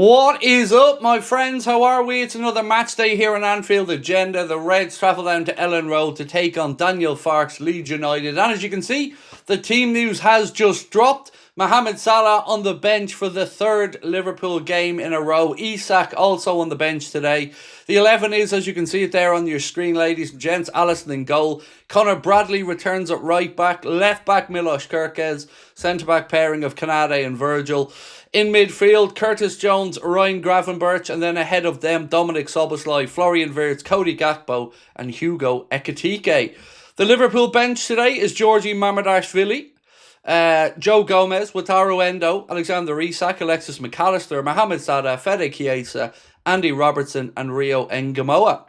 What is up, my friends? How are we? It's another match day here on Anfield Agenda. The Reds travel down to Elland Road to take on Daniel Farke's Leeds United. And as you can see, the team news has just dropped. Mohamed Salah on the bench for the third Liverpool game in a row. Isak also on the bench today. The 11 is, as you can see it there on your screen, ladies and gents, Alisson in goal. Connor Bradley returns at right back. Left back, Milos Kerkez. Centre back pairing of Kanade and Virgil. In midfield, Curtis Jones, Ryan Gravenberch, and then ahead of them, Dominic Szoboszlai, Florian Wirtz, Cody Gakpo, and Hugo Ekitike. The Liverpool bench today is Georgi Mamardashvili, Joe Gomez, Wataru Endo, Alexander Isak, Alexis McAllister, Mohamed Salah, Fede Chiesa, Andy Robertson, and Rio Ngamoa.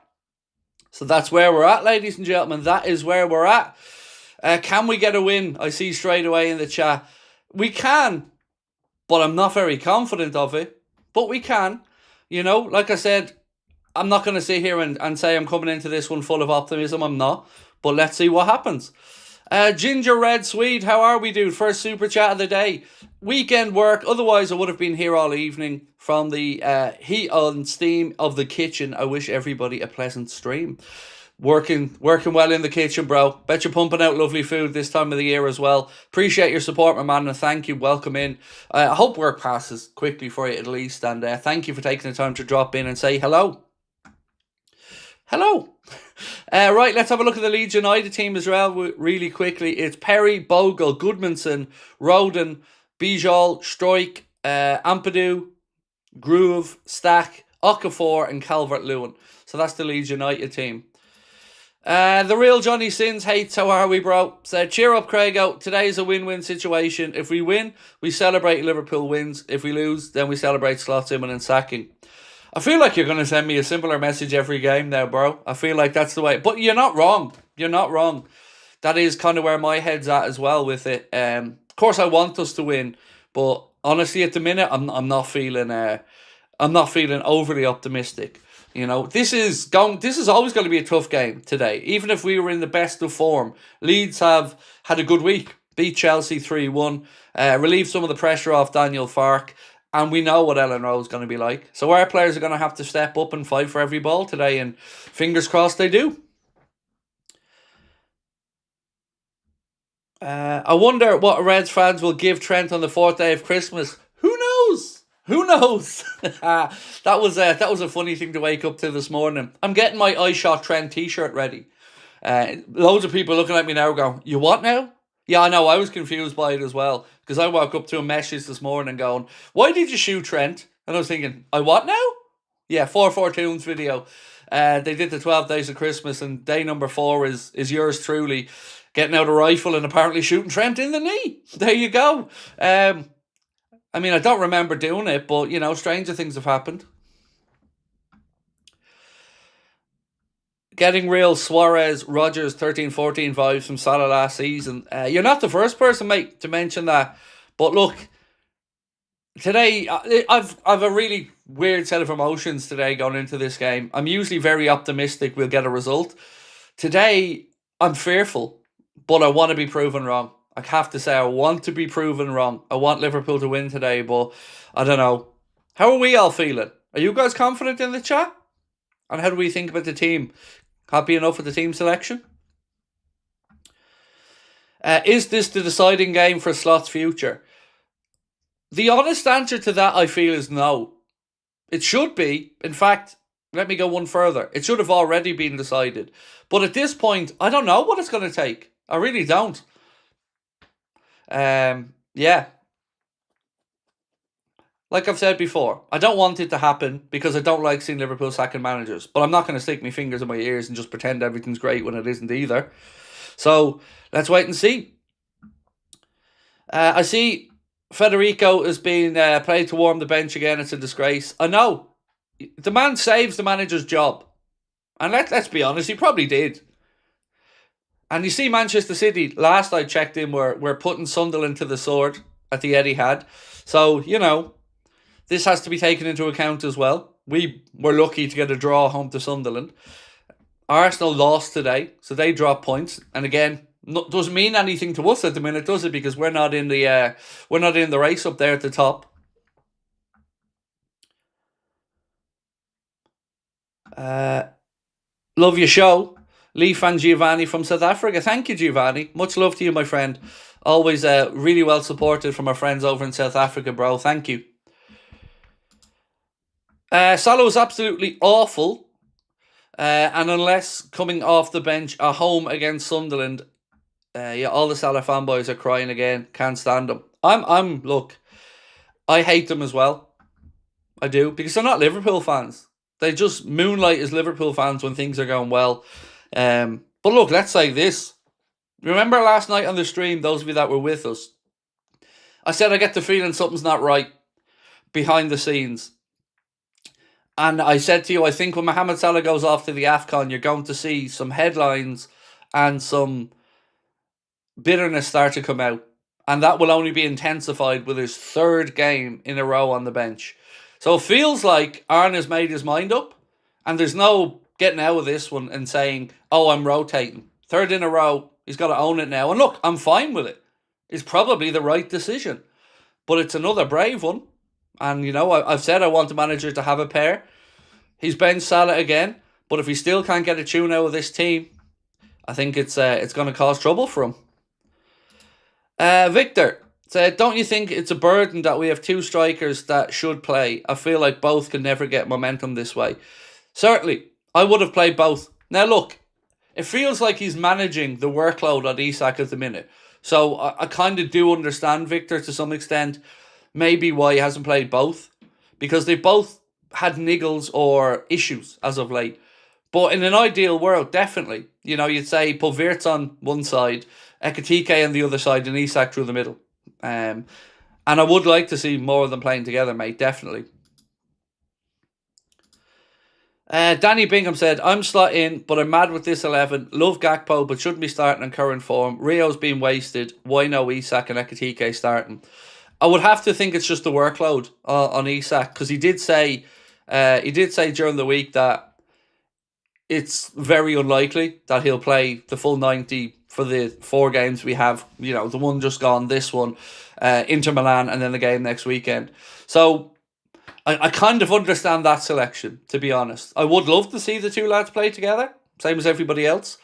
So that's where we're at, ladies and gentlemen. That is where we're at. Can we get a win? I see straight away in the chat. We can, but I'm not very confident of it. But we can. You know, like I said, I'm not going to sit here and say I'm coming into this one full of optimism. I'm not. But let's see what happens. Ginger Red Swede, how are we, dude? First super chat of the day. Weekend work. Otherwise, I would have been here all evening from the heat and steam of the kitchen. I wish everybody a pleasant stream. Working well in the kitchen, bro. Bet you're pumping out lovely food this time of the year as well. Appreciate your support, my man, and thank you. Welcome in. I hope work passes quickly for you at least, and thank you for taking the time to drop in and say hello. Hello. Right, let's have a look at the Leeds United team as well really quickly. It's Perry, Bogle, Goodmanson, Roden, Bijol, Struijk, Ampadu, Groove, Stack, Okafor, and Calvert-Lewin. So that's the Leeds United team. The real Johnny Sins hates, how are we, bro? Said, cheer up, Craigo. Today's a win-win situation. If we win, we celebrate Liverpool wins. If we lose, then we celebrate Slot's imminent sacking. I feel like you're going to send me a similar message every game now, bro. I feel like that's the way. But you're not wrong. You're not wrong. That is kind of where my head's at as well with it. Of course, I want us to win, but honestly, at the minute, I'm not feeling overly optimistic. You know, this is always going to be a tough game today. Even if we were in the best of form, Leeds have had a good week. Beat Chelsea 3-1. Relieved some of the pressure off Daniel Farke. And we know what Elland Road is going to be like. So our players are going to have to step up and fight for every ball today. And fingers crossed they do. I wonder what Reds fans will give Trent on the 4th day of Christmas. Who knows? Who knows? That was a funny thing to wake up to this morning. I'm getting my I Shot Trent t-shirt ready. Loads of people looking at me now going, you what now? Yeah, I know. I was confused by it as well. Because I woke up to a message this morning going, why did you shoot Trent? And I was thinking, I what now? Yeah, 4 Tunes video. They did the 12 days of Christmas, and day number 4 is yours truly getting out a rifle and apparently shooting Trent in the knee. There you go. I mean, I don't remember doing it, but, you know, stranger things have happened. Getting real Suarez, Rodgers, 13-14 vibes from Salah last season. You're not the first person, mate, to mention that. But look, today, I've a really weird set of emotions today going into this game. I'm usually very optimistic we'll get a result. Today, I'm fearful, but I want to be proven wrong. I have to say, I want to be proven wrong. I want Liverpool to win today, but I don't know. How are we all feeling? Are you guys confident in the chat? And how do we think about the team? Happy enough with the team selection? Is this the deciding game for Slot's future? The honest answer to that, I feel, is no. It should be. In fact, let me go one further. It should have already been decided. But at this point, I don't know what it's going to take. I really don't. Yeah. Like I've said before, I don't want it to happen because I don't like seeing Liverpool sacking managers. But I'm not going to stick my fingers in my ears and just pretend everything's great when it isn't either. So, let's wait and see. I see Federico is being played to warm the bench again. It's a disgrace. I know. The man saves the manager's job. And let's be honest, he probably did. And you see Manchester City, last I checked in, we're putting Sunderland to the sword at the Etihad. So, you know, this has to be taken into account as well. We were lucky to get a draw home to Sunderland. Arsenal lost today, so they dropped points. And again, doesn't mean anything to us at the minute, does it? Because we're not in the race up there at the top. Love your show. Lee Fan Giovanni from South Africa. Thank you, Giovanni. Much love to you, my friend. Always really well supported from our friends over in South Africa, bro. Thank you. Salah was absolutely awful. And unless coming off the bench at home against Sunderland, all the Salah fanboys are crying again. Can't stand them. Look, I hate them as well. I do, because they're not Liverpool fans. They just moonlight as Liverpool fans when things are going well. But look, let's say this. Remember last night on the stream, those of you that were with us, I said I get the feeling something's not right behind the scenes. And I said to you, I think when Mohamed Salah goes off to the AFCON, you're going to see some headlines and some bitterness start to come out. And that will only be intensified with his third game in a row on the bench. So it feels like Arne has made his mind up. And there's no getting out of this one and saying, oh, I'm rotating. Third in a row, he's got to own it now. And look, I'm fine with it. It's probably the right decision. But it's another brave one. And, you know, I've said I want the manager to have a pair. He's benched Salah again. But if he still can't get a tune out of this team, I think it's going to cause trouble for him. Victor said, don't you think it's a burden that we have two strikers that should play? I feel like both can never get momentum this way. Certainly, I would have played both. Now look, it feels like he's managing the workload on Isak at the minute. So I kind of do understand Victor to some extent, maybe why he hasn't played both. Because they both had niggles or issues as of late. But in an ideal world, definitely. You know, you'd say put Wirtz on one side, Ekitike on the other side, and Isak through the middle. And I would like to see more of them playing together, mate, definitely. Danny Bingham said, I'm slot in, but I'm mad with this 11. Love Gakpo, but shouldn't be starting in current form. Rio's been wasted. Why no Isak and Ekitike starting? I would have to think it's just the workload on Isak, because he did say during the week that it's very unlikely that he'll play the full 90 for the 4 games we have. You know, the one just gone, this one, Inter Milan, and then the game next weekend. So I kind of understand that selection, to be honest. I would love to see the two lads play together, same as everybody else.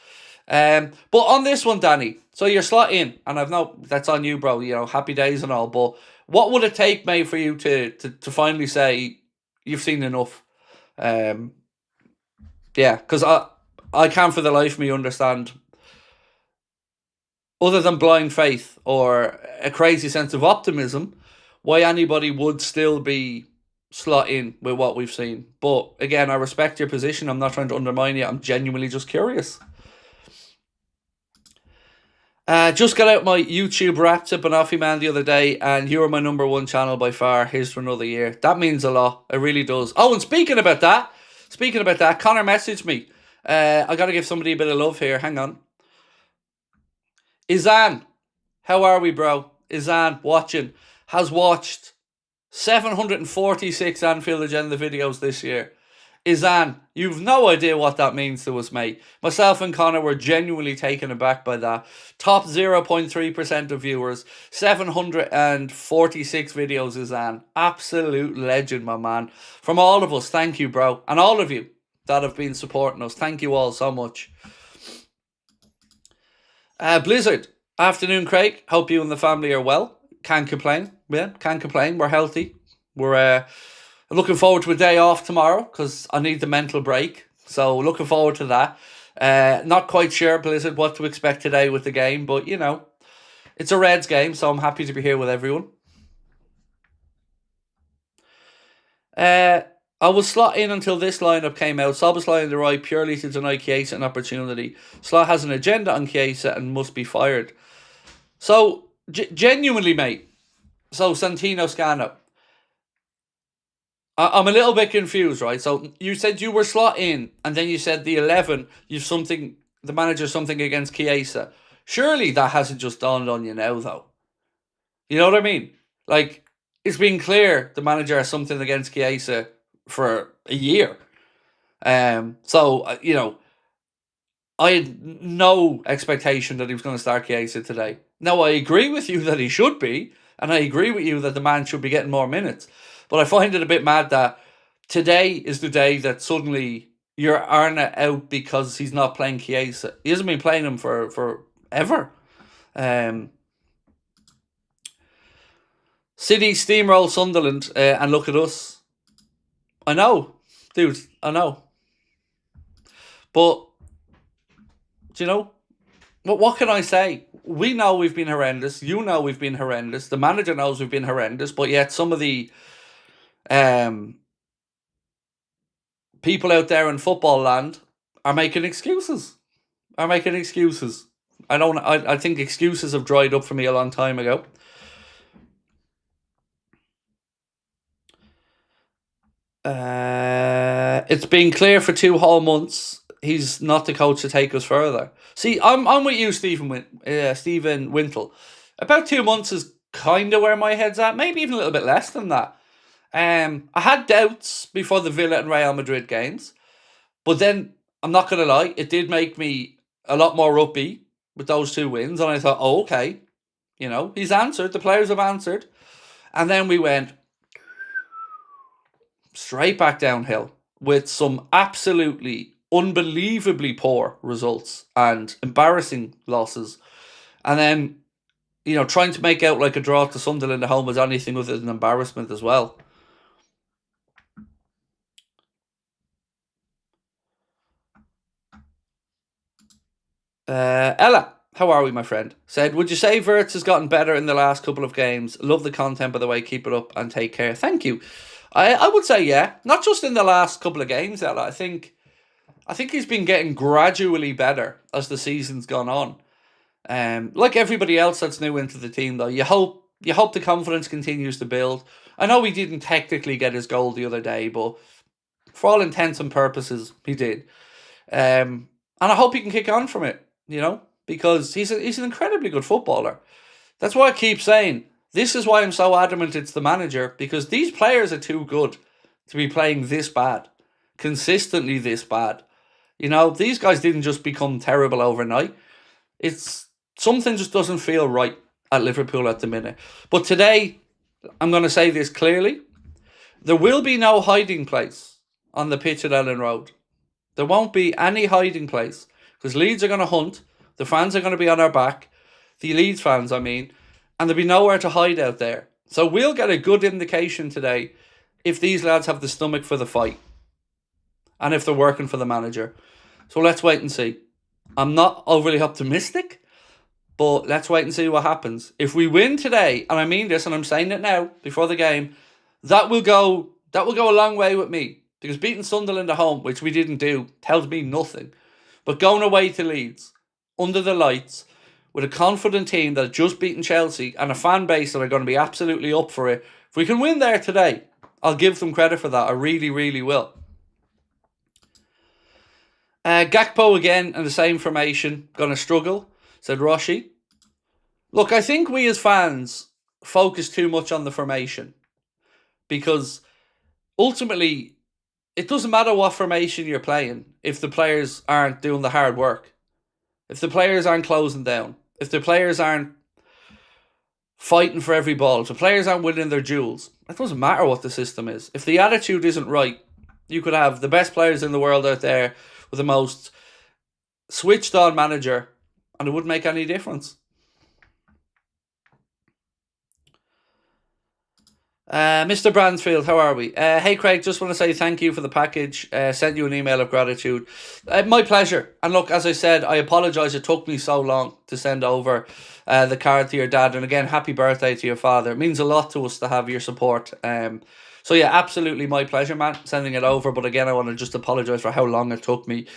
But on this one, Danny, so you're slot in, and I've no, that's on you, bro. You know, happy days and all. But what would it take, mate, for you to finally say you've seen enough? Yeah, because I can't for the life of me understand, other than blind faith or a crazy sense of optimism, why anybody would still be slot in with what we've seen. But again, I respect your position. I'm not trying to undermine you. I'm genuinely just curious. Just got out my YouTube wrapped up Banoffee Man the other day, and you were my #1 channel by far. Here's for another year. That means a lot. It really does. Oh, and speaking about that, Connor messaged me. I got to give somebody a bit of love here. Hang on. Izan, how are we, bro? Izan, watching, has watched 746 Anfield Agenda videos this year. Izan, you've no idea what that means to us, mate. Myself and Connor were genuinely taken aback by that. Top 0.3% of viewers, 746 videos, Izan. Absolute legend, my man. From all of us, thank you, bro. And all of you that have been supporting us. Thank you all so much. Blizzard, afternoon, Craig. Hope you and the family are well. Can't complain. Yeah, can't complain. We're healthy. We're looking forward to a day off tomorrow because I need the mental break. So looking forward to that. Not quite sure, Blizzard, what to expect today with the game, but you know, it's a Reds game, so I'm happy to be here with everyone. I was slot in until this lineup came out. Szoboszlai on the right purely to deny Chiesa an opportunity. Slot has an agenda on Chiesa and must be fired. So, genuinely, mate. So, Santino Scano. I'm a little bit confused, right? So, you said you were slot in, and then you said the 11, the manager something against Chiesa. Surely that hasn't just dawned on you now, though. You know what I mean? Like, it's been clear the manager has something against Chiesa for a year. So, you know, I had no expectation that he was going to start Chiesa today. Now, I agree with you that he should be, and I agree with you that the man should be getting more minutes. But I find it a bit mad that today is the day that suddenly you're Arna out because he's not playing Chiesa. He hasn't been playing him for ever. City steamroll Sunderland, and look at us. I know, dude, I know. But, do you know, what can I say? We know we've been horrendous. You know we've been horrendous. The manager knows we've been horrendous. But yet some of the people out there in football land are making excuses. I think excuses have dried up for me a long time ago. It's been clear for 2 whole months he's not the coach to take us further. See, I'm with you, Stephen Wintle. About 2 months is kind of where my head's at. Maybe even a little bit less than that. I had doubts before the Villa and Real Madrid games, but then I'm not going to lie, it did make me a lot more upbeat with those 2 wins, and I thought, oh, okay, he's answered. The players have answered, and then we went straight back downhill with some absolutely unbelievably poor results and embarrassing losses, and then trying to make out like a draw to Sunderland at home was anything other than embarrassment as well. Ella, how are we, my friend? Said, would you say Wirtz has gotten better in the last couple of games? Love the content, by the way. Keep it up and take care. Thank you. I would say, yeah. Not just in the last couple of games, Ella. I think he's been getting gradually better as the season's gone on. Like everybody else that's new into the team, though, you hope the confidence continues to build. I know he didn't technically get his goal the other day, but for all intents and purposes, he did. And I hope he can kick on from it, because he's an incredibly good footballer. That's why I keep saying, this is why I'm so adamant it's the manager, because these players are too good to be playing this bad, consistently this bad. These guys didn't just become terrible overnight. It's something just doesn't feel right at Liverpool at the minute. But today, I'm going to say this clearly. There will be no hiding place on the pitch at Elland Road. There won't be any hiding place, because Leeds are going to hunt. The fans are going to be on our back. The Leeds fans, I mean. And there'll be nowhere to hide out there. So we'll get a good indication today if these lads have the stomach for the fight. And if they're working for the manager. So let's wait and see. I'm not overly optimistic, but let's wait and see what happens. If we win today, and I mean this, and I'm saying it now, before the game, that will go a long way with me. Because beating Sunderland at home, which we didn't do, tells me nothing. But going away to Leeds, under the lights, with a confident team that have just beaten Chelsea and a fan base that are going to be absolutely up for it, if we can win there today, I'll give them credit for that. I really, really will. Gakpo again in the same formation, going to struggle, said Roshi. Look, I think we as fans focus too much on the formation, because ultimately it doesn't matter what formation you're playing if the players aren't doing the hard work. If the players aren't closing down. If the players aren't fighting for every ball. If the players aren't winning their duels. It doesn't matter what the system is. If the attitude isn't right, you could have the best players in the world out there with the most switched on manager, and it wouldn't make any difference. Mr. Bransfield, how are we? Hey Craig, just want to say thank you for the package. Sent you an email of gratitude. My pleasure. And look, as I said, I apologise it took me so long to send over the card to your dad. And again, happy birthday to your father. It means a lot to us to have your support. So yeah, absolutely my pleasure, man, sending it over. But again, I want to just apologise for how long it took me.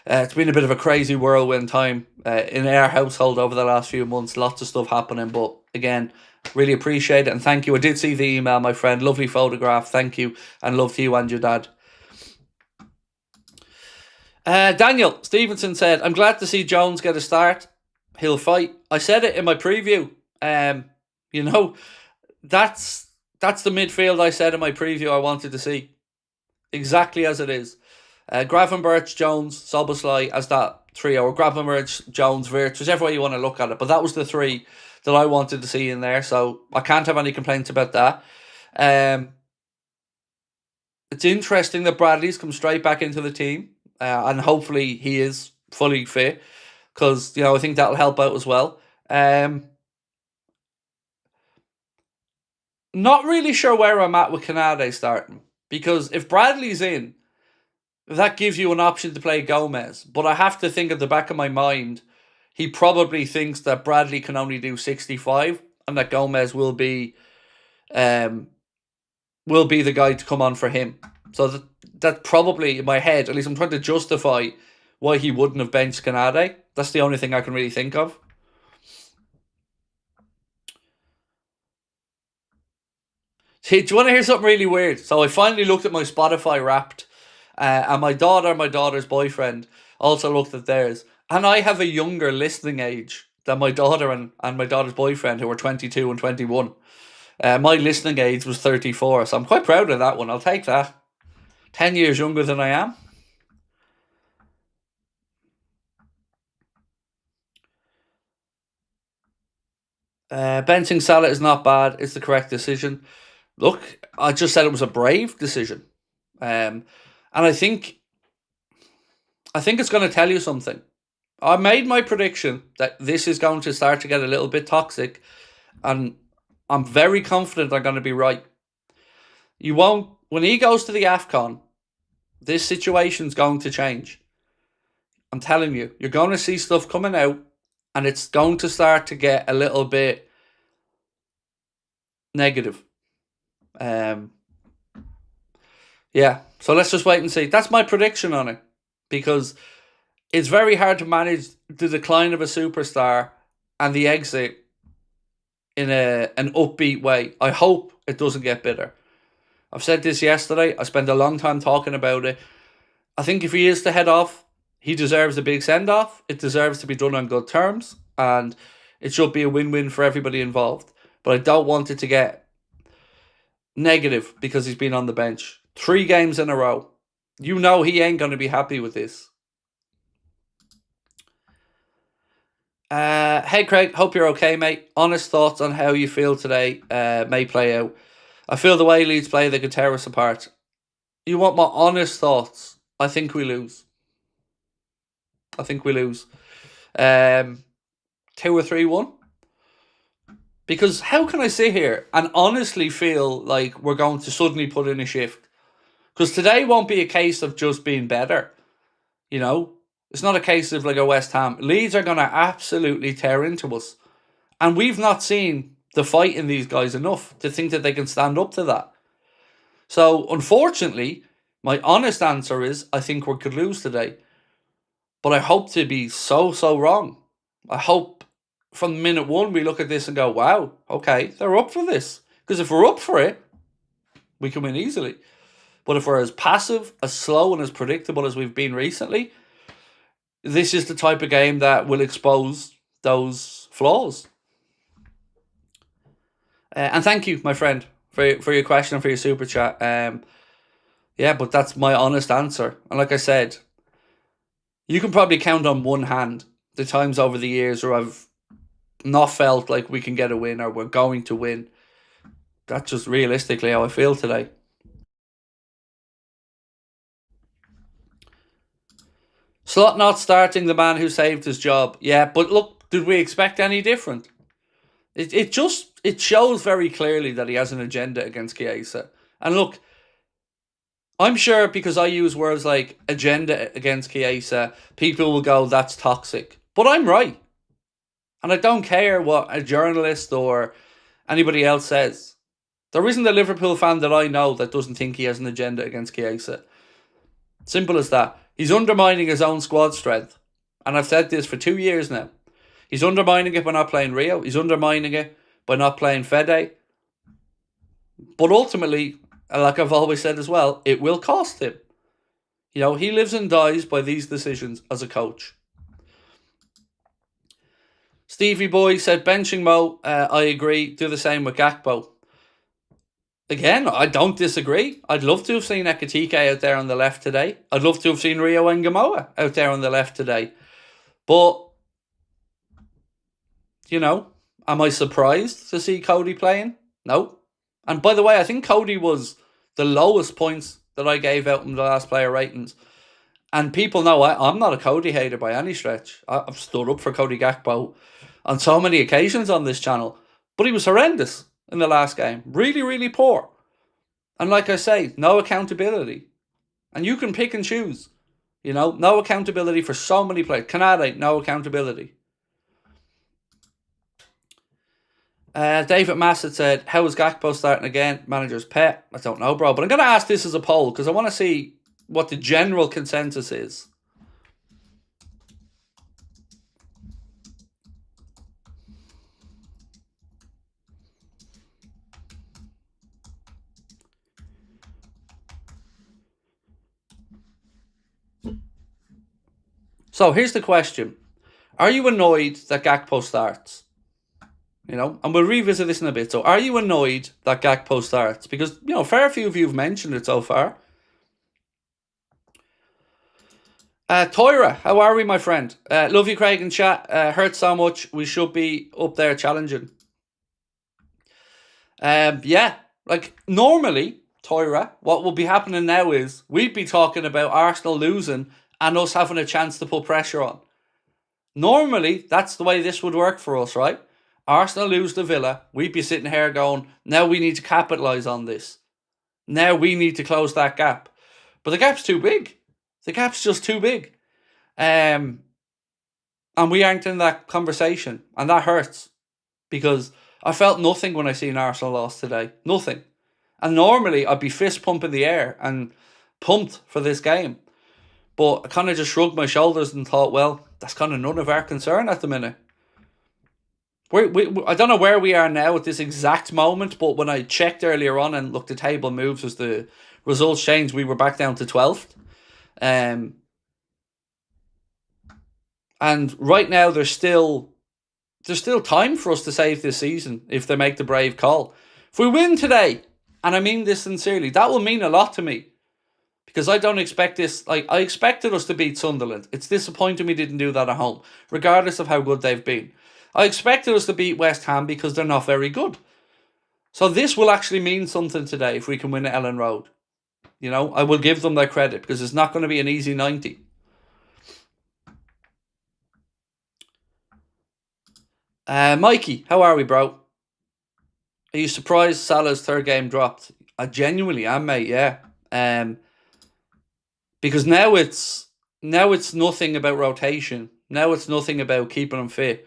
It's been a bit of a crazy whirlwind time in our household over the last few months. Lots of stuff happening. But again, really appreciate it and thank you. I did see the email, my friend. Lovely photograph. Thank you. And love to you and your dad. Daniel Stevenson said, I'm glad to see Jones get a start. He'll fight. I said it in my preview. That's the midfield I said in my preview I wanted to see. Exactly as it is. Gravenberch, Jones, Soboslai as that trio. Or Gravenberch, Jones, Wirtz, whichever way you want to look at it. But that was the three that I wanted to see in there, so I can't have any complaints about that. It's interesting that Bradley's come straight back into the team. and hopefully he is fully fit, because I think that'll help out as well. Not really sure where I'm at with Canade starting, because if Bradley's in, that gives you an option to play Gomez. But I have to think at the back of my mind, he probably thinks that Bradley can only do 65 and that Gomez will be the guy to come on for him. So that probably, in my head, at least I'm trying to justify why he wouldn't have benched Canade. That's the only thing I can really think of. See, do you want to hear something really weird? So I finally looked at my Spotify Wrapped, and my daughter's boyfriend, also looked at theirs. And I have a younger listening age than my daughter and my daughter's boyfriend, who are 22 and 21. My listening age was 34, so I'm quite proud of that one. I'll take that. 10 years younger than I am. Benching Salah is not bad. It's the correct decision. Look, I just said it was a brave decision. And I think it's going to tell you something. I made my prediction that this is going to start to get a little bit toxic, and I'm very confident I'm going to be right. You won't, when he goes to the AFCON, this situation's going to change. I'm telling you, you're going to see stuff coming out, and it's going to start to get a little bit negative. Yeah, so let's just wait and see. That's my prediction on it, because it's very hard to manage the decline of a superstar and the exit in an upbeat way. I hope it doesn't get bitter. I've said this yesterday. I spent a long time talking about it. I think if he is to head off, he deserves a big send-off. It deserves to be done on good terms, and it should be a win-win for everybody involved. But I don't want it to get negative because he's been on the bench 3 games in a row. You know he ain't going to be happy with this. Hey Craig, hope you're okay, mate. Honest thoughts on how you feel today may play out. I feel the way Leeds play, they could tear us apart. You want my honest thoughts? I think we lose. 2 or 3-1. Because how can I sit here and honestly feel like we're going to suddenly put in a shift? Because today won't be a case of just being better. It's not a case of like a West Ham. Leeds are going to absolutely tear into us. And we've not seen the fight in these guys enough to think that they can stand up to that. So, unfortunately, my honest answer is I think we could lose today. But I hope to be so wrong. I hope from minute 1 we look at this and go, wow, okay, they're up for this. Because if we're up for it, we can win easily. But if we're as passive, as slow and as predictable as we've been recently, this is the type of game that will expose those flaws. And thank you, my friend, for your question and for your super chat. Yeah, but that's my honest answer. And like I said, you can probably count on one hand the times over the years where I've not felt like we can get a win or we're going to win. That's just realistically how I feel today. Slot not starting, the man who saved his job. Yeah, but look, did we expect any different? It shows very clearly that he has an agenda against Chiesa. And look, I'm sure because I use words like agenda against Chiesa, people will go, that's toxic. But I'm right. And I don't care what a journalist or anybody else says. There isn't a Liverpool fan that I know that doesn't think he has an agenda against Chiesa. Simple as that. He's undermining his own squad strength. And I've said this for 2 years now. He's undermining it by not playing Rio. He's undermining it by not playing Fede. But ultimately, like I've always said as well, it will cost him. He lives and dies by these decisions as a coach. Stevie Boy said, benching Mo, I agree. Do the same with Gakpo. Again, I don't disagree. I'd love to have seen Ekitike out there on the left today. I'd love to have seen Rio Ngamoa out there on the left today. But, am I surprised to see Cody playing? No. And by the way, I think Cody was the lowest points that I gave out in the last player ratings. And people know I'm not a Cody hater by any stretch. I've stood up for Cody Gakpo on so many occasions on this channel. But he was horrendous in the last game. Really, really poor. And like I say, no accountability. And you can pick and choose. You know, no accountability for so many players. Canada, no accountability. David Massett said, how is Gakpo starting again? Manager's pet. I don't know, bro. But I'm going to ask this as a poll because I want to see what the general consensus is. So here's the question. Are you annoyed that Gakpo starts? You know, and we'll revisit this in a bit. So are you annoyed that Gakpo starts? Because, you know, a fair few of you have mentioned it so far. Toira, how are we, my friend? Love you, Craig, in chat. Hurt so much. We should be up there challenging. Yeah, like normally, Toira, what will be happening now is we'd be talking about Arsenal losing and us having a chance to put pressure on. Normally, that's the way this would work for us, right? Arsenal lose to Villa, we'd be sitting here going, now we need to capitalise on this. Now we need to close that gap. But the gap's too big. The gap's just too big. And we aren't in that conversation. And that hurts. Because I felt nothing when I seen Arsenal lost today. Nothing. And normally I'd be fist pumping the air and pumped for this game. But I kind of just shrugged my shoulders and thought, well, that's kind of none of our concern at the minute. I don't know where we are now at this exact moment, but when I checked earlier on and looked at table moves as the results changed, we were back down to 12th. And right now there's still time for us to save this season if they make the brave call. If we win today, and I mean this sincerely, that will mean a lot to me. Because I don't expect this. Like, I expected us to beat Sunderland. It's disappointing we didn't do that at home, regardless of how good they've been. I expected us to beat West Ham because they're not very good. So this will actually mean something today if we can win at Elland Road. You know, I will give them their credit because it's not going to be an easy 90. Mikey, how are we, bro? Are you surprised Salah's third game dropped? I genuinely am, mate, yeah. Because now it's nothing about rotation. Now it's nothing about keeping him fit.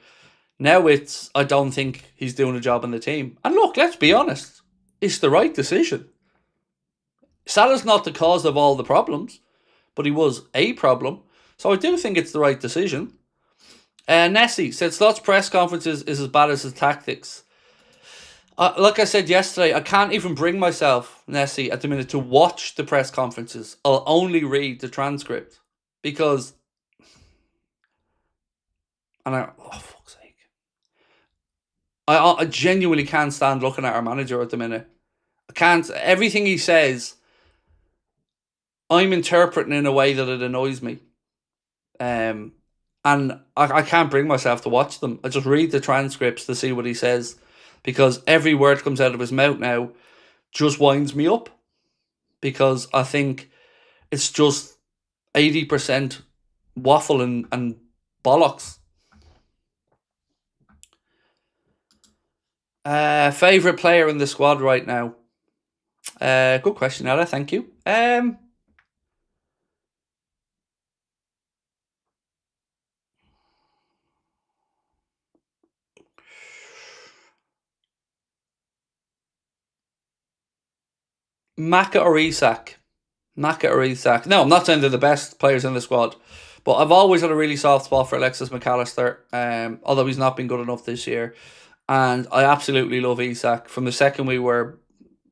Now it's, I don't think he's doing a job in the team. And look, let's be honest. It's the right decision. Salah's not the cause of all the problems, but he was a problem. So I do think it's the right decision. Nessie said Slott's press conferences is as bad as his tactics. Like I said yesterday, I can't even bring myself, Nessie, at the minute to watch the press conferences. I'll only read the transcript. Because... oh, fuck's sake. I genuinely can't stand looking at our manager at the minute. I can't. Everything he says, I'm interpreting in a way that it annoys me. And I can't bring myself to watch them. I just read the transcripts to see what he says. Because every word that comes out of his mouth now just winds me up. Because I think it's just 80% waffle and bollocks. Favourite player in the squad right now? Good question, Ella. Thank you. Maka or Isak? Maka or Isak? No, I'm not saying they're the best players in the squad. But I've always had a really soft spot for Alexis McAllister. Although he's not been good enough this year. And I absolutely love Isak. From the second we were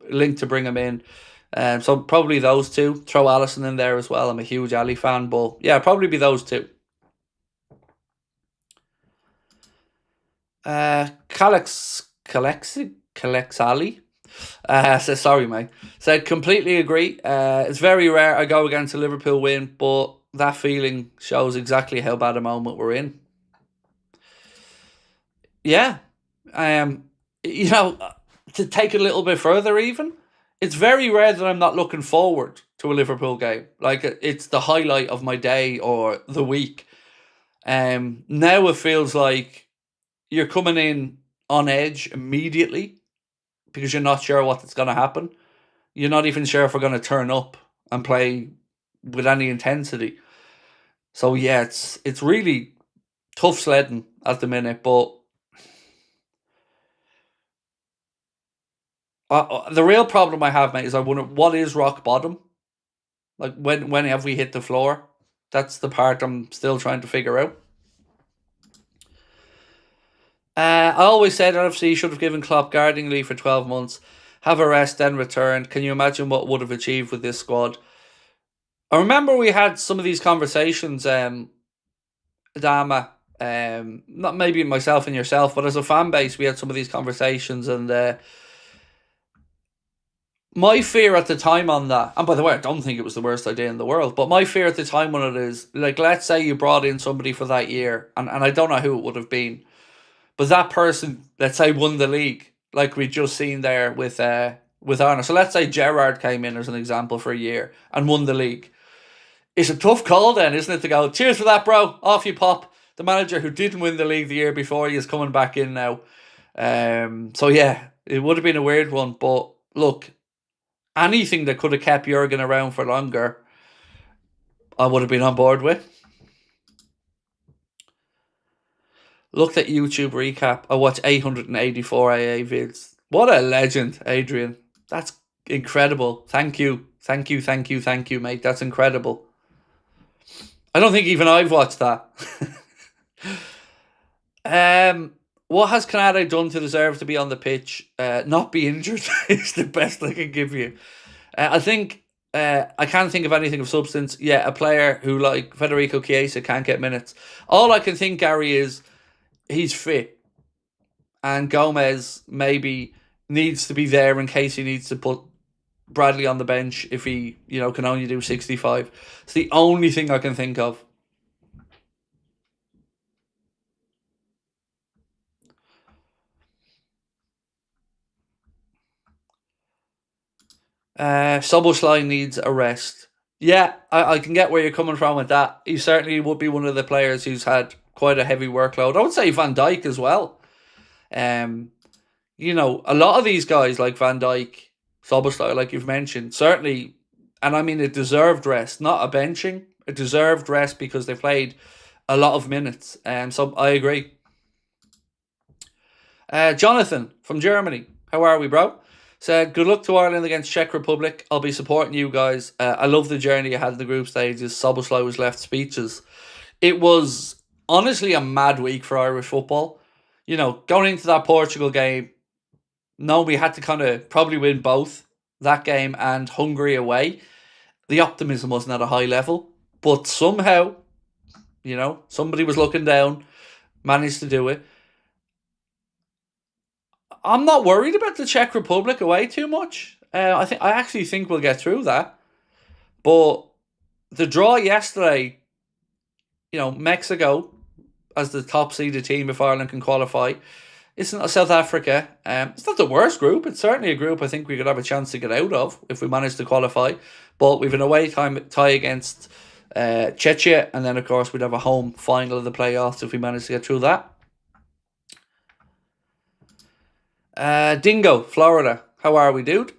linked to bring him in. So probably those two. Throw Alisson in there as well. I'm a huge Ali fan. But yeah, probably be those two. Kalexali. Says sorry, mate. Said completely agree. It's very rare I go against a Liverpool win, but that feeling shows exactly how bad a moment we're in. Yeah. You know, to take it a little bit further even, it's very rare that I'm not looking forward to a Liverpool game. Like, it's the highlight of my day or the week. Now it feels like you're coming in on edge immediately because you're not sure what's going to happen. You're not even sure if we're going to turn up and play with any intensity. So yeah, it's really tough sledding at the minute. But the real problem I have, mate, is I wonder what is rock bottom. Like, when have we hit the floor? That's the part I'm still trying to figure out. I always said NFC should have given Klopp gardening leave for 12 months, have a rest, then returned. Can you imagine what would have achieved with this squad? I remember we had some of these conversations, Adama, not maybe myself and yourself, but as a fan base, we had some of these conversations, and my fear at the time on that, and by the way, I don't think it was the worst idea in the world, but my fear at the time on it is, like, let's say you brought in somebody for that year, and I don't know who it would have been, but that person, let's say, won the league, like we just seen there with Arnold. So let's say Gerrard came in as an example for a year and won the league. It's a tough call then, isn't it, to go, cheers for that, bro, off you pop. The manager who didn't win the league the year before, he is coming back in now. So yeah, it would have been a weird one, but look, anything that could have kept Jurgen around for longer, I would have been on board with. Looked at YouTube recap. I watched 884 AA vids. What a legend, Adrian. That's incredible. Thank you. Thank you, thank you, thank you, mate. That's incredible. I don't think even I've watched that. What has Canada done to deserve to be on the pitch? Not be injured is the best I can give you. I think I can't think of anything of substance. Yeah, a player who, like Federico Chiesa, can't get minutes. All I can think, Gary, is he's fit, and Gomez maybe needs to be there in case he needs to put Bradley on the bench if he, can only do 65. It's the only thing I can think of. Soboslai needs a rest. Yeah, I can get where you're coming from with that. He certainly would be one of the players who's had quite a heavy workload. I would say Van Dijk as well. A lot of these guys like Van Dijk, Soboslai, like you've mentioned, certainly, and I mean a deserved rest, not a benching, a deserved rest because they played a lot of minutes. So I agree. Jonathan from Germany, how are we, bro? Said, good luck to Ireland against Czech Republic. I'll be supporting you guys. I love the journey you had in the group stages. Soboslai was left speechless. It was honestly a mad week for Irish football. Going into that Portugal game, no, we had to kind of probably win both that game and Hungary away. The optimism wasn't at a high level, but somehow, somebody was looking down, managed to do it. I'm not worried about the Czech Republic away too much. I actually think we'll get through that. But the draw yesterday, Mexico as the top seeded team if Ireland can qualify. It's not South Africa. It's not the worst group. It's certainly a group I think we could have a chance to get out of if we manage to qualify. But we've an away tie against Czechia, and then of course we'd have a home final of the playoffs if we manage to get through that. Dingo, Florida. How are we, dude?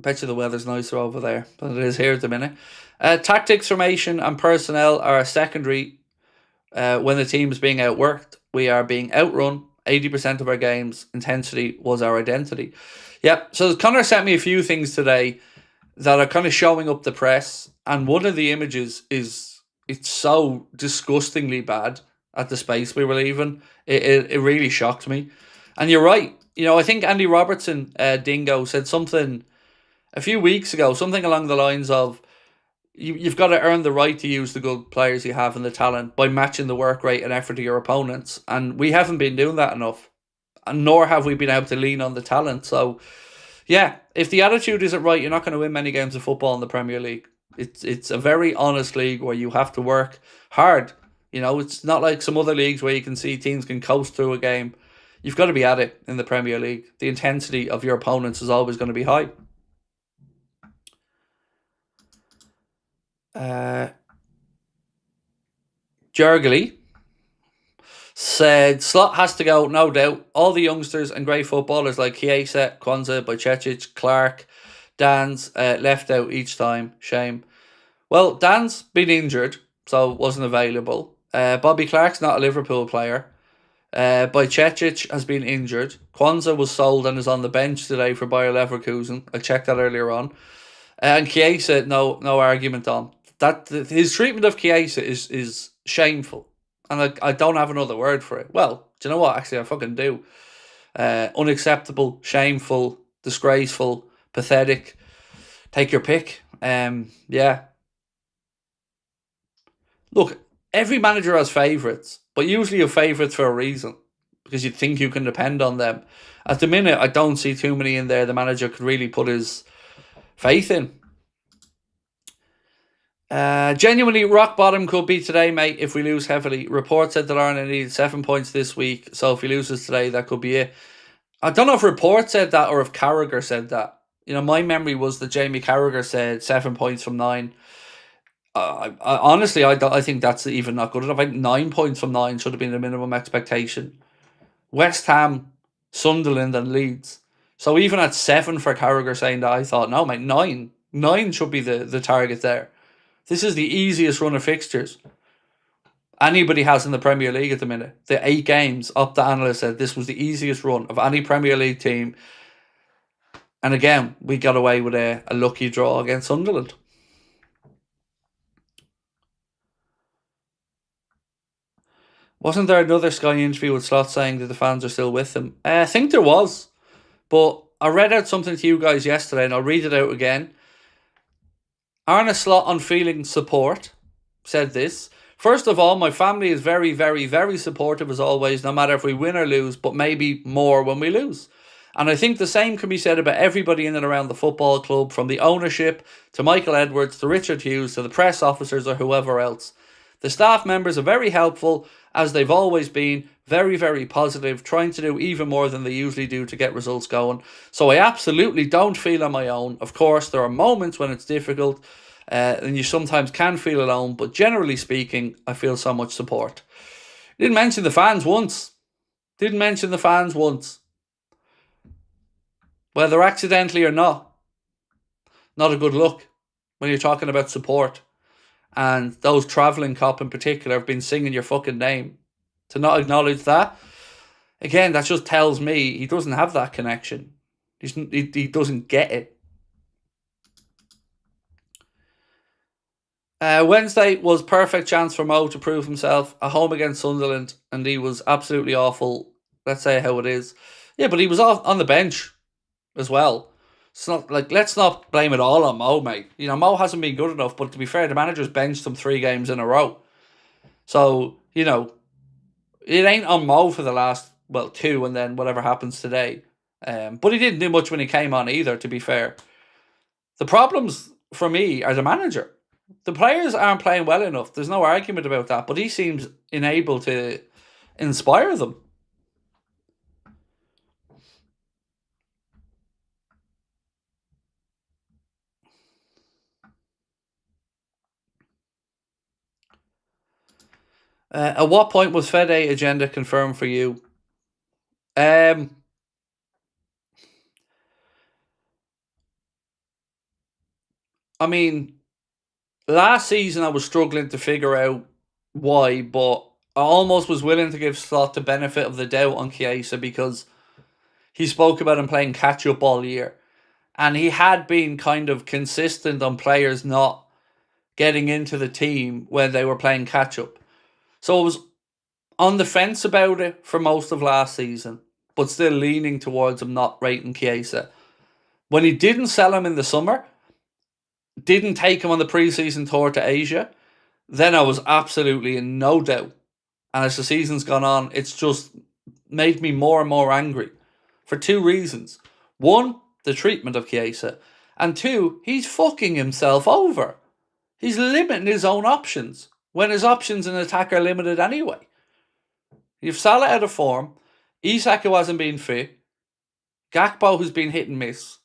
Bet you the weather's nicer over there than it is here at the minute. Tactics, formation, and personnel are secondary when the team is being outworked. We are being outrun. 80% of our games, intensity was our identity. Yep, so Connor sent me a few things today that are kind of showing up the press, and one of the images is, it's so disgustingly bad at the space we were leaving. It really shocked me. And you're right. I think Andy Robertson, Dingo, said something a few weeks ago, something along the lines of, you've got to earn the right to use the good players you have and the talent by matching the work rate and effort of your opponents. And we haven't been doing that enough, and nor have we been able to lean on the talent. So, yeah, if the attitude isn't right, you're not going to win many games of football in the Premier League. It's a very honest league where you have to work hard. It's not like some other leagues where you can see teams can coast through a game. You've got to be at it in the Premier League. The intensity of your opponents is always going to be high. Jurgely said Slot has to go, no doubt. All the youngsters and great footballers like Chiesa, Kwanzaa, Bajcetic, Clark, Dan's left out each time. Shame. Well, Dan's been injured, so wasn't available. Bobby Clark's not a Liverpool player. Bajcetic has been injured. Kwanzaa was sold and is on the bench today for Bayer Leverkusen. I checked that earlier on. And Chiesa, no argument on that. His treatment of Chiesa is shameful, and I don't have another word for it. Well, do you know what? Actually, I fucking do. Unacceptable, shameful, disgraceful, pathetic. Take your pick. Yeah. Look, every manager has favourites, but usually your favourites for a reason, because you think you can depend on them. At the minute, I don't see too many in there the manager could really put his faith in. Genuinely, rock bottom could be today, mate, if we lose heavily. Report said that Ireland needed 7 points this week, so if he loses today, that could be it. I don't know if Report said that or if Carragher said that. You know, my memory was that Jamie Carragher said 7 points from 9. Honestly, I think that's even not good enough. I think 9 points from 9 should have been the minimum expectation. West Ham, Sunderland and Leeds. So even at 7 for Carragher saying that, I thought, no, mate, 9. 9 should be the target there. This is the easiest run of fixtures anybody has in the Premier League at the minute. The 8 games, up the analyst said this was the easiest run of any Premier League team. And again, we got away with a lucky draw against Sunderland. Wasn't there another Sky interview with Slot saying that the fans are still with him? I think there was. But I read out something to you guys yesterday, and I'll read it out again. Arne Slot on feeling support said this. First of all, my family is very, very, very supportive as always, no matter if we win or lose, but maybe more when we lose. And I think the same can be said about everybody in and around the football club, from the ownership to Michael Edwards to Richard Hughes to the press officers or whoever else. The staff members are very helpful, as they've always been, very, very positive, trying to do even more than they usually do to get results going. So I absolutely don't feel on my own. Of course, there are moments when it's difficult, and you sometimes can feel alone, but generally speaking, I feel so much support. Didn't mention the fans once. Whether accidentally or not a good look when you're talking about support. And those travelling cop in particular have been singing your fucking name. To not acknowledge that, again, that just tells me he doesn't have that connection. He doesn't get it. Wednesday was perfect chance for Mo to prove himself at home against Sunderland, and he was absolutely awful. Let's say how it is. Yeah, but he was off on the bench as well. It's not like, let's not blame it all on Mo, mate. You know, Mo hasn't been good enough, but to be fair, the manager's benched him 3 games in a row. So, you know, it ain't on Mo for the last, 2 and then whatever happens today. But he didn't do much when he came on either, to be fair. The problems for me are the manager. The players aren't playing well enough. There's no argument about that. But he seems unable to inspire them. At what point was Fede agenda confirmed for you? I mean, last season I was struggling to figure out why, but I almost was willing to give Slot the benefit of the doubt on Chiesa because he spoke about him playing catch-up all year. And he had been kind of consistent on players not getting into the team when they were playing catch-up. So I was on the fence about it for most of last season, but still leaning towards him not rating Chiesa. When he didn't sell him in the summer, didn't take him on the pre-season tour to Asia, then I was absolutely in no doubt. And as the season's gone on, it's just made me more and more angry for 2 reasons. 1, the treatment of Chiesa. And 2, he's fucking himself over. He's limiting his own options when his options in attack are limited anyway. You've Salah out of form, Isak who hasn't been fit, Gakpo who's been hit and miss,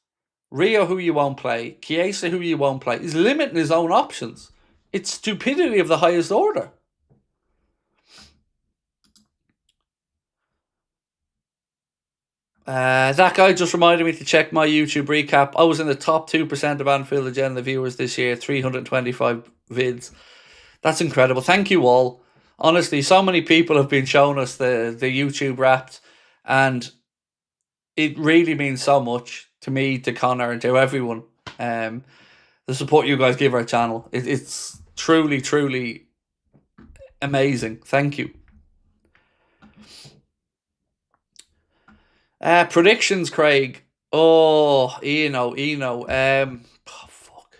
Rio who you won't play, Chiesa who you won't play. He's limiting his own options. It's stupidity of the highest order. That guy just reminded me to check my YouTube recap. I was in the top 2% of Anfield Agenda viewers this year, 325 vids. That's incredible. Thank you all. Honestly, so many people have been showing us the YouTube Wrapped, and it really means so much to me, to Connor, and to everyone. The support you guys give our channel. It's truly, truly amazing. Thank you. Predictions, Craig. Oh, Eno. Oh, fuck.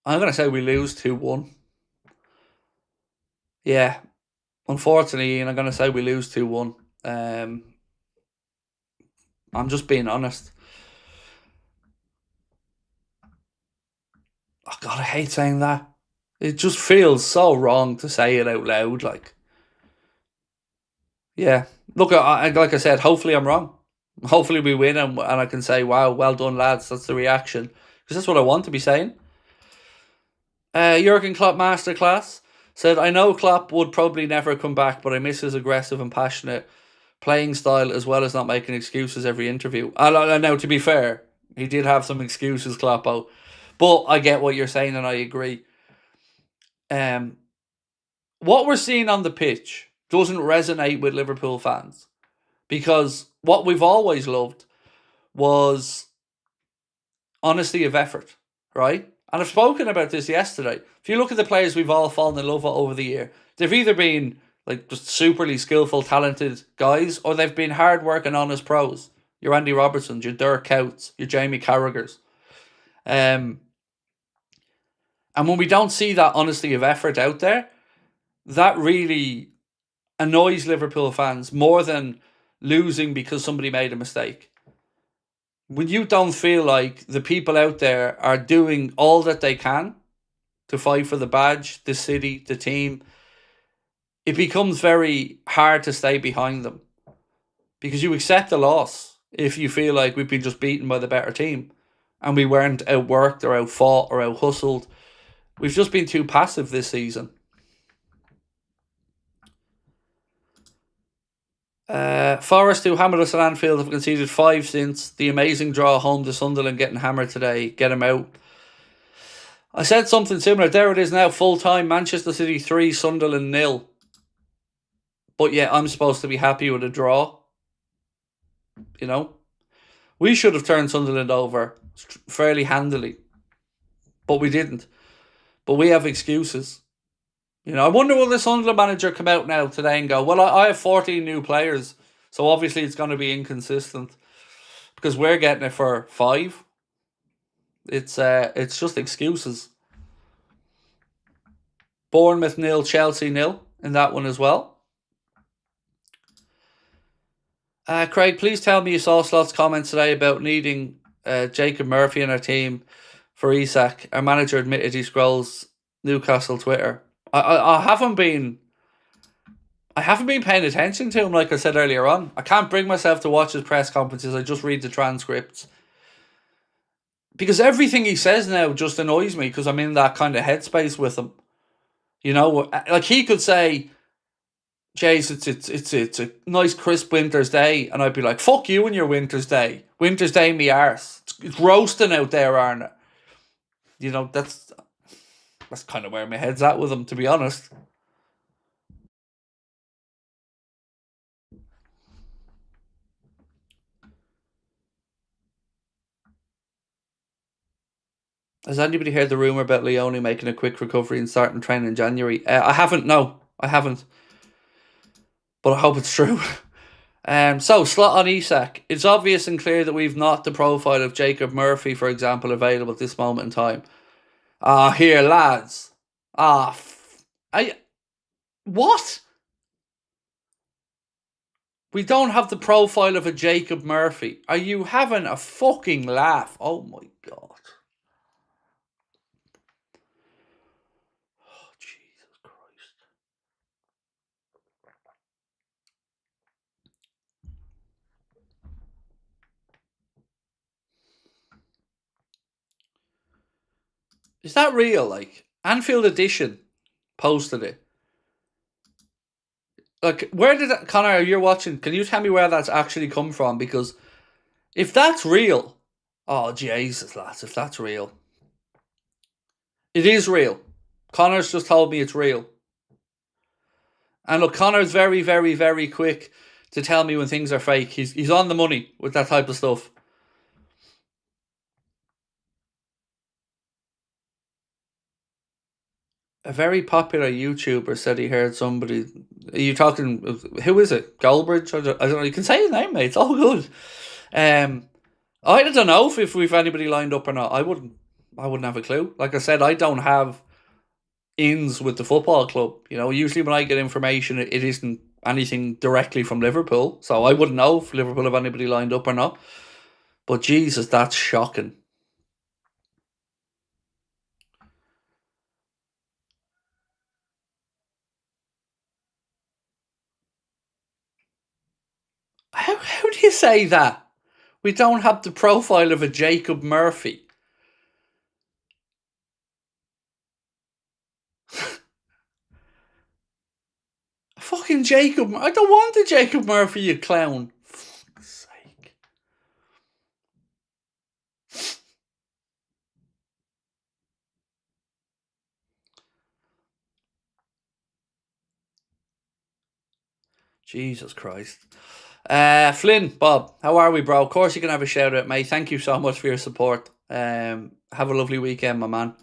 I'm going to say we lose 2-1. Yeah. Unfortunately, Ian, I'm going to say we lose 2-1. I'm just being honest. Oh, God, I hate saying that. It just feels so wrong to say it out loud. Like, yeah. Look, like I said, hopefully I'm wrong. Hopefully we win and I can say, wow, well done, lads. That's the reaction. Because that's what I want to be saying. Jurgen Klopp Masterclass said, I know Klopp would probably never come back, but I miss his aggressive and passionate playing style as well as not making excuses every interview. I know, to be fair, he did have some excuses, Kloppo. But I get what you're saying and I agree. What we're seeing on the pitch doesn't resonate with Liverpool fans. Because what we've always loved was honesty of effort, right? And I've spoken about this yesterday. If you look at the players we've all fallen in love with over the year, they've either been like just superly skillful, talented guys, or they've been hard work and honest pros. Your Andy Robertsons, your Dirk Coutts, your Jamie Carragher's. And when we don't see that honesty of effort out there, that really annoys Liverpool fans more than losing because somebody made a mistake. When you don't feel like the people out there are doing all that they can to fight for the badge, the city, the team, it becomes very hard to stay behind them. Because you accept the loss if you feel like we've been just beaten by the better team and we weren't outworked or outfought or out-hustled. We've just been too passive this season. Forest, who hammered us at Anfield, have conceded 5 since. The amazing draw home to Sunderland getting hammered today. Get him out. I said something similar. There it is now, full-time. Manchester City 3, Sunderland 0. But yeah, I'm supposed to be happy with a draw. You know? We should have turned Sunderland over fairly handily. But we didn't. But we have excuses. You know, I wonder will the Sunderland manager come out now today and go, well, I have 14 new players, so obviously it's going to be inconsistent. Because we're getting it for 5. It's just excuses. Bournemouth 0, Chelsea 0 in that one as well. Craig, please tell me you saw Slot's comments today about needing Jacob Murphy in our team for Isak. Our manager admitted he scrolls Newcastle Twitter. I haven't been paying attention to him, like I said earlier on. I can't bring myself to watch his press conferences. I just read the transcripts. Because everything he says now just annoys me because I'm in that kind of headspace with him. You know, like he could say, Jays, it's a nice crisp winter's day, and I'd be like, fuck you and your winter's day. Winter's day me arse. It's roasting out there, aren't it? You know, that's kind of where my head's at with him, to be honest. Has anybody heard the rumour about Leone making a quick recovery and starting training in January? I haven't, no. I haven't. But I hope it's true. So, slot on Isak. It's obvious and clear that we've not the profile of Jacob Murphy, for example, available at this moment in time. Here, lads. What? We don't have the profile of a Jacob Murphy. Are you having a fucking laugh? Oh my God. Oh, Jesus Christ. Is that real? Like, Anfield Edition posted it. Like, where did that, Connor, you're watching, can you tell me where that's actually come from? Because if that's real, oh, Jesus, lads, if that's real. It is real. Connor's just told me it's real. And look, Connor's very, very, very quick to tell me when things are fake. He's on the money with that type of stuff. A very popular YouTuber said he heard somebody. Are you talking? Who is it? Goldbridge? I don't know. You can say his name, mate. It's all good. I don't know if we've anybody lined up or not. I wouldn't have a clue. Like I said, I don't have ins with the football club. You know, usually when I get information, it isn't anything directly from Liverpool. So I wouldn't know if Liverpool have anybody lined up or not. But Jesus, that's shocking. How do you say that? We don't have the profile of a Jacob Murphy. Fucking Jacob. I don't want a Jacob Murphy, you clown. For fuck's sake. Jesus Christ. Flynn, Bob, how are we, bro? Of course you can have a shout out, mate. Thank you so much for your support. Have a lovely weekend, my man.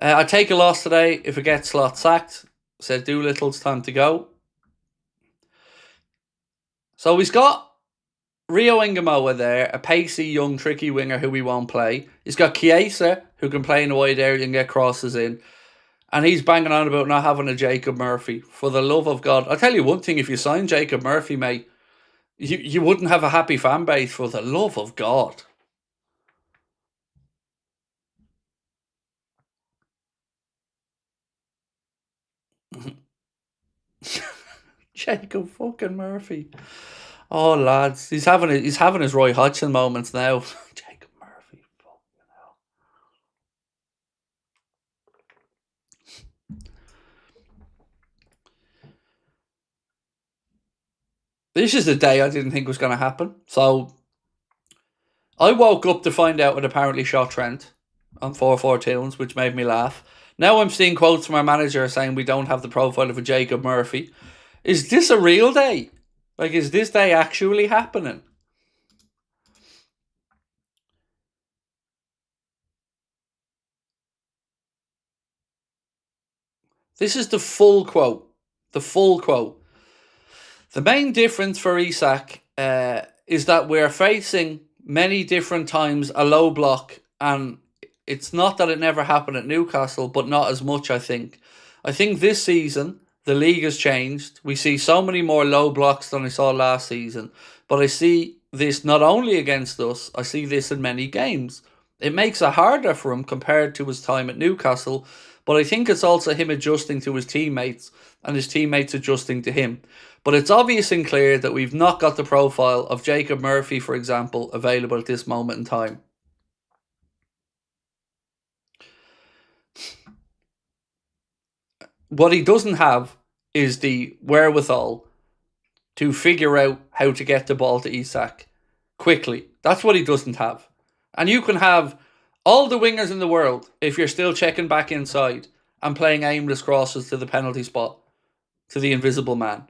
I take a loss today if it gets Slot sacked. Said Doolittle's time to go. So he's got Rio Ingamoa there, a pacey, young, tricky winger who we won't play. He's got Chiesa, who can play in the wide area and get crosses in. And he's banging on about not having a Jacob Murphy. For the love of God. I'll tell you one thing, if you sign Jacob Murphy, mate, you wouldn't have a happy fan base, for the love of God. Jacob fucking Murphy. Oh, lads, he's having his Roy Hodgson moments now. Jacob Murphy, fucking hell. This is the day I didn't think was going to happen. So I woke up to find out it apparently shot Trent on 4-4 tunes, which made me laugh. Now I'm seeing quotes from our manager saying we don't have the profile of a Jacob Murphy. Is this a real day? Like, is this day actually happening? This is the full quote. The full quote. The main difference for Isak is that we're facing many different times a low block, and it's not that it never happened at Newcastle, but not as much, I think. I think this season, the league has changed. We see so many more low blocks than I saw last season. But I see this not only against us, I see this in many games. It makes it harder for him compared to his time at Newcastle. But I think it's also him adjusting to his teammates and his teammates adjusting to him. But it's obvious and clear that we've not got the profile of Jacob Murphy, for example, available at this moment in time. What he doesn't have is the wherewithal to figure out how to get the ball to Isak quickly. That's what he doesn't have. And you can have all the wingers in the world if you're still checking back inside and playing aimless crosses to the penalty spot, to the invisible man.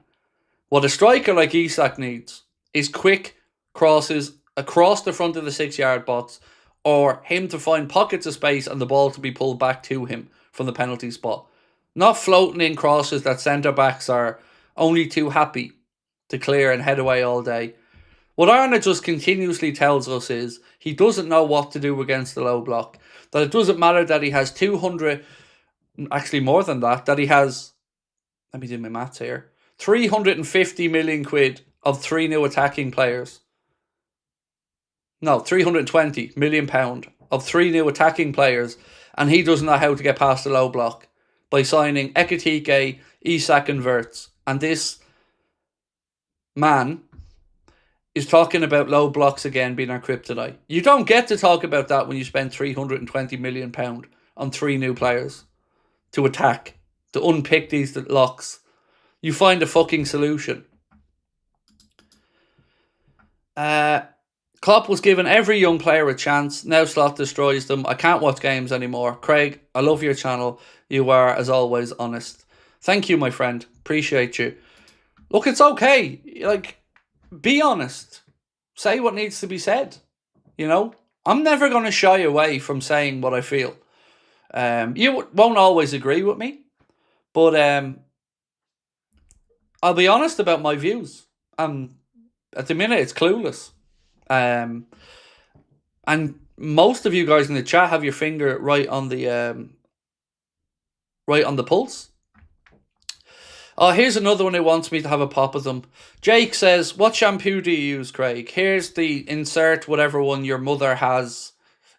What a striker like Isak needs is quick crosses across the front of the 6-yard box, or him to find pockets of space and the ball to be pulled back to him from the penalty spot. Not floating in crosses that centre-backs are only too happy to clear and head away all day. What Arna just continuously tells us is he doesn't know what to do against the low block. That it doesn't matter that he has 200, actually more than that he has, let me do my maths here, 350 million quid of 3 new attacking players. No, 320 million pound of 3 new attacking players, and he doesn't know how to get past the low block by signing Ekitike, Isak and Wirtz. And this man is talking about low blocks again being our kryptonite. You don't get to talk about that when you spend £320 million on 3 new players to attack, to unpick these locks. You find a fucking solution. Klopp was given every young player a chance. Now Slot destroys them. I can't watch games anymore. Craig, I love your channel. You are, as always, honest. Thank you, my friend. Appreciate you. Look, it's okay. Like, be honest. Say what needs to be said. You know? I'm never going to shy away from saying what I feel. You won't always agree with me. But I'll be honest about my views. At the minute, it's clueless. And most of you guys in the chat have your finger right on the pulse. Oh, here's another one who wants me to have a pop of them. Jake says, what shampoo do you use, Craig? Here's the insert whatever one your mother has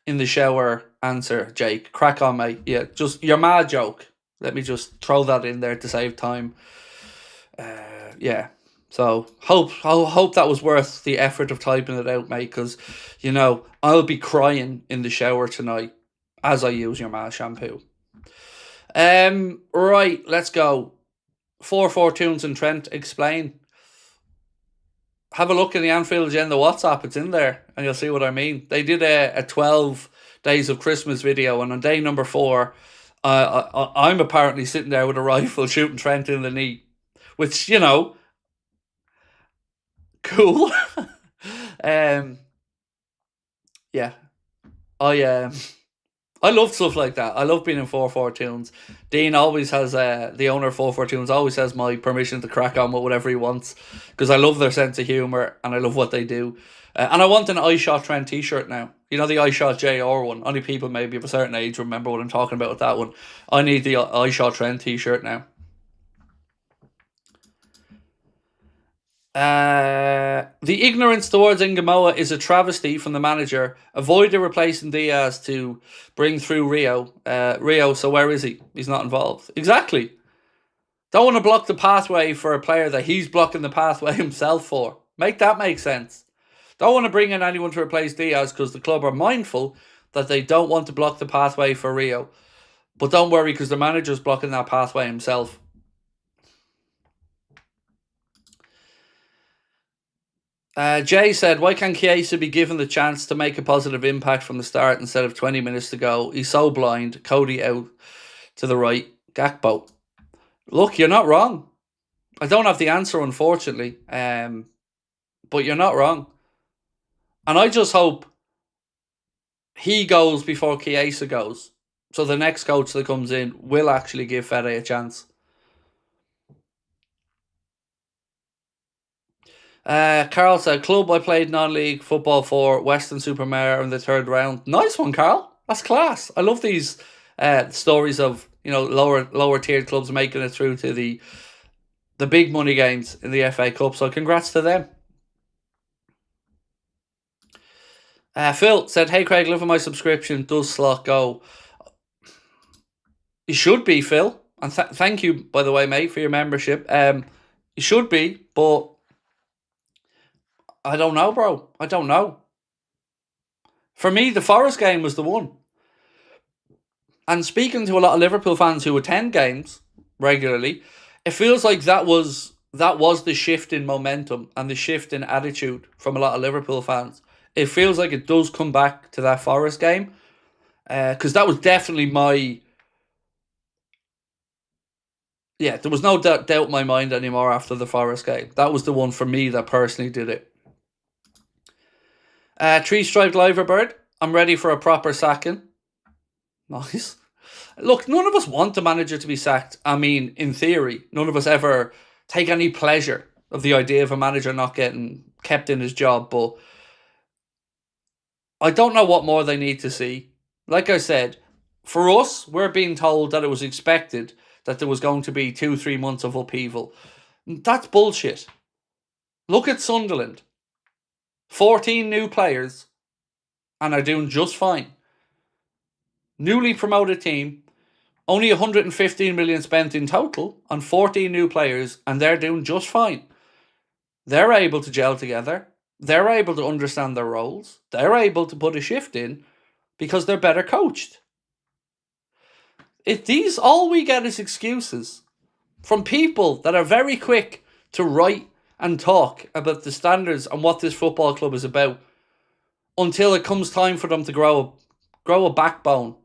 in the shower answer, Jake. Crack on, mate. Yeah, just your mad joke. Let me just throw that in there to save time. Yeah. So hope that was worth the effort of typing it out, mate, because, you know, I'll be crying in the shower tonight as I use your mad shampoo. Right, let's go. 4 tunes and Trent explain. Have a look in the Anfield Agenda WhatsApp, it's in there, and you'll see what I mean. They did a 12 days of Christmas video, and on day number 4, I'm apparently sitting there with a rifle shooting Trent in the knee, which, you know, cool. Yeah, I love stuff like that. I love being in 4 tunes. Dean always has, the owner of 4 tunes always has my permission to crack on with whatever he wants, because I love their sense of humour and I love what they do. And I want an I Shot Trent t-shirt now. You know, the I Shot JR one. Only people maybe of a certain age remember what I'm talking about with that one. I need the I Shot Trent t-shirt now. The ignorance towards Ngamoa is a travesty from the manager. Avoided replacing Diaz to bring through Rio. Rio, so where is he? He's not involved. Exactly. Don't want to block the pathway for a player that he's blocking the pathway himself for. Make that make sense. Don't want to bring in anyone to replace Diaz because the club are mindful that they don't want to block the pathway for Rio. But don't worry because the manager's blocking that pathway himself. Jay said, why can't Chiesa be given the chance to make a positive impact from the start instead of 20 minutes to go? He's so blind. Cody out to the right. Gakpo. Look, you're not wrong. I don't have the answer, unfortunately. But you're not wrong. And I just hope he goes before Chiesa goes. So the next coach that comes in will actually give Fede a chance. Carl said, club I played non-league football for, Western-super-Mare in the 3rd round. Nice one, Carl. That's class. I love these stories of, you know, lower tiered clubs making it through to the big money games in the FA Cup. So congrats to them. Phil said, hey Craig, love my subscription. Does Slot go? You should be, Phil. And thank you, by the way, mate, for your membership. You should be, but I don't know, bro. I don't know. For me, the Forest game was the one. And speaking to a lot of Liverpool fans who attend games regularly, it feels like that was the shift in momentum and the shift in attitude from a lot of Liverpool fans. It feels like it does come back to that Forest game. Because that was definitely my... Yeah, there was no doubt in my mind anymore after the Forest game. That was the one for me that personally did it. Three-striped liverbird. I'm ready for a proper sacking. Nice. Look, none of us want the manager to be sacked. I mean, in theory, none of us ever take any pleasure of the idea of a manager not getting kept in his job. But I don't know what more they need to see. Like I said, for us, we're being told that it was expected that there was going to be 2-3 months of upheaval. That's bullshit. Look at Sunderland. 14 new players and are doing just fine. Newly promoted team, only 115 million spent in total on 14 new players and they're doing just fine. They're able to gel together. they're able to understand their roles. They're able to put a shift in because they're better coached. If these, all we get is excuses from people that are very quick to write and talk about the standards and what this football club is about until it comes time for them to grow a backbone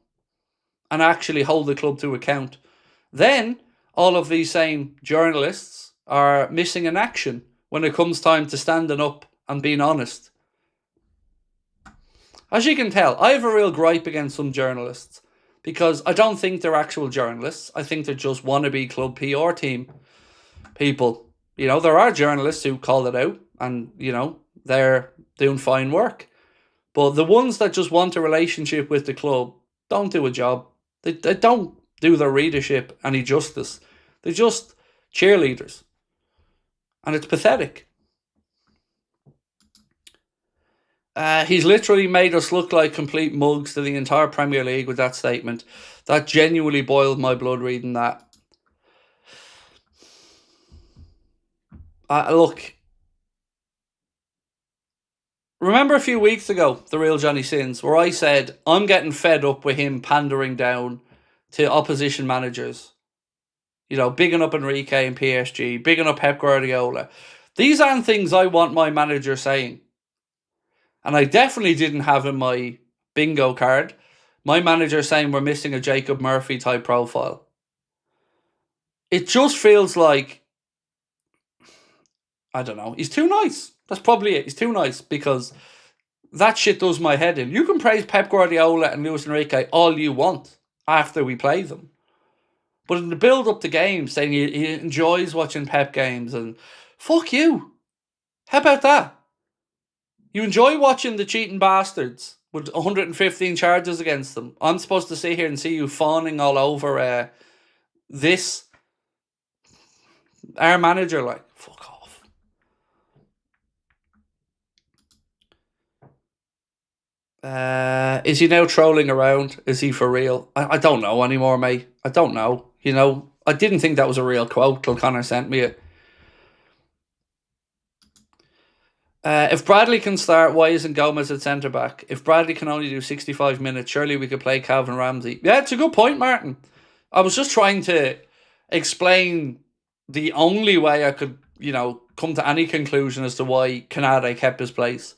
and actually hold the club to account. Then all of these same journalists are missing in action when it comes time to standing up and being honest. As you can tell, I have a real gripe against some journalists because I don't think they're actual journalists. I think they're just wannabe club PR team people. You know, there are journalists who call it out and, you know, they're doing fine work. But the ones that just want a relationship with the club don't do a job. They don't do their readership any justice. They're just cheerleaders. And it's pathetic. He's literally made us look like complete mugs to the entire Premier League with that statement. That genuinely boiled my blood reading that. Look, remember a few weeks ago, the real Johnny Sins, where I said, I'm getting fed up with him pandering down to opposition managers. You know, bigging up Enrique and PSG, bigging up Pep Guardiola. These aren't things I want my manager saying. And I definitely didn't have in my bingo card my manager saying we're missing a Jacob Murphy type profile. It just feels like, I don't know, he's too nice. That's probably it. He's too nice because that shit does my head in. You can praise Pep Guardiola and Luis Enrique all you want after we play them. But in the build-up to games, saying he enjoys watching Pep games, and fuck you. How about that? You enjoy watching the cheating bastards with 115 charges against them. I'm supposed to sit here and see you fawning all over our manager, like, fuck off. Is he now trolling around? Is he for real? I don't know anymore, mate. I don't know. You know, I didn't think that was a real quote till Connor sent me it. If Bradley can start, why isn't Gomez at centre-back? If Bradley can only do 65 minutes, surely we could play Calvin Ramsey. Yeah, it's a good point, Martin. I was just trying to explain the only way I could, you know, come to any conclusion as to why Canade kept his place.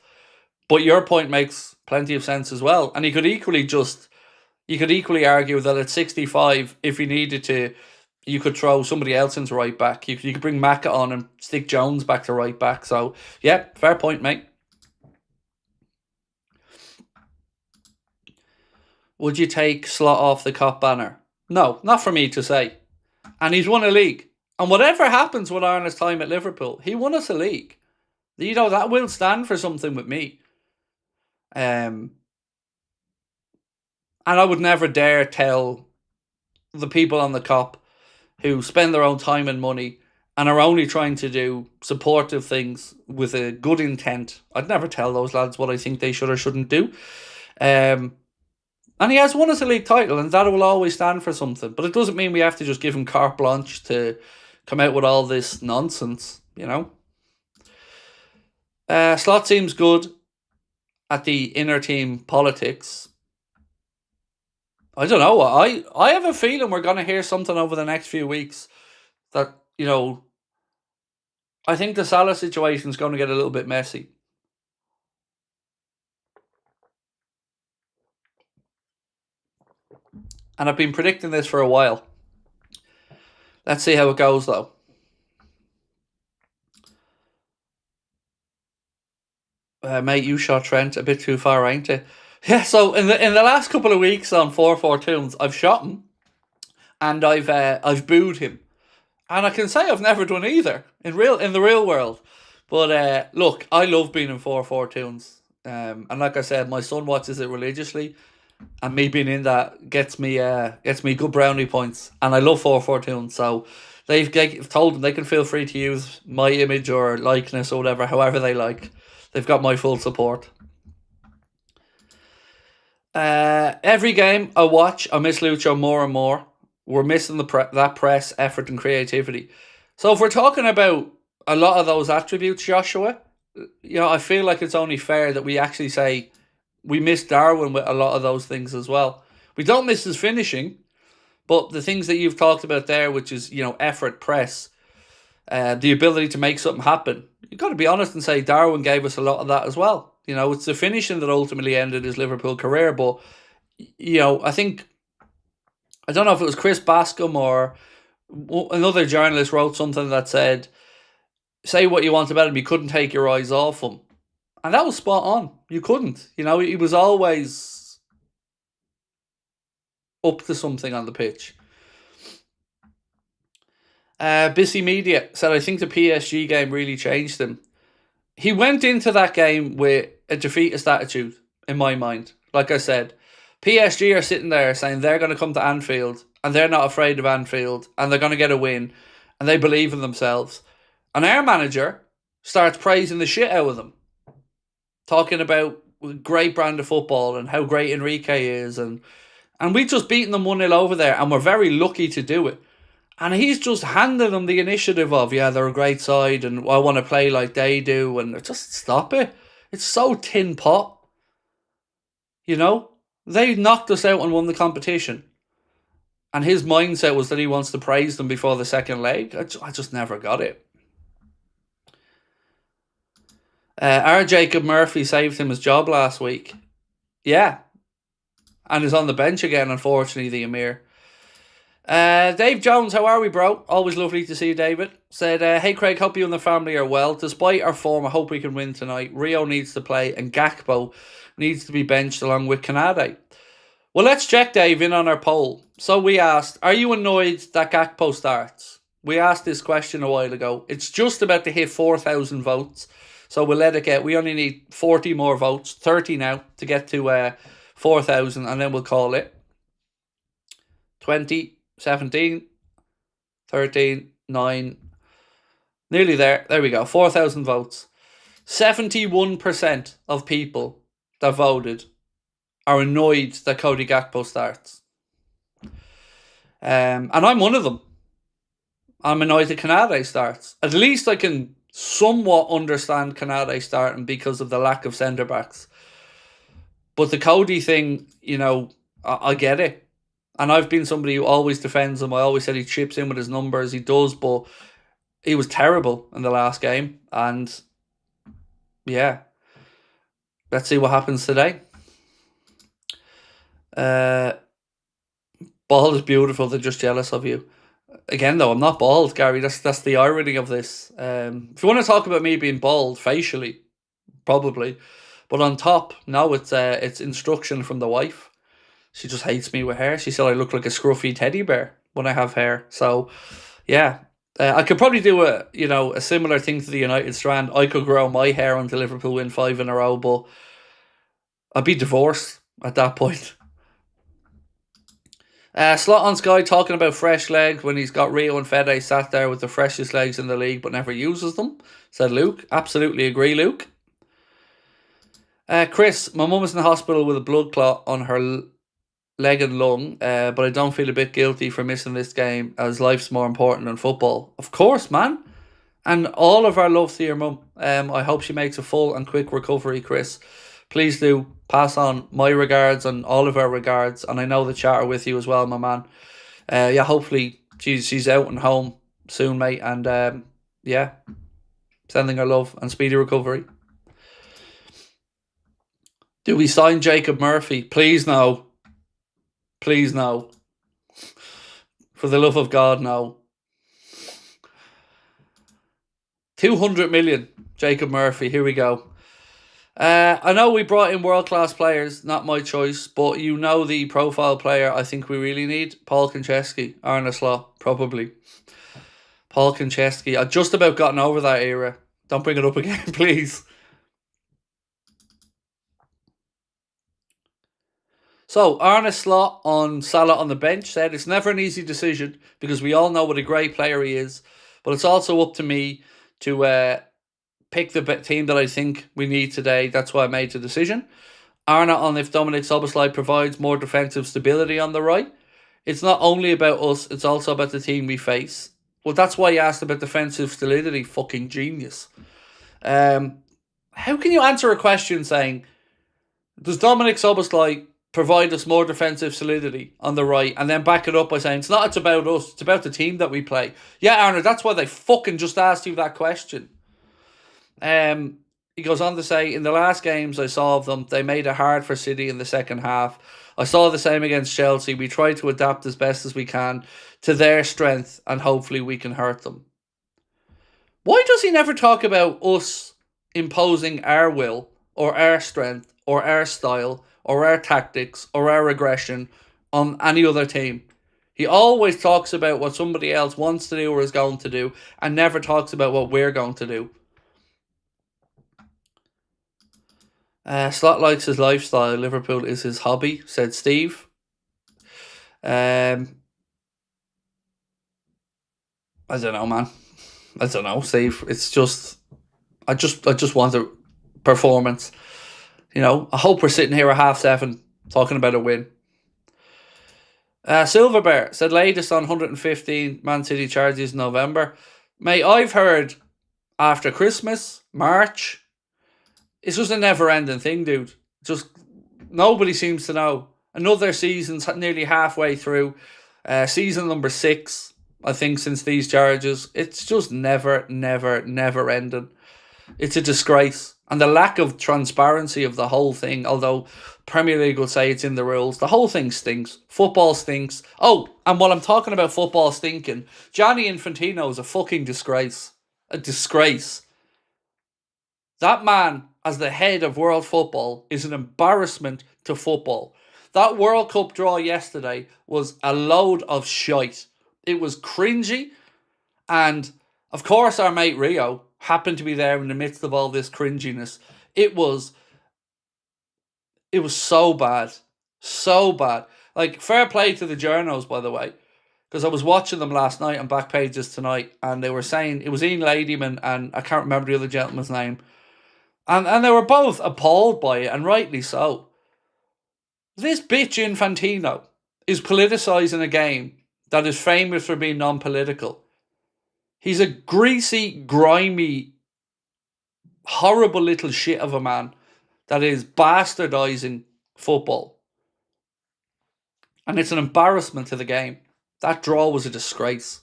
But your point makes plenty of sense as well. And you could equally argue that at 65, if you needed to, you could throw somebody else into right back. You could bring Macca on and stick Jones back to right back. So, yeah, fair point, mate. Would you take Slot off the Cop banner? No, not for me to say. And he's won a league. And whatever happens with Arna's time at Liverpool, he won us a league. You know, that will stand for something with me. And I would never dare tell the people on the Cop who spend their own time and money and are only trying to do supportive things with a good intent. I'd never tell those lads what I think they should or shouldn't do. And he has won us a league title, and that will always stand for something. But it doesn't mean we have to just give him carte blanche to come out with all this nonsense, you know. Slot seems good at the inner team politics. I don't know. I have a feeling we're going to hear something over the next few weeks that, you know, I think the Salah situation is going to get a little bit messy. And I've been predicting this for a while. Let's see how it goes, though. Mate, you shot Trent a bit too far, ain't you? Yeah, so in the last couple of weeks on 442s, I've shot him, and I've booed him, and I can say I've never done either in the real world. But look, I love being in 442s, and like I said, my son watches it religiously, and me being in that gets me good brownie points, and I love 442s. So they've told them they can feel free to use my image or likeness or whatever, however they like. They've got my full support. Every game I watch, I miss Lucho more and more. We're missing that press, effort and creativity. So if we're talking about a lot of those attributes, Joshua, I feel like it's only fair that we actually say we miss Darwin with a lot of those things as well. We don't miss his finishing, but the things that you've talked about there, which is, effort, press, the ability to make something happen, you've got to be honest and say Darwin gave us a lot of that as well. It's the finishing that ultimately ended his Liverpool career, but, I think, I don't know if it was Chris Bascom or another journalist wrote something that said, say what you want about him, you couldn't take your eyes off him. And that was spot on. You couldn't. He was always up to something on the pitch. Busy Media said, I think the PSG game really changed him. He went into that game with a defeatist attitude, in my mind. Like I said, PSG are sitting there saying they're going to come to Anfield and they're not afraid of Anfield and they're going to get a win and they believe in themselves. And our manager starts praising the shit out of them, talking about great brand of football and how great Enrique is. And we just beaten them 1-0 over there, and we're very lucky to do it. And he's just handing them the initiative of, yeah, they're a great side and I want to play like they do. And just stop it. It's so tin pot. They knocked us out and won the competition. And his mindset was that he wants to praise them before the second leg. I just never got it. Our Jacob Murphy saved him his job last week. Yeah. And is on the bench again, unfortunately, the Emir. Dave Jones, how are we, bro? Always lovely to see you, David. Said, hey, Craig, hope you and the family are well. Despite our form, I hope we can win tonight. Rio needs to play and Gakpo needs to be benched along with Canade. Well, let's check, Dave, in on our poll. So we asked, are you annoyed that Gakpo starts? We asked this question a while ago. It's just about to hit 4,000 votes. So we'll let it get, we only need 40 more votes, 30 now, to get to 4,000, and then we'll call it. 20, 17, 13, 9, nearly there. There we go, 4,000 votes. 71% of people that voted are annoyed that Cody Gakpo starts. And I'm one of them. I'm annoyed that Canade starts. At least I can somewhat understand Canade starting because of the lack of centre-backs. But the Cody thing, I get it. And I've been somebody who always defends him. I always said he chips in with his numbers. He does, but he was terrible in the last game. And, yeah. Let's see what happens today. Bald is beautiful. They're just jealous of you. Again, though, I'm not bald, Gary. That's the irony of this. If you want to talk about me being bald facially, probably. But on top, no, it's instruction from the wife. She just hates me with hair. She said I look like a scruffy teddy bear when I have hair. So, yeah. I could probably do a similar thing to the United strand. I could grow my hair until Liverpool win 5 in a row, but I'd be divorced at that point. Slot on Sky talking about fresh legs when he's got Rio and Fede sat there with the freshest legs in the league but never uses them, said Luke. Absolutely agree, Luke. Chris, my mum is in the hospital with a blood clot on her leg and lung, but I don't feel a bit guilty for missing this game as life's more important than football. Of course, man. And all of our love to your mum. I hope she makes a full and quick recovery, Chris. Please do pass on my regards and all of our regards. And I know the chat are with you as well, my man. Yeah, hopefully she's out and home soon, mate. And yeah, sending her love and speedy recovery. Do we sign Jacob Murphy? Please no. Please no. For the love of God, no. 200 million, Jacob Murphy. Here we go. I know we brought in world-class players, not my choice, but the profile player I think we really need, Paul Konchesky, Arne Slot, probably. Paul Konchesky. I've just about gotten over that era. Don't bring it up again, please. So, Arne Slot on Salah on the bench said, it's never an easy decision because we all know what a great player he is, but it's also up to me to pick the team that I think we need today. That's why I made the decision. Arne on if Dominic Szoboszlai provides more defensive stability on the right. It's not only about us, it's also about the team we face. Well, that's why he asked about defensive stability. Fucking genius. How can you answer a question saying, does Dominic Soboslai provide us more defensive solidity on the right, and then back it up by saying it's about us, it's about the team that we play. Yeah, Arnold, that's why they fucking just asked you that question. He goes on to say, in the last games I saw of them, they made it hard for City in the second half. I saw the same against Chelsea. We try to adapt as best as we can to their strength, and hopefully we can hurt them. Why does he never talk about us imposing our will, or our strength, or our style, or our tactics, or our aggression on any other team? He always talks about what somebody else wants to do or is going to do, and never talks about what we're going to do. Slot likes his lifestyle. Liverpool is his hobby, said Steve. I don't know, man. I don't know, Steve. It's just, I just want a performance. You know, I hope we're sitting here at 7:30 talking about a win. Silver Bear said latest on 115 Man City charges in November. Mate, I've heard after Christmas, March. It's just a never-ending thing, dude. Just nobody seems to know. Another season's nearly halfway through. Season number 6, I think, since these charges. It's just never ending. It's a disgrace. And the lack of transparency of the whole thing, although Premier League will say it's in the rules, the whole thing stinks. Football stinks. Oh, and while I'm talking about football stinking, Gianni Infantino is a fucking disgrace. A disgrace. That man, as the head of world football, is an embarrassment to football. That World Cup draw yesterday was a load of shite. It was cringy, and of course our mate Rio happened to be there in the midst of all this cringiness. It was so bad. So bad. Like, fair play to the journos, by the way, because I was watching them last night on Back Pages tonight, and they were saying, it was Ian Ladyman, and I can't remember the other gentleman's name, and they were both appalled by it, and rightly so. This bitch Infantino is politicising a game that is famous for being non-political. He's a greasy, grimy, horrible little shit of a man that is bastardising football. And it's an embarrassment to the game. That draw was a disgrace.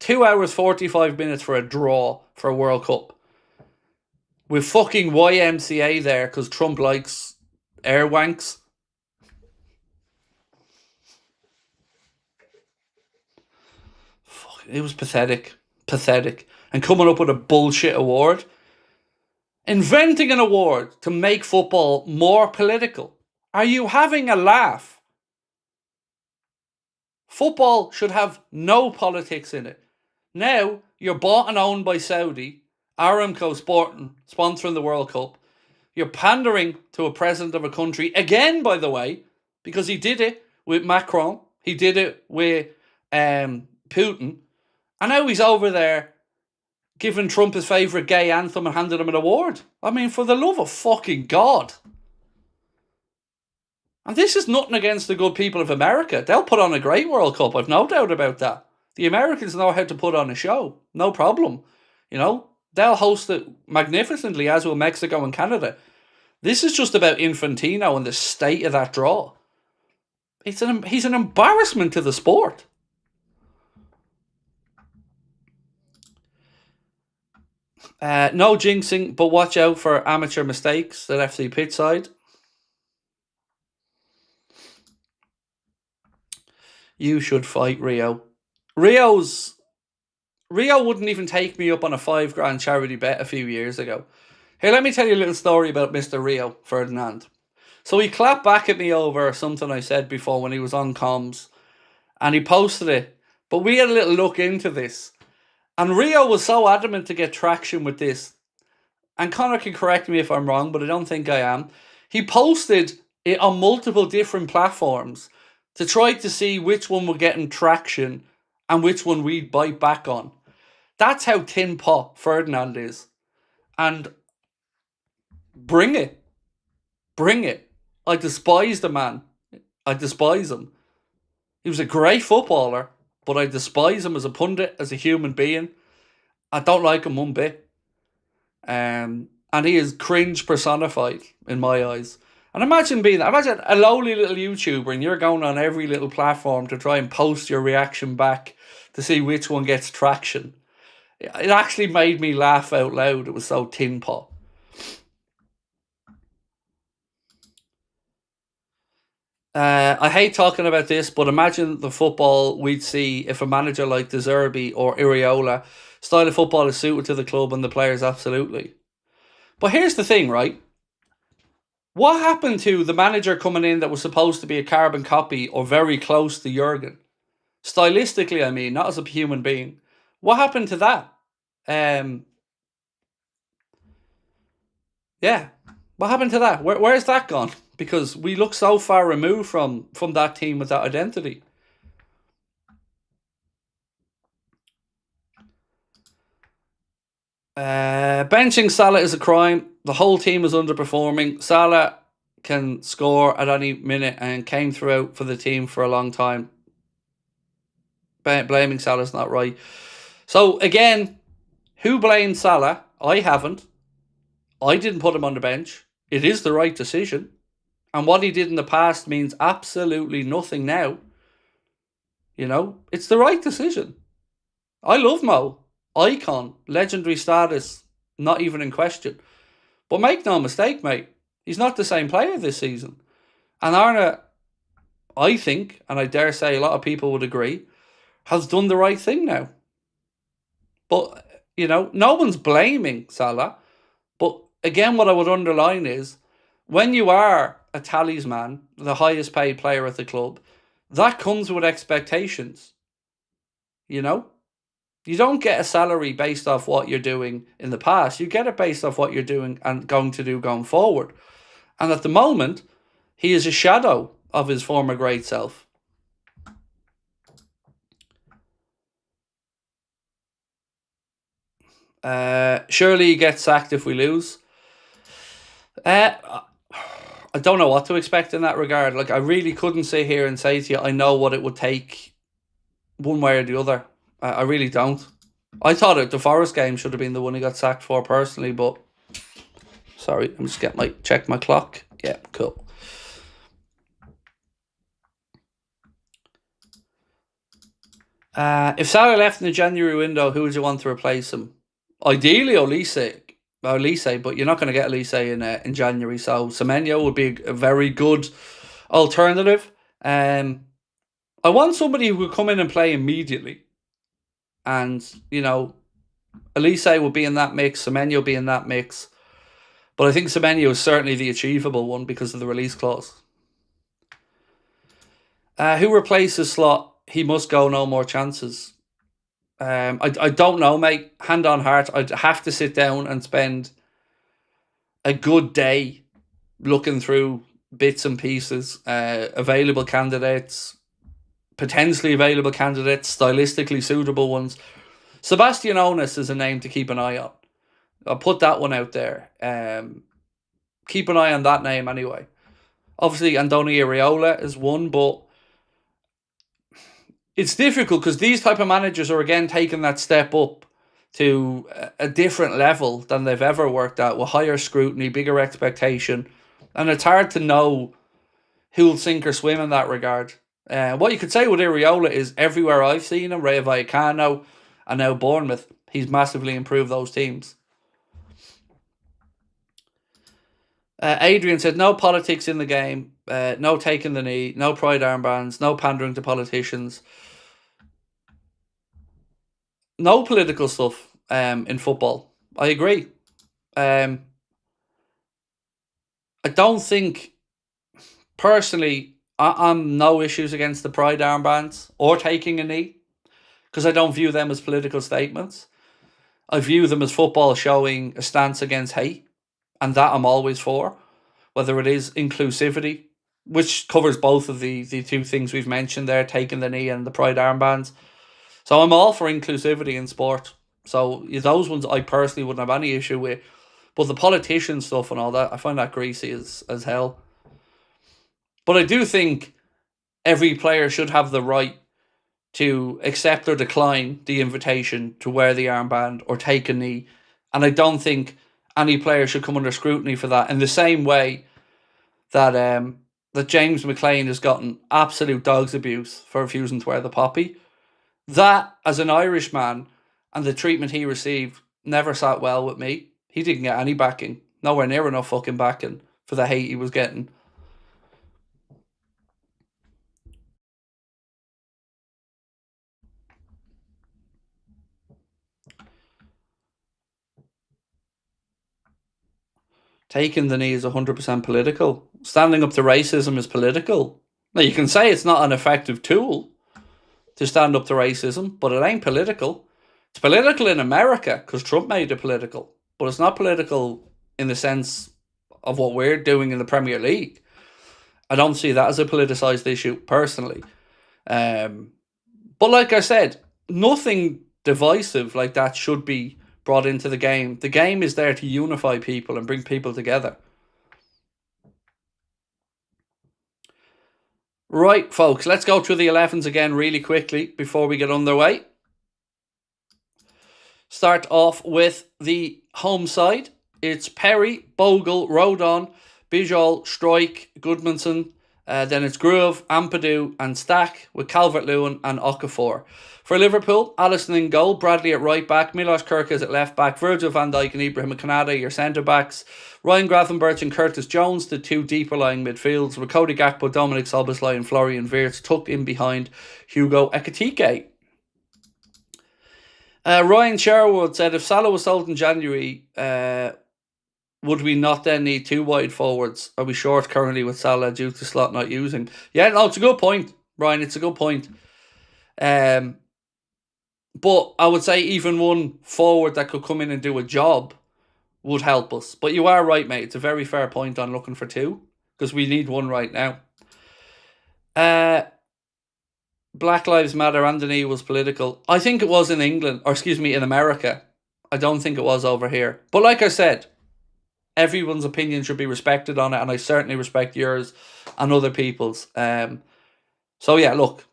2 hours 45 minutes for a draw for a World Cup. With fucking YMCA there because Trump likes airwanks. It was pathetic. Pathetic. And coming up with a bullshit award. Inventing an award to make football more political. Are you having a laugh? Football should have no politics in it. Now, you're bought and owned by Saudi, Aramco sponsoring the World Cup. You're pandering to a president of a country, again, by the way, because he did it with Macron. He did it with Putin. And now he's over there giving Trump his favourite gay anthem and handing him an award. I mean, for the love of fucking God. And this is nothing against the good people of America. They'll put on a great World Cup, I've no doubt about that. The Americans know how to put on a show. No problem. You know, they'll host it magnificently, as will Mexico and Canada. This is just about Infantino and the state of that draw. He's an embarrassment to the sport. No jinxing, but watch out for amateur mistakes at FC Pitchside. You should fight Rio. Rio wouldn't even take me up on a $5,000 charity bet a few years ago. Here, let me tell you a little story about Mr. Rio Ferdinand. So he clapped back at me over something I said before when he was on comms, and he posted it. But we had a little look into this. And Rio was so adamant to get traction with this. And Connor can correct me if I'm wrong, but I don't think I am. He posted it on multiple different platforms to try to see which one were getting traction and which one we'd bite back on. That's how tin pot Ferdinand is. And bring it. Bring it. I despise the man. I despise him. He was a great footballer, but I despise him as a pundit, as a human being. I don't like him one bit. And he is cringe personified in my eyes. And imagine a lowly little YouTuber and you're going on every little platform to try and post your reaction back to see which one gets traction. It actually made me laugh out loud. It was so tin pot. I hate talking about this, but imagine the football we'd see if a manager like De Zerbi or Iriola style of football is suited to the club and the players absolutely. But here's the thing, right? What happened to the manager coming in that was supposed to be a carbon copy or very close to Jurgen? Stylistically, I mean, not as a human being. What happened to that? Um, yeah, what happened to that? Where's that gone? Because we look so far removed from that team with that identity. Benching Salah is a crime. The whole team is underperforming. Salah can score at any minute and came throughout for the team for a long time. Blaming Salah's not right. So again, who blamed Salah? I haven't. I didn't put him on the bench. It is the right decision. And what he did in the past means absolutely nothing now. You know, it's the right decision. I love Mo. Icon, legendary status, not even in question. But make no mistake, mate, he's not the same player this season. And Arna, I think, and I dare say a lot of people would agree, has done the right thing now. But, you know, no one's blaming Salah. But again, what I would underline is when you are a talisman, the highest paid player at the club, that comes with expectations. You know? You don't get a salary based off what you're doing in the past. You get it based off what you're doing and going to do going forward. And at the moment, he is a shadow of his former great self. Surely he gets sacked if we lose. I don't know what to expect in that regard. Like, I really couldn't sit here and say to you, I know what it would take one way or the other. I really don't. I thought the Forest game should have been the one he got sacked for personally, but sorry, I'm just check my clock. Yeah, cool. If Salah left in the January window, who would you want to replace him? Ideally, Olise, but you're not going to get Olise in January. So Semenyo would be a very good alternative. I want somebody who would come in and play immediately, and you know, Olise will be in that mix. Semenyo will be in that mix, but I think Semenyo is certainly the achievable one because of the release clause. Who replaces Slot? He must go. No more chances. I don't know, mate. Hand on heart, I'd have to sit down and spend a good day looking through bits and pieces, available candidates, potentially available candidates, stylistically suitable ones. Sebastian Onus is a name to keep an eye on. I'll put that one out there. Keep an eye on that name anyway. Obviously, Andoni Iraola is one, but it's difficult because these type of managers are again taking that step up to a different level than they've ever worked at, with higher scrutiny, bigger expectation, and it's hard to know who'll sink or swim in that regard. What you could say with Iriola is everywhere I've seen him, Rayo Vallecano and now Bournemouth, he's massively improved those teams. Adrian said, no politics in the game, no taking the knee, no pride armbands, no pandering to politicians. No political stuff in football. I agree. I don't think, personally, I'm no issues against the pride armbands or taking a knee because I don't view them as political statements. I view them as football showing a stance against hate, and that I'm always for, whether it is inclusivity, which covers both of the two things we've mentioned there, taking the knee and the pride armbands. So I'm all for inclusivity in sport. So those ones I personally wouldn't have any issue with. But the politician stuff and all that, I find that greasy as hell. But I do think every player should have the right to accept or decline the invitation to wear the armband or take a knee. And I don't think any player should come under scrutiny for that. In the same way that that James McLean has gotten absolute dog's abuse for refusing to wear the poppy. That, as an Irishman, and the treatment he received never sat well with me. He didn't get any backing. Nowhere near enough fucking backing for the hate he was getting. Taking the knee is 100% political. Standing up to racism is political. Now, you can say it's not an effective tool to stand up to racism, but it ain't political. It's political in America because Trump made it political, but it's not political in the sense of what we're doing in the Premier League. I don't see that as a politicised issue, personally. But like I said, nothing divisive like that should be brought into the game. The game is there to unify people and bring people together. Right, folks, let's go through the 11s again really quickly before we get underway. Start off with the home side. It's Perry, Bogle, Rodon, Bijol, Struijk, Goodmanson. Then it's Groove, Ampadu and Stack with Calvert-Lewin and Okafor. For Liverpool, Alisson in goal, Bradley at right back, Milos Kerkez at left back, Virgil van Dijk and Ibrahim Konate, your centre backs, Ryan Gravenberch and Curtis Jones, the two deeper lying midfields, with Cody Gakpo, Dominic Szoboszlai and Florian Wirtz tucked in behind Hugo Ekitike. Ryan Sherwood said, if Salah was sold in January, would we not then need two wide forwards? Are we short currently with Salah due to slot not using? Yeah, no, it's a good point, Ryan. It's a good point. But I would say even one forward that could come in and do a job would help us. But you are right, mate. It's a very fair point on looking for two, because we need one right now. Black Lives Matter and the knee was political. I think it was in England, or excuse me, in America. I don't think it was over here. But like I said, everyone's opinion should be respected on it, and I certainly respect yours and other people's. So yeah, look,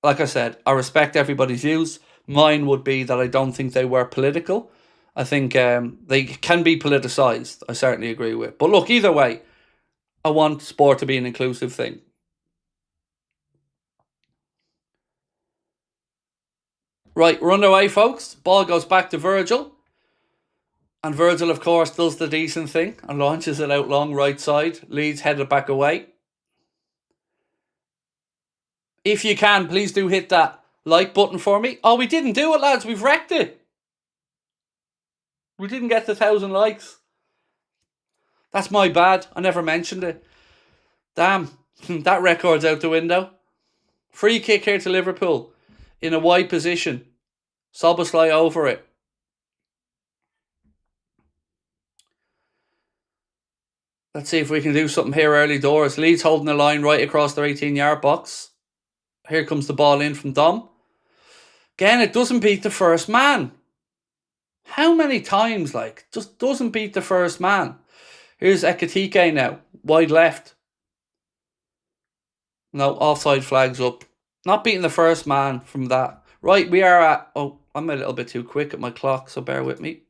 like I said, I respect everybody's views. Mine would be that I don't think they were political. I think they can be politicised. I certainly agree with. But look, either way, I want sport to be an inclusive thing. Right, we're underway, folks. Ball goes back to Virgil. And Virgil, of course, does the decent thing and launches it out long right side. Leeds headed back away. If you can, please do hit that like button for me. Oh, we didn't do it, lads. We've wrecked it. We didn't get the 1,000 likes. That's my bad. I never mentioned it. Damn, that record's out the window. Free kick here to Liverpool in a wide position. Szoboszlai over it. Let's see if we can do something here early doors. Leeds holding the line right across their 18-yard box. Here comes the ball in from Dom. Again, it doesn't beat the first man. How many times, like, just doesn't beat the first man. Here's Ekitike now, wide left. No, offside flags up. Not beating the first man from that. Right, we are at... Oh, I'm a little bit too quick at my clock, so bear with me.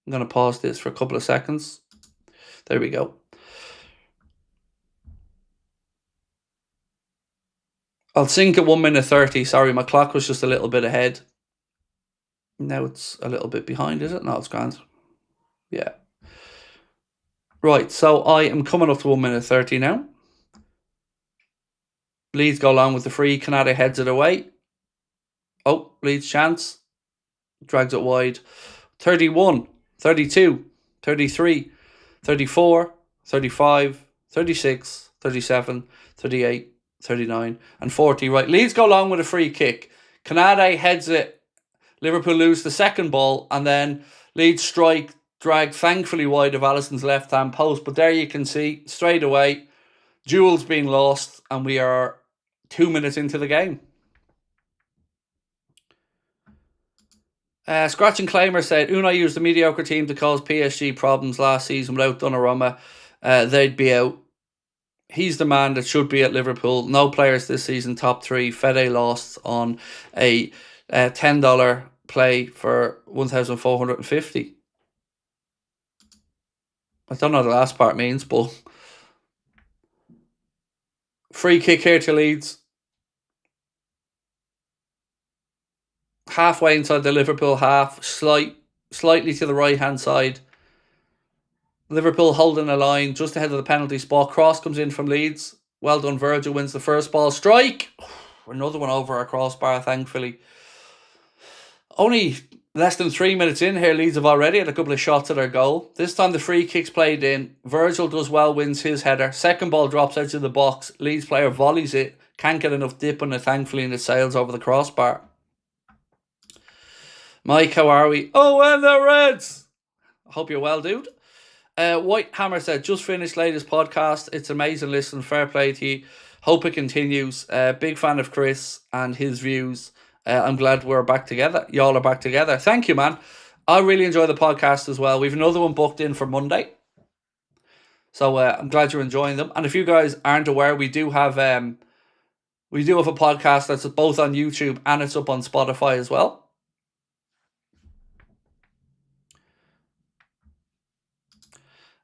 I'm going to pause this for a couple of seconds. There we go. I'll sync at 1 minute 30. Sorry, my clock was just a little bit ahead. Now it's a little bit behind, is it? No, it's grand. Yeah. Right, so I am coming up to 1 minute 30 now. Leeds go along with the free. Konate heads it away. Oh, Leeds chance. Drags it wide. 31, 32, 33, 34, 35, 36, 37, 38, 39 and 40. Right, Leeds go along with a free kick. Konate heads it. Liverpool lose the second ball, and then Leeds strike, drag thankfully wide of Alisson's left-hand post. But there you can see, straight away, duels being lost, and we are 2 minutes into the game. Scratch and Claimer said, Unai used a mediocre team to cause PSG problems last season without Donnarumma. They'd be out. He's the man that should be at Liverpool. No players this season, top three. Fede lost on a $10 play for 1,450. I don't know what the last part means, but free kick here to Leeds. Halfway inside the Liverpool half, slightly to the right-hand side. Liverpool holding a line just ahead of the penalty spot. Cross comes in from Leeds. Well done, Virgil wins the first ball. Strike! Another one over our crossbar, thankfully. Only less than 3 minutes in here, Leeds have already had a couple of shots at their goal. This time the free kick's played in. Virgil does well, wins his header. Second ball drops out of the box. Leeds player volleys it. Can't get enough dip on it, thankfully, and it sails over the crossbar. Mike, how are we? Oh, and the Reds! I hope you're well, dude. White Hammer said, just finished latest podcast. It's amazing listen. Fair play to you. Hope it continues. Big fan of Chris and his views. I'm glad we're back together. Y'all are back together. Thank you, man. I really enjoy the podcast as well. We've another one booked in for Monday. So I'm glad you're enjoying them. And if you guys aren't aware, we do have a podcast that's both on YouTube and it's up on Spotify as well.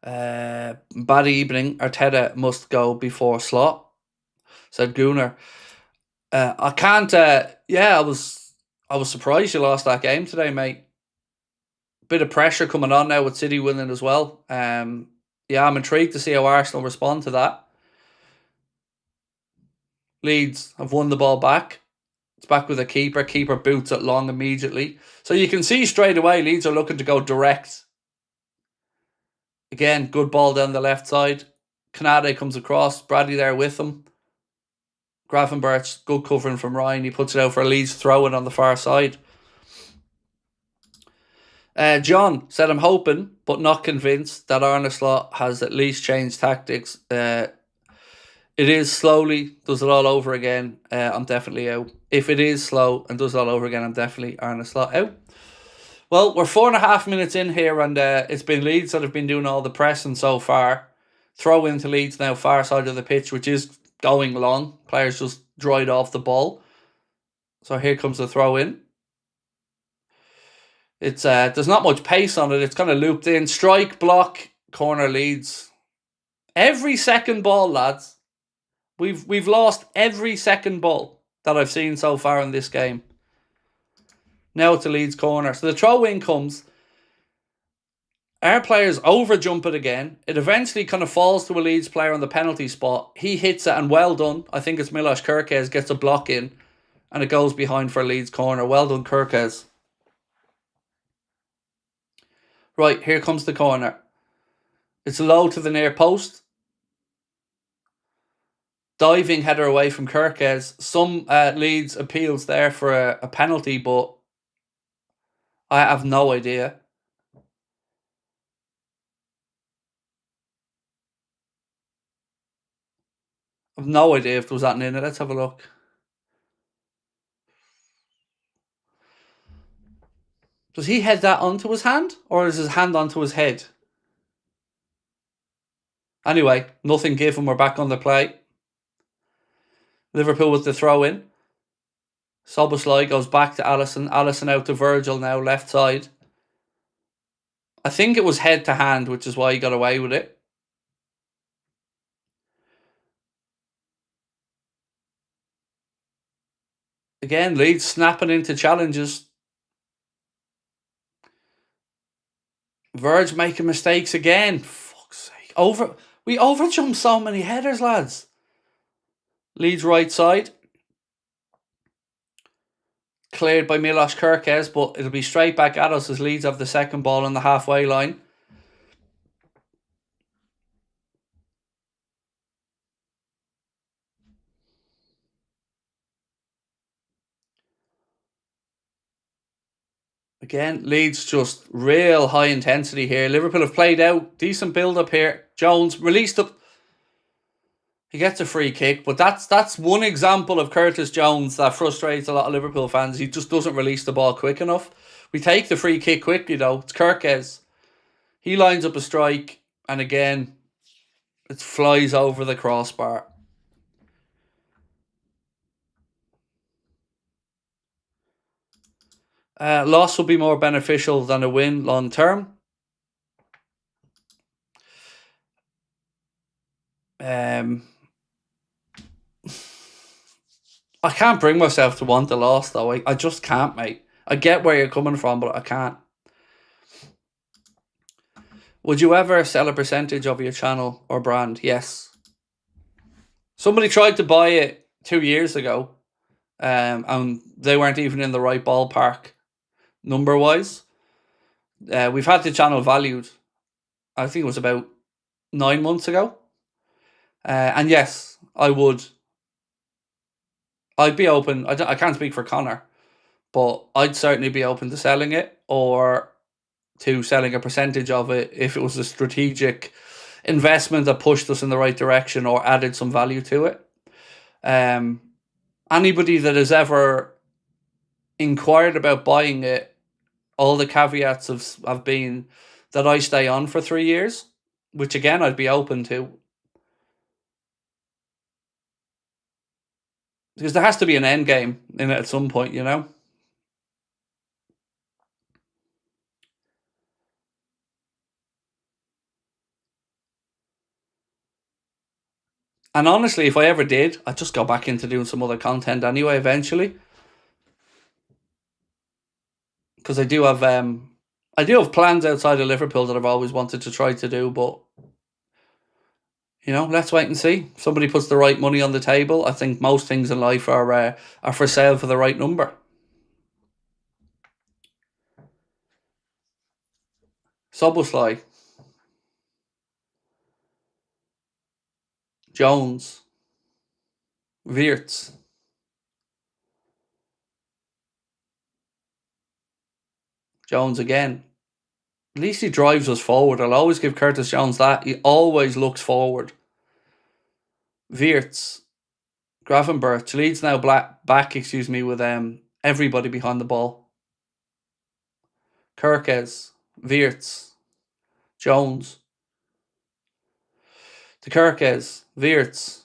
Bad evening. Arteta must go before Slot, said Gunnar. I can't. I was surprised you lost that game today, mate. Bit of pressure coming on now with City winning as well. I'm intrigued to see how Arsenal respond to that. Leeds have won the ball back. It's back with a keeper. Keeper boots it long immediately. So you can see straight away Leeds are looking to go direct. Again, good ball down the left side. Kanade comes across. Bradley there with him. Gravenberch, good covering from Ryan. He puts it out for a Leeds throw-in on the far side. John said, I'm hoping, but not convinced, that Arne Slot has at least changed tactics. It is slowly, does it all over again. I'm definitely out. If it is slow and does it all over again, I'm definitely Arne Slot out. Well, we're 4.5 minutes in here, and it's been Leeds that have been doing all the pressing so far. Throw into Leeds now, far side of the pitch, which is going long. Players just dried off the ball. So here comes the throw in. It's there's not much pace on it. It's kind of looped in. Strike, block, corner, Leeds. Every second ball, lads. We've lost every second ball that I've seen so far in this game. Now it's a Leeds corner. So the throw-in comes. Our players over-jump it again. It eventually kind of falls to a Leeds player on the penalty spot. He hits it and well done. I think it's Milos Kerkez gets a block in. And it goes behind for a Leeds corner. Well done, Kerkez. Right, here comes the corner. It's low to the near post. Diving header away from Kerkez. Some Leeds appeals there for a penalty, but I have no idea. I've no idea if there was that in it. Let's have a look. Does he head that onto his hand? Or is his hand onto his head? Anyway, nothing given. We're back on the play. Liverpool with the throw in. Soboslai goes back to Alisson. Alisson out to Virgil now, left side. I think it was head to hand, which is why he got away with it. Again, Leeds snapping into challenges. Verge making mistakes again. Fuck's sake. We overjumped so many headers, lads. Leeds right side. Cleared by Milos Kerkez, but it'll be straight back at us as Leeds have the second ball on the halfway line. Again, Leeds just real high intensity here. Liverpool have played out. Decent build-up here. Jones released up. He gets a free kick, but that's one example of Curtis Jones that frustrates a lot of Liverpool fans. He just doesn't release the ball quick enough. We take the free kick quickly, though. It's Kerkez. He lines up a strike, and again, it flies over the crossbar. Loss will be more beneficial than a win long term. I can't bring myself to want the loss, though. I just can't, mate. I get where you're coming from, but I can't. Would you ever sell a percentage of your channel or brand? Yes. Somebody tried to buy it 2 years ago, and they weren't even in the right ballpark number-wise. We've had the channel valued, I think it was about 9 months ago. And yes, I'd be open. I can't speak for Connor, but I'd certainly be open to selling it, or to selling a percentage of it if it was a strategic investment that pushed us in the right direction or added some value to it. Anybody that has ever inquired about buying it, all the caveats have been that I stay on for 3 years, which again I'd be open to. Because there has to be an end game in it at some point, you know? And honestly, if I ever did, I'd just go back into doing some other content anyway eventually. Because I do have plans outside of Liverpool that I've always wanted to try to do, but you know, let's wait and see. If somebody puts the right money on the table, I think most things in life are for sale for the right number. Soboslai, Jones, Wirtz, Jones again. At least he drives us forward. I'll always give Curtis Jones that. He always looks forward. Wirtz, Gravenberch, Leeds now back, with everybody behind the ball. Kirkes, Wirtz, Jones. To Kirkes, Wirtz,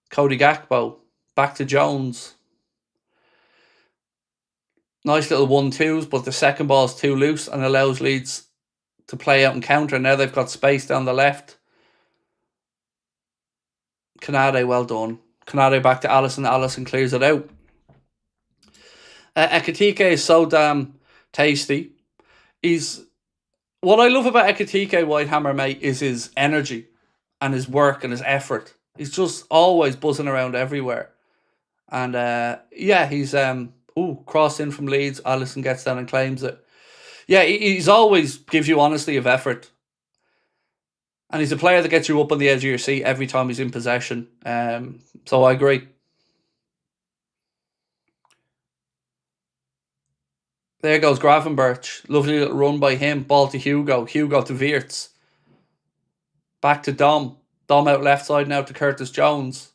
Cody Gakpo, back to Jones. Nice little 1-2s, but the second ball is too loose and allows Leeds to play out and counter. Now they've got space down the left. Canade, well done. Canade back to Allison. Allison clears it out. Ekitike is so damn tasty. What I love about Ekitike Whitehammer, mate, is his energy and his work and his effort. He's just always buzzing around everywhere. And yeah, he's cross in from Leeds. Allison gets down and claims it. Yeah, he's always gives you honesty of effort. And he's a player that gets you up on the edge of your seat every time he's in possession. So I agree. There goes Gravenberch. Lovely little run by him. Ball to Hugo. Hugo to Wirtz. Back to Dom. Dom out left side now to Curtis Jones.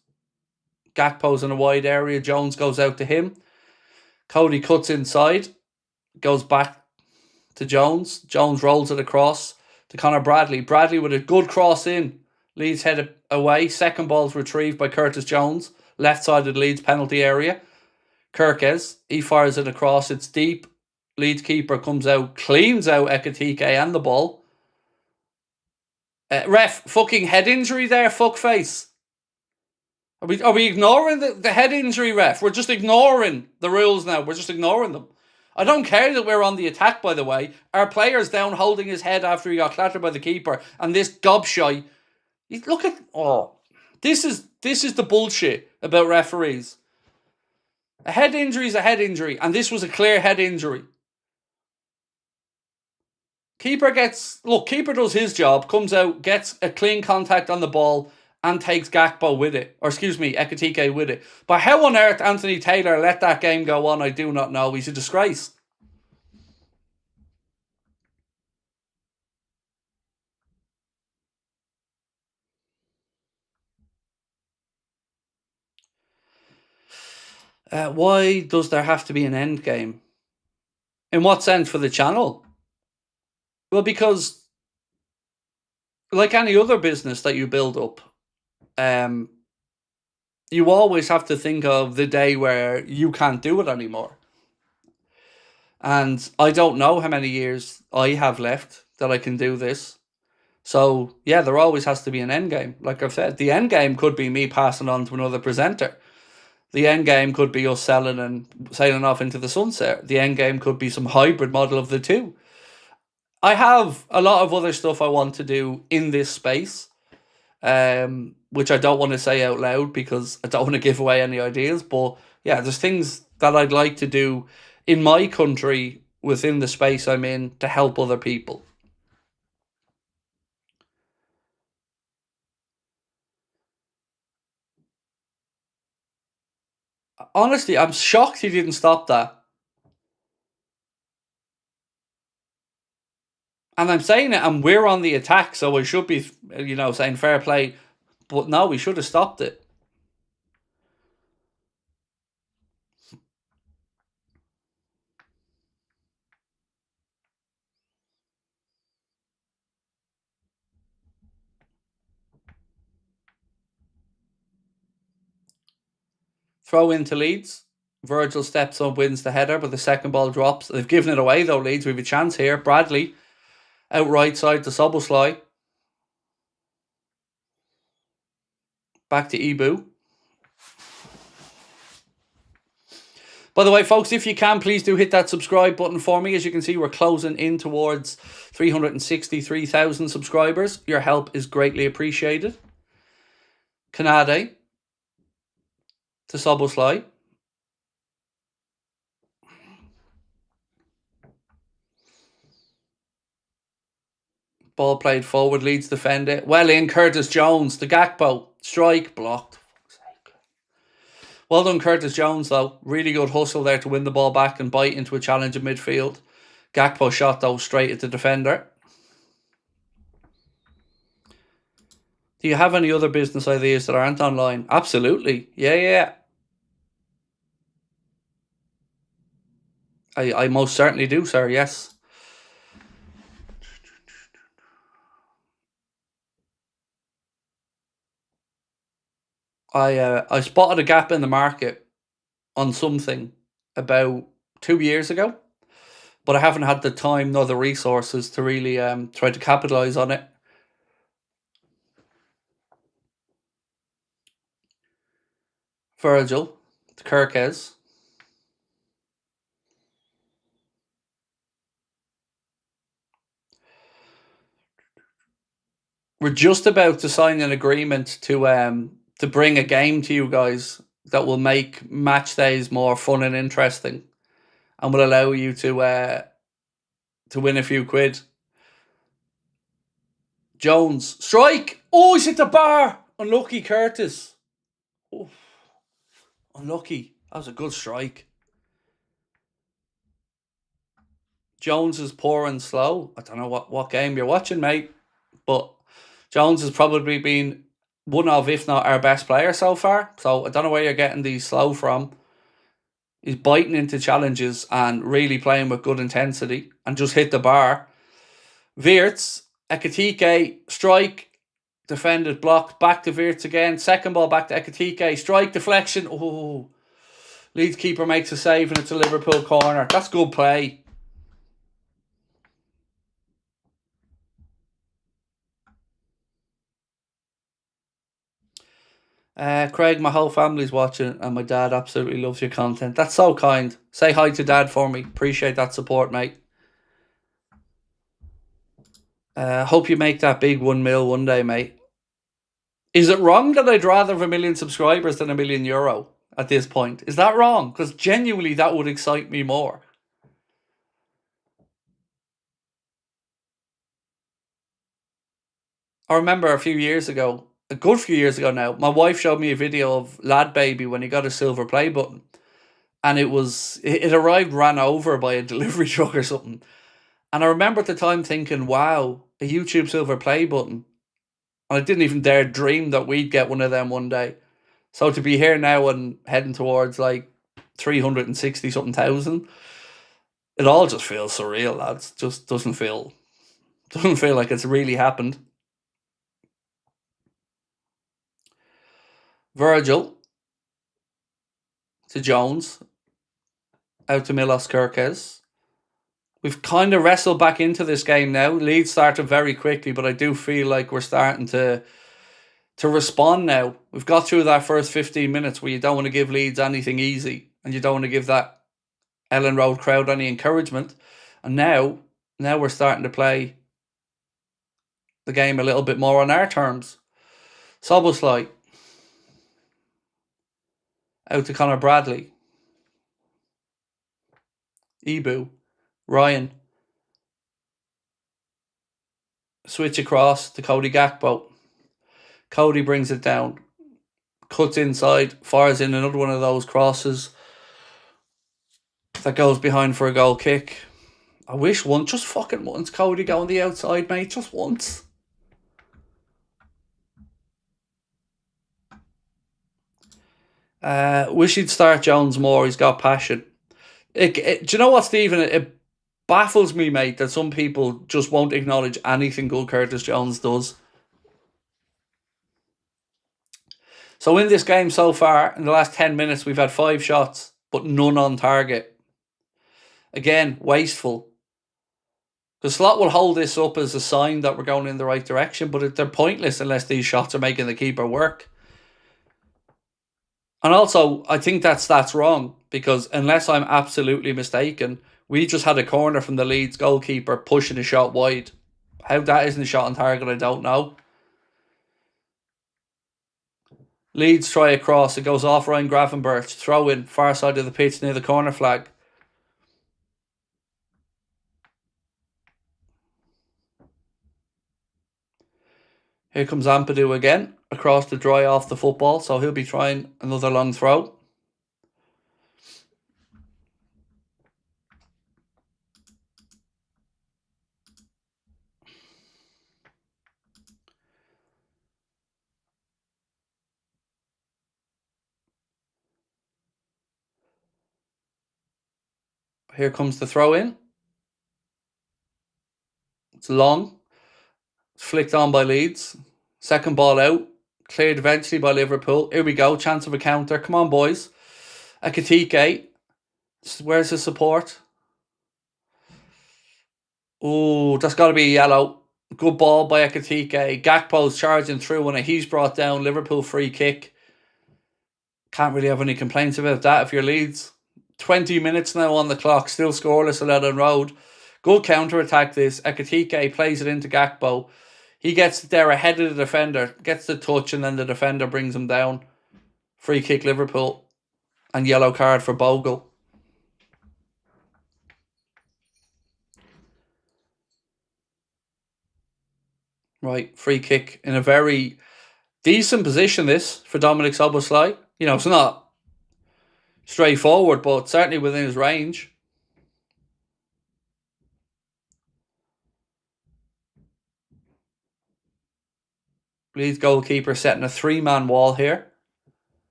Gakpo's in a wide area. Jones goes out to him. Cody cuts inside. Goes back to Jones. Jones rolls it across to Connor Bradley. Bradley with a good cross in. Leeds headed away. Second ball's retrieved by Curtis Jones. Left side of the Leeds penalty area. Kirkes. He fires it across. It's deep. Leeds keeper comes out. Cleans out Ekitike and the ball. Ref, fucking head injury there, fuckface. Are we ignoring the head injury, ref? We're just ignoring the rules now. We're just ignoring them. I don't care that we're on the attack, by the way. Our player's down holding his head after he got clattered by the keeper. And this gobshite. Look at... Oh. This is the bullshit about referees. A head injury is a head injury. And this was a clear head injury. Keeper does his job, comes out, gets a clean contact on the ball, and takes Gakpo with it. Or excuse me, Ekitike with it. But how on earth Anthony Taylor let that game go on, I do not know. He's a disgrace. Why does there have to be an end game? In what sense for the channel? Well, because like any other business that you build up, you always have to think of the day where you can't do it anymore. And I don't know how many years I have left that I can do this. So, yeah, there always has to be an end game. Like I've said, the end game could be me passing on to another presenter. The end game could be us selling and sailing off into the sunset. The end game could be some hybrid model of the two. I have a lot of other stuff I want to do in this space, which I don't want to say out loud because I don't want to give away any ideas. But yeah, there's things that I'd like to do in my country within the space I'm in to help other people. Honestly, I'm shocked he didn't stop that. And I'm saying it, and we're on the attack, so I should be, saying fair play. But no, we should have stopped it. Throw into Leeds. Virgil steps up, wins the header, but the second ball drops. They've given it away though, Leeds. We have a chance here. Bradley, out right side to Soboslai. Back to Ibu. By the way, folks, if you can, please do hit that subscribe button for me. As you can see, we're closing in towards 363,000 subscribers. Your help is greatly appreciated. Kanade to Soboslai. Ball played forward, Leeds defend it. Well in, Curtis Jones to Gakpo. Strike, blocked. Well done, Curtis Jones, though. Really good hustle there to win the ball back and bite into a challenge in midfield. Gakpo shot, though, straight at the defender. Do you have any other business ideas that aren't online? Absolutely. Yeah. I most certainly do, sir, yes. I spotted a gap in the market on something about 2 years ago, but I haven't had the time nor the resources to really try to capitalise on it. Virgil to Kirkes. We're just about to sign an agreement to bring a game to you guys that will make match days more fun and interesting, and will allow you to win a few quid. Jones strike. Oh, he's hit the bar. Unlucky, Curtis. Oh, unlucky. That was a good strike. Jones is poor and slow. I don't know what game you're watching, mate, but Jones has probably been one of, if not our best player so far. So I don't know where you're getting these slow from. He's biting into challenges and really playing with good intensity and just hit the bar. Wirtz, Ekatike, strike, defended, blocked, back to Wirtz again. Second ball back to Ekatike, strike, deflection. Oh, Leeds keeper makes a save and it's a Liverpool corner. That's good play. Craig, my whole family's watching and my dad absolutely loves your content. That's so kind. Say hi to dad for me. Appreciate that support, mate. Hope you make that big 1 mil one day, mate. Is it wrong that I'd rather have 1 million subscribers than €1 million at this point? Is that wrong? Because genuinely that would excite me more. I remember a few years ago, a good few years ago now, my wife showed me a video of Lad Baby when he got a silver play button. And it arrived ran over by a delivery truck or something. And I remember at the time thinking, wow, a YouTube silver play button. And I didn't even dare dream that we'd get one of them one day. So to be here now and heading towards like 360 something thousand, it all just feels surreal, lads. Just doesn't feel like it's really happened. Virgil to Jones. Out to Milos Kerkez. We've kind of wrestled back into this game now. Leeds started very quickly, but I do feel like we're starting to respond now. We've got through that first 15 minutes where you don't want to give Leeds anything easy and you don't want to give that Elland Road crowd any encouragement. And now we're starting to play the game a little bit more on our terms. Szoboszlai. Out to Connor Bradley. Ibu. Ryan. Switch across to Cody Gakpo. Cody brings it down. Cuts inside. Fires in another one of those crosses that goes behind for a goal kick. I wish once, just fucking once, Cody go on the outside, mate. Just once. Wish he'd start Jones more. He's got passion. Do you know what, Stephen? It baffles me, mate, that some people just won't acknowledge anything good Curtis Jones does. So in this game so far, in the last 10 minutes, we've had 5 shots, but none on target. Again, wasteful. The slot will hold this up as a sign that we're going in the right direction, but they're pointless unless these shots are making the keeper work. And also, I think that's wrong, because unless I'm absolutely mistaken, we just had a corner from the Leeds goalkeeper pushing a shot wide. How that isn't a shot on target, I don't know. Leeds try a cross. It goes off Ryan Gravenberch. Throw in, far side of the pitch near the corner flag. Here comes Ampadu again, across to dry off the football, so he'll be trying another long throw. Here comes the throw in. It's long. It's flicked on by Leeds. Second ball out. Cleared eventually by Liverpool. Here we go. Chance of a counter. Come on, boys. Ekitike. Where's the support? Oh, that's got to be a yellow. Good ball by Ekitike. Gakpo's charging through and he's brought down. Liverpool free kick. Can't really have any complaints about that if you're Leeds. 20 minutes now on the clock. Still scoreless at Elland Road. Good counter-attack this. Ekitike plays it into Gakpo. He gets there ahead of the defender. Gets the touch and then the defender brings him down. Free kick Liverpool. And yellow card for Bogle. Right, free kick in a very decent position this for Dominic Szoboszlai. You know, it's not straightforward, but certainly within his range. Leeds goalkeeper setting a 3-man wall here.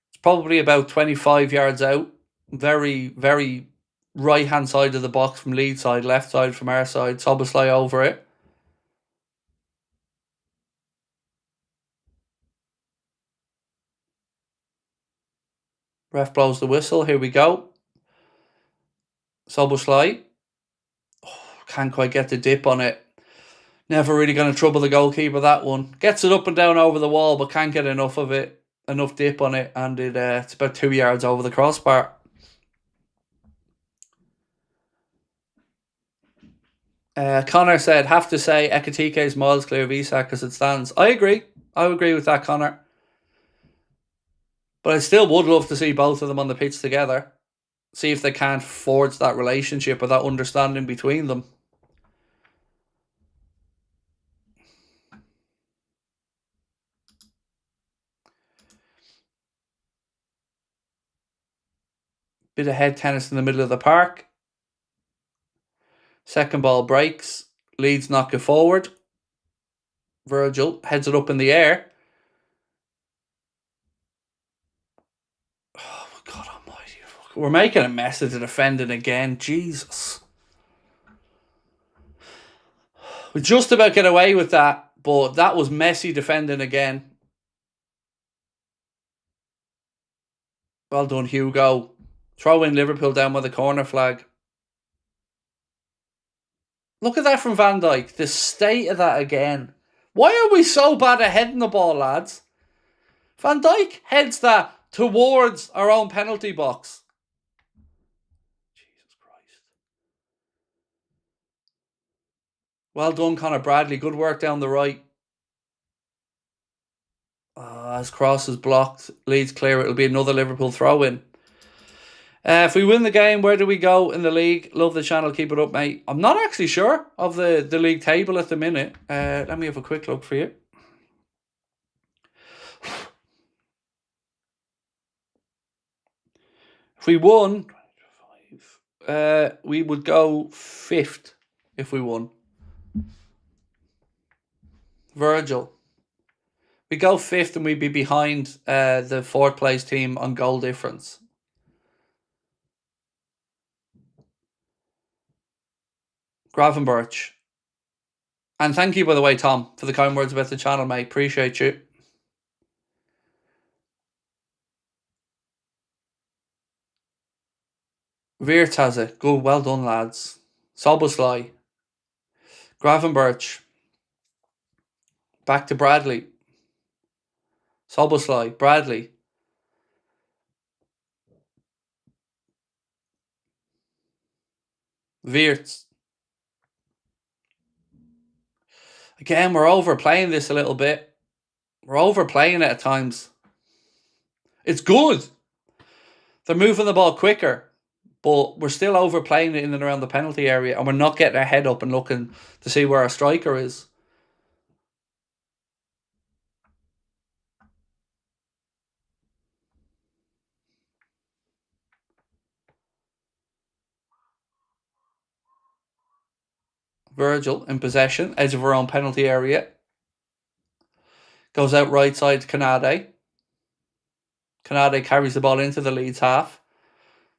It's probably about 25 yards out. Very, very right-hand side of the box from Leeds side, left side from our side. Szoboszlai over it. Ref blows the whistle. Here we go. Szoboszlai. Oh, can't quite get the dip on it. Never really going to trouble the goalkeeper, that one. Gets it up and down over the wall, but can't get enough of it. Enough dip on it. And it's about 2 yards over the crossbar. Connor said, have to say Ekitike is miles clear of Isak as it stands. I agree. I would agree with that, Connor. But I still would love to see both of them on the pitch together. See if they can't forge that relationship or that understanding between them. Bit of head tennis in the middle of the park. Second ball breaks. Leeds knock it forward. Virgil heads it up in the air. Oh, my God almighty. We're making a mess of the defending again. Jesus. We just about get away with that, but that was messy defending again. Well done, Hugo. Throw in Liverpool down with the corner flag. Look at that from Van Dijk. The state of that again. Why are we so bad at heading the ball, lads? Van Dijk heads that towards our own penalty box. Jesus Christ. Well done, Conor Bradley. Good work down the right. As cross is blocked. Leeds clear. It'll be another Liverpool throw-in. If we win the game, where do we go in the league? Love the channel. Keep it up, mate. I'm not actually sure of the league table at the minute. Let me have a quick look for you. If we won, we would go 5th if we won. Virgil. We go 5th and we'd be behind the 4th place team on goal difference. Gravenberch. And thank you, by the way, Tom, for the kind words about the channel, mate. Appreciate you. Wirtz has it. Good, well done, lads. Soboslai. Gravenberch. Back to Bradley. Soboslai. Bradley. Wirtz. Again, we're overplaying this a little bit. We're overplaying it at times. It's good. They're moving the ball quicker, but we're still overplaying it in and around the penalty area, and we're not getting our head up and looking to see where our striker is. Virgil in possession, edge of our own penalty area. Goes out right side to Canade. Canade carries the ball into the Leeds half.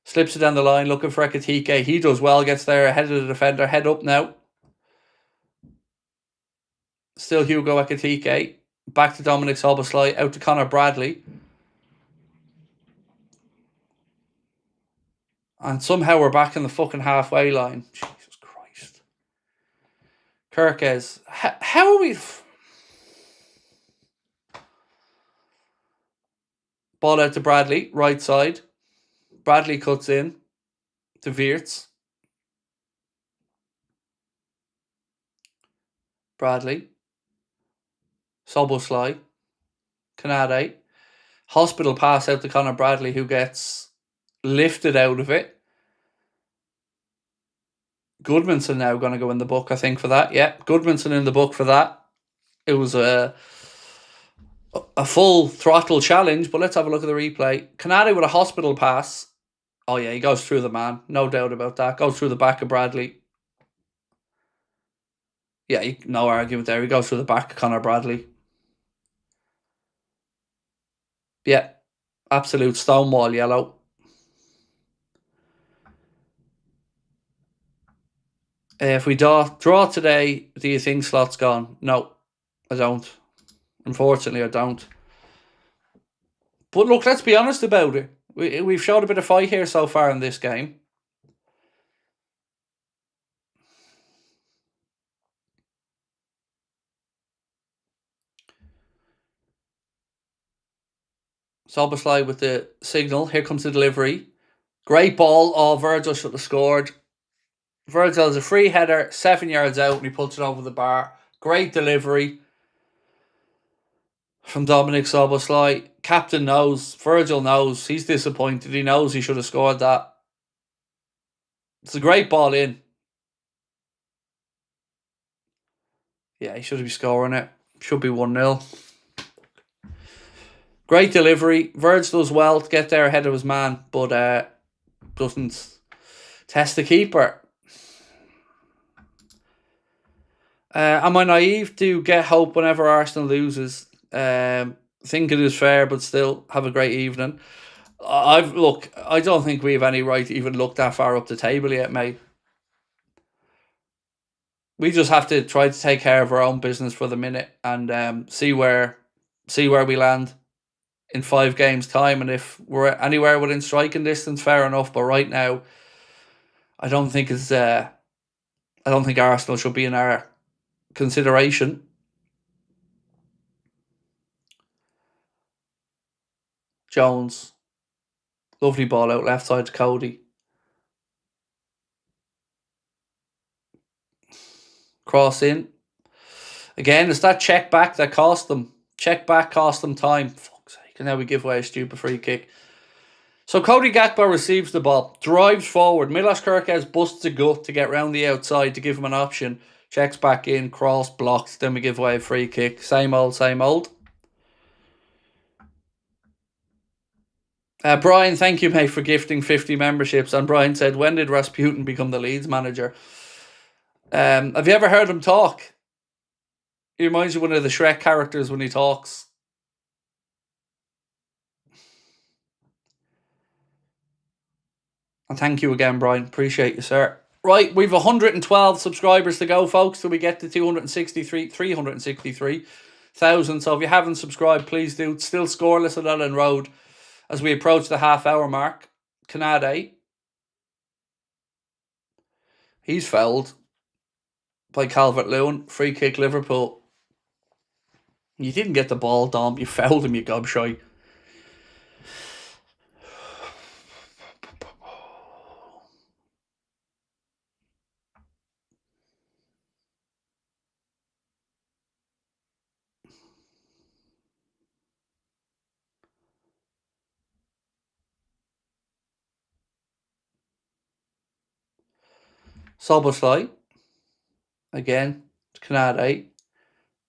Slips it down the line, looking for Ekitike. He does well, gets there ahead of the defender. Head up now. Still Hugo Ekitike. Back to Dominic Soboslai. Out to Conor Bradley. And somehow we're back in the fucking halfway line. Jesus Christ. Kirkes. How are we... Ball out to Bradley. Right side. Bradley cuts in to Wirtz. Bradley. Soboslai. Canade. Hospital pass out to Conor Bradley, who gets lifted out of it. Goodmanson now going to go in the book, I think, for that. Yeah, Goodmanson in the book for that. It was a full throttle challenge, but let's have a look at the replay. Canade with a hospital pass. Oh yeah, he goes through the man. No doubt about that. Goes through the back of Bradley. Yeah, no argument there. He goes through the back of Conor Bradley. Yeah, absolute stonewall yellow. If we draw today, do you think Slot's gone? No, I don't. Unfortunately, I don't. But look, let's be honest about it. We've showed a bit of fight here so far in this game. Soboslai with the signal. Here comes the delivery. Great ball. Oh, Virgil should have scored. Virgil has a free header, 7 yards out, and he puts it over the bar. Great delivery from Dominic Soboslai. Captain knows. Virgil knows. He's disappointed. He knows he should have scored that. It's a great ball in. Yeah, he should be scoring it. Should be 1-0. Great delivery. Virgil does well to get there ahead of his man, but doesn't test the keeper. Am I naive to get hope whenever Arsenal loses? Think it is fair, but still have a great evening. I don't think we have any right to even look that far up the table yet, mate. We just have to try to take care of our own business for the minute and see where we land. in 5 games' time, and if we're anywhere within striking distance, fair enough. But right now, I don't think Arsenal should be in our consideration. Jones, lovely ball out left side to Cody. Cross in. Again, it's that check back that cost them. Check back cost them time. Fuck's sake. And now we give away a stupid free kick. So Cody Gakpo receives the ball, drives forward. Milos Kerkez busts a gut to get round the outside to give him an option. Checks back in, cross, blocks. Then we give away a free kick. Same old, same old. Brian, thank you, mate, for gifting 50 memberships. And Brian said, when did Rasputin become the Leeds manager? Have you ever heard him talk? He reminds you of one of the Shrek characters when he talks. And thank you again, Brian. Appreciate you, sir. Right, we've 112 subscribers to go, folks, till we get to 363,000. So if you haven't subscribed, please do. It's still scoreless at Elland Road as we approach the half-hour mark. Canade. He's fouled by Calvert-Lewin. Free kick, Liverpool. You didn't get the ball, Dom. You fouled him, you gobshite. Soboslai. Again, Canade.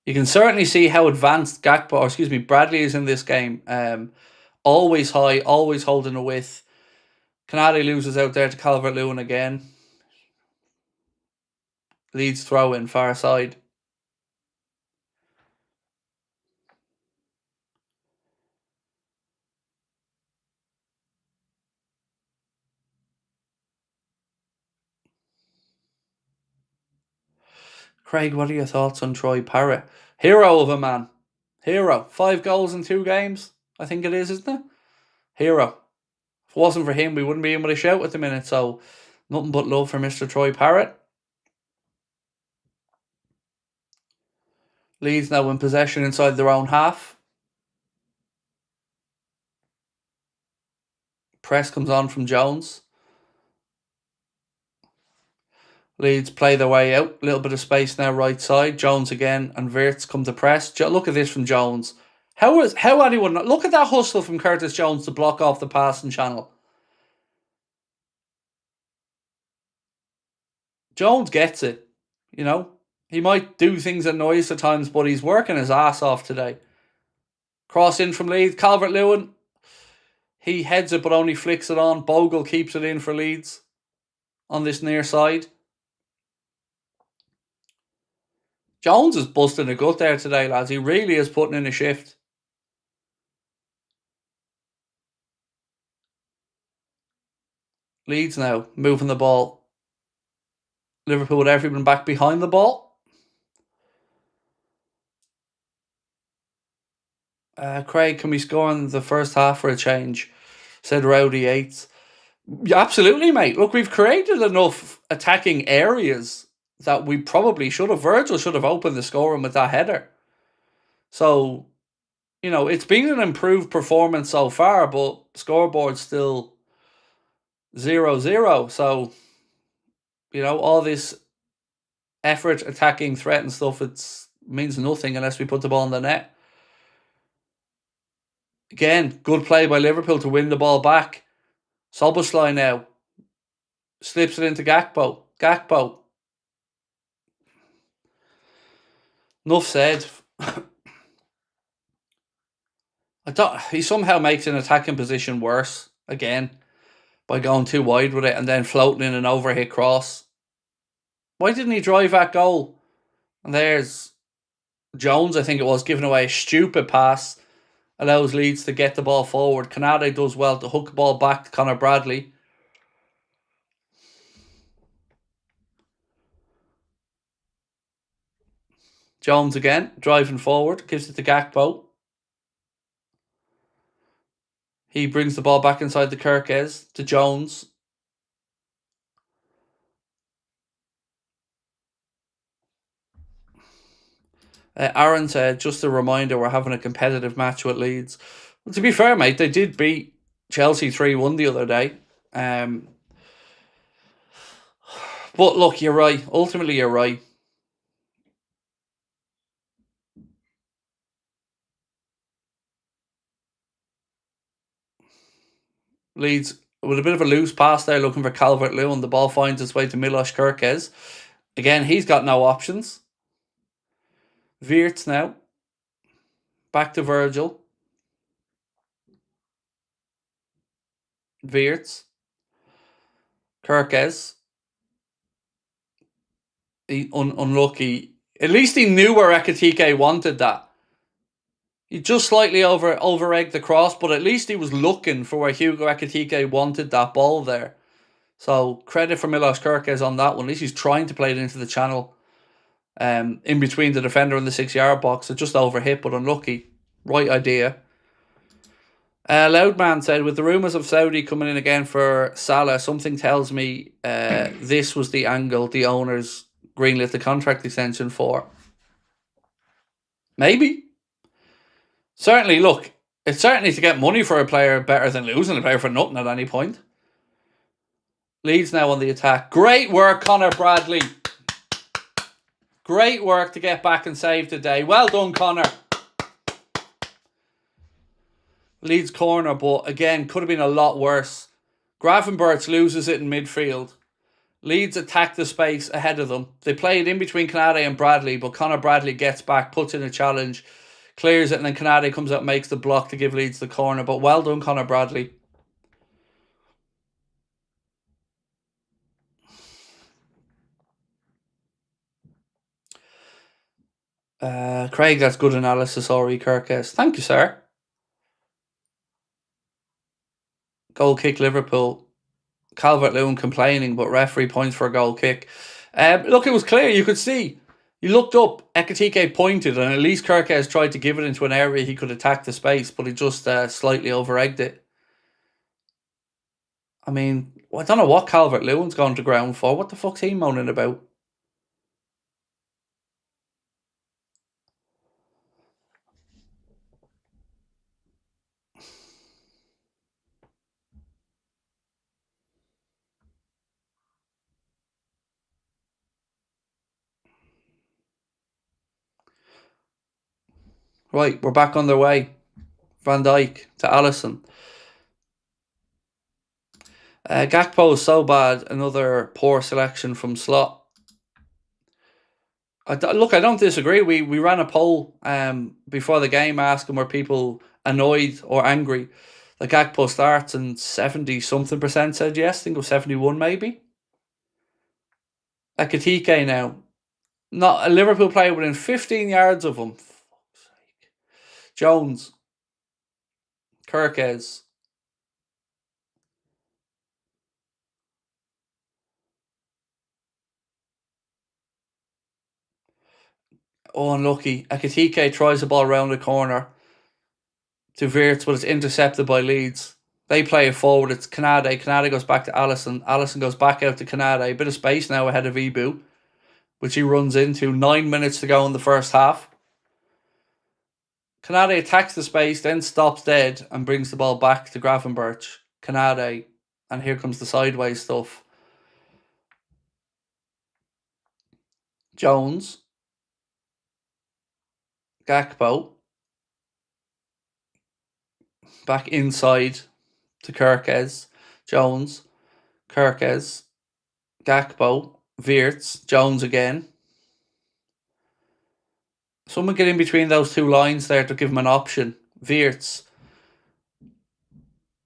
You can certainly see how advanced Bradley is in this game. Always high, always holding a width. Canade loses out there to Calvert-Lewin again. Leeds throw in, far side. Craig, what are your thoughts on Troy Parrott? Hero of a man. Hero. 5 goals in 2 games, I think it is, isn't it? Hero. If it wasn't for him, we wouldn't be able to shout at the minute. So, nothing but love for Mr. Troy Parrott. Leeds now in possession inside their own half. Press comes on from Jones. Leeds play their way out. A little bit of space now right side. Jones again and Wirtz come to press. Look at this from Jones. How anyone... Look at that hustle from Curtis Jones to block off the passing channel. Jones gets it. You know, he might do things at noise at times, but he's working his ass off today. Cross in from Leeds. Calvert-Lewin. He heads it but only flicks it on. Bogle keeps it in for Leeds on this near side. Jones is busting a gut there today, lads. He really is putting in a shift. Leeds now moving the ball. Liverpool with everyone back behind the ball. Craig, can we score in the first half for a change? Said Rowdy Yates. Yeah, absolutely, mate. Look, we've created enough attacking areas that we probably should have. Virgil should have opened the scoring with that header. So, you know, it's been an improved performance so far, but scoreboard's still 0-0. So, you know, all this effort, attacking, threat and stuff, it means nothing unless we put the ball in the net. Again, good play by Liverpool to win the ball back. Soboslai now slips it into Gakpo. Gakpo. Enough said. I thought he somehow makes an attacking position worse again by going too wide with it and then floating in an overhit cross. Why didn't he drive that goal? And there's Jones, I think it was, giving away a stupid pass. Allows Leeds to get the ball forward. Canade does well to hook the ball back to Conor Bradley. Jones again, driving forward, gives it to Gakpo. He brings the ball back inside the Kirkes to Jones. Aaron said, just a reminder, we're having a competitive match with Leeds. Well, to be fair, mate, they did beat Chelsea 3-1 the other day. But look, you're right. Ultimately, you're right. Leeds with a bit of a loose pass there, looking for Calvert-Lewin. The ball finds its way to Milos Kerkez. Again, he's got no options. Wirtz now. Back to Virgil. Wirtz. Kerkez. Unlucky. At least he knew where Ekitike wanted that. He just slightly over-egged the cross, but at least he was looking for where Hugo Ekitike wanted that ball there. So credit for Milos Kerkez on that one. At least he's trying to play it into the channel. In between the defender and the 6-yard box. It just overhit, but unlucky. Right idea. Loudman said, with the rumours of Saudi coming in again for Salah, something tells me this was the angle the owners greenlit the contract extension for. Maybe. Certainly, look, it's certainly to get money for a player better than losing a player for nothing at any point. Leeds now on the attack. Great work, Connor Bradley. Great work to get back and save today. Well done, Connor. Leeds corner, but again, could have been a lot worse. Gravenberch loses it in midfield. Leeds attack the space ahead of them. They play it in between Canade and Bradley, but Connor Bradley gets back, puts in a challenge, clears it, and then Canade comes out and makes the block to give Leeds the corner. But well done, Connor Bradley. Craig, that's good analysis, Ori Kirkes. Thank you, sir. Goal kick Liverpool. Calvert-Lewin complaining, but referee points for a goal kick. Look, it was clear. You could see. You looked up, Ekitike pointed, and at least Kirkes tried to give it into an area he could attack the space, but he just slightly over-egged it. I mean, I don't know what Calvert-Lewin's gone to ground for. What the fuck's he moaning about? Right, we're back on their way. Van Dijk to Alisson. Gakpo is so bad. Another poor selection from Slot. Look, I don't disagree. We ran a poll before the game asking were people annoyed or angry that Gakpo starts, and 70-something% said yes. I think it was 71 maybe. Ekitike now. Not a Liverpool player within 15 yards of him. Fuck's sake. Jones. Kirkes. Oh, unlucky. Ekitike tries the ball around the corner to Wirtz, but it's intercepted by Leeds. They play it forward. It's Canade. Canade goes back to Alisson. Alisson goes back out to Canade. A bit of space now ahead of Ibu, which he runs into. 9 minutes to go in the first half. Canade attacks the space, then stops dead and brings the ball back to Gravenberch. Canade. And here comes the sideways stuff. Jones. Gakpo. Back inside to Kirkes. Jones. Kirkes. Gakpo. Wirtz. Jones again. Someone get in between those two lines there to give him an option. Wirtz.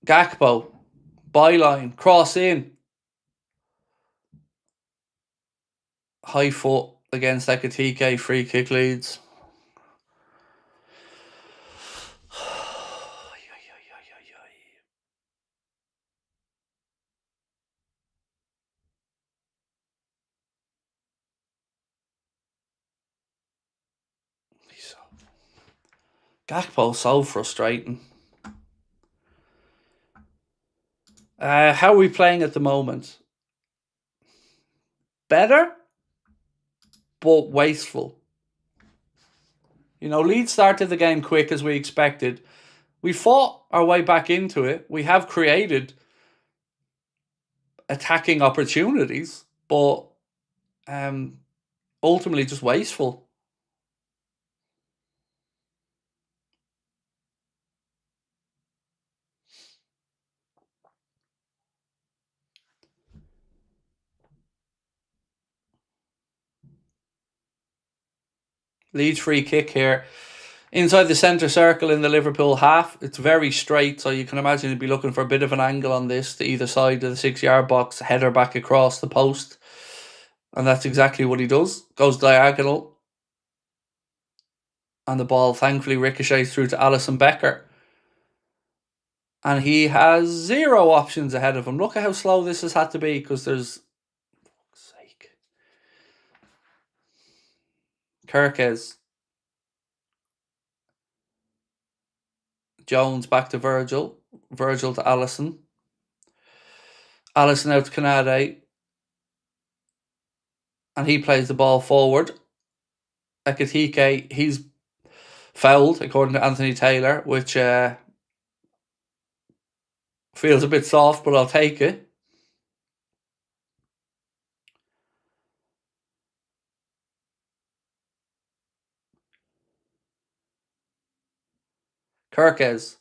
Gakpo. Byline. Cross in. High foot against Ekitike. Free kick Leeds. Gakpo's so frustrating. How are we playing at the moment? Better, but wasteful. You know, Leeds started the game quick as we expected. We fought our way back into it. We have created attacking opportunities, but ultimately just wasteful. Leeds free kick here. Inside the centre circle in the Liverpool half, it's very straight, so you can imagine he'd be looking for a bit of an angle on this to either side of the 6 yard box, header back across the post. And that's exactly what he does. Goes diagonal. And the ball thankfully ricochets through to Alisson Becker. And he has 0 options ahead of him. Look at how slow this has had to be, because there's... fuck's sake. Kirkes. Jones back to Virgil. Virgil to Alisson. Alisson out to Canade. And he plays the ball forward. Ekitike, he's fouled, according to Anthony Taylor, which feels a bit soft, but I'll take it. Kirkes.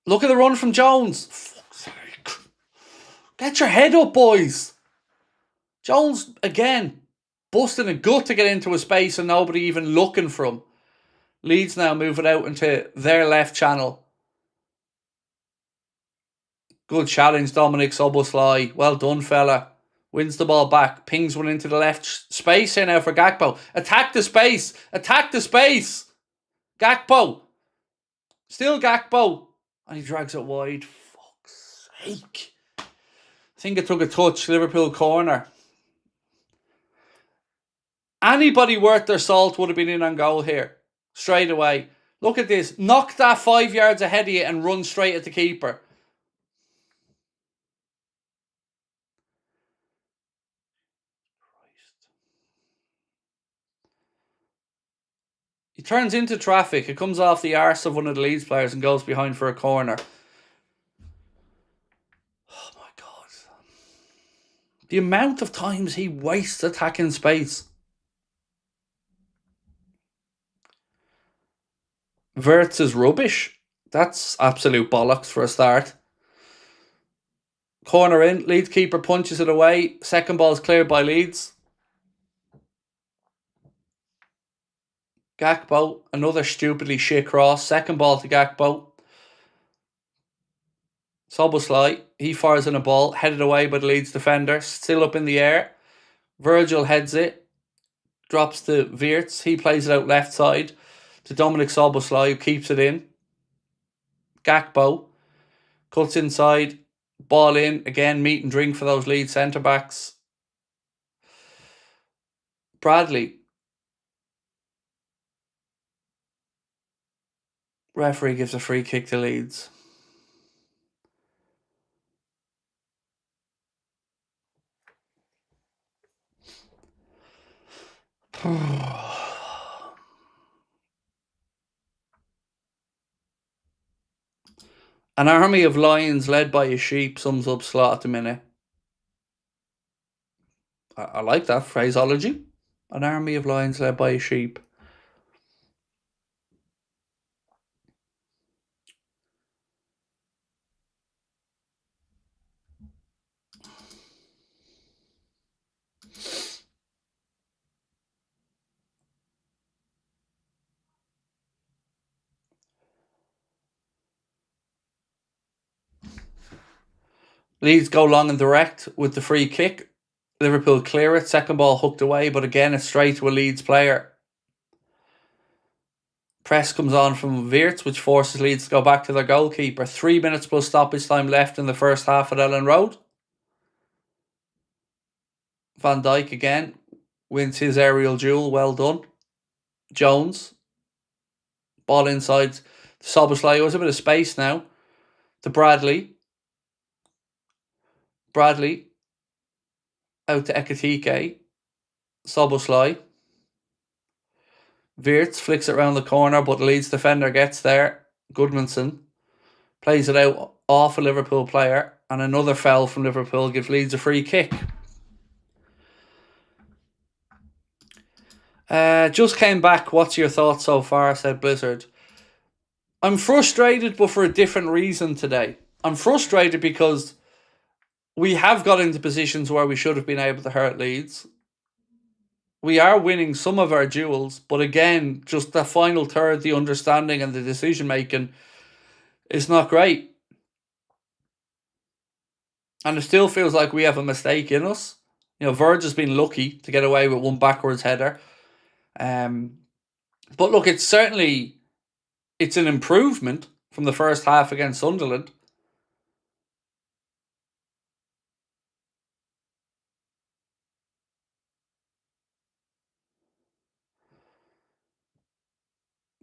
Look at the run from Jones. Fuck's sake. Get your head up, boys. Jones, again, busting a gut to get into a space and nobody even looking for him. Leeds now move it out into their left channel. Good challenge, Dominic Szoboszlai. Well done, fella. Wins the ball back. Pings one into the left space here now for Gakpo. Attack the space. Attack the space. Gakpo. Still Gakpo. And he drags it wide. Fuck's sake. I think it took a touch. Liverpool corner. Anybody worth their salt would have been in on goal here. Straight away. Look at this. Knock that 5 yards ahead of you and run straight at the keeper. He turns into traffic. It comes off the arse of one of the Leeds players and goes behind for a corner. Oh my God. The amount of times he wastes attacking space. Wirtz is rubbish. That's absolute bollocks for a start. Corner in. Leeds keeper punches it away. Second ball's cleared by Leeds. Gakpo, another stupidly shit cross. Second ball to Gakpo. Szoboszlai, he fires in a ball, headed away by the Leeds defender, still up in the air. Virgil heads it, drops to Wirtz. He plays it out left side to Dominic Szoboszlai, who keeps it in. Gakpo cuts inside, ball in, again meat and drink for those Leeds centre-backs. Bradley. Referee gives a free kick to Leeds. An army of lions led by a sheep sums up Slot at the minute. I like that phraseology. An army of lions led by a sheep. Leeds go long and direct with the free kick. Liverpool clear it. Second ball hooked away, but again it's straight to a Leeds player. Press comes on from Wirtz, which forces Leeds to go back to their goalkeeper. 3 minutes plus stoppage time left in the first half at Elland Road. Van Dijk again wins his aerial duel. Well done. Jones. Ball inside to Szoboszlai. There was a bit of space now. To Bradley. Bradley out to Ekatike. Soboslai. Wirtz flicks it around the corner, but the Leeds defender gets there. Goodmanson plays it out off a Liverpool player, and another foul from Liverpool gives Leeds a free kick. Just came back. What's your thoughts so far? Said Blizzard. I'm frustrated, but for a different reason today. I'm frustrated because we have got into positions where we should have been able to hurt Leeds. We are winning some of our duels, but again, just the final third, the understanding and the decision making is not great. And it still feels like we have a mistake in us. You know, Verge has been lucky to get away with one backwards header. But look, it's an improvement from the first half against Sunderland.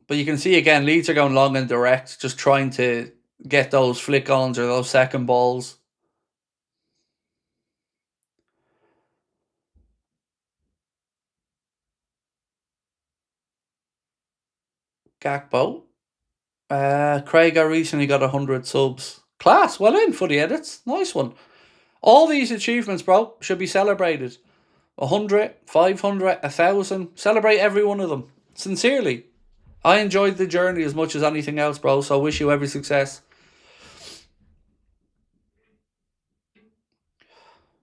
But you can see again, Leeds are going long and direct, just trying to get those flick-ons or those second balls. Gakpo. Craig, I recently got 100 subs. Class, well in for the edits. Nice one. All these achievements, bro, should be celebrated. 100, 500, 1,000. Celebrate every one of them. Sincerely. I enjoyed the journey as much as anything else, bro, so I wish you every success.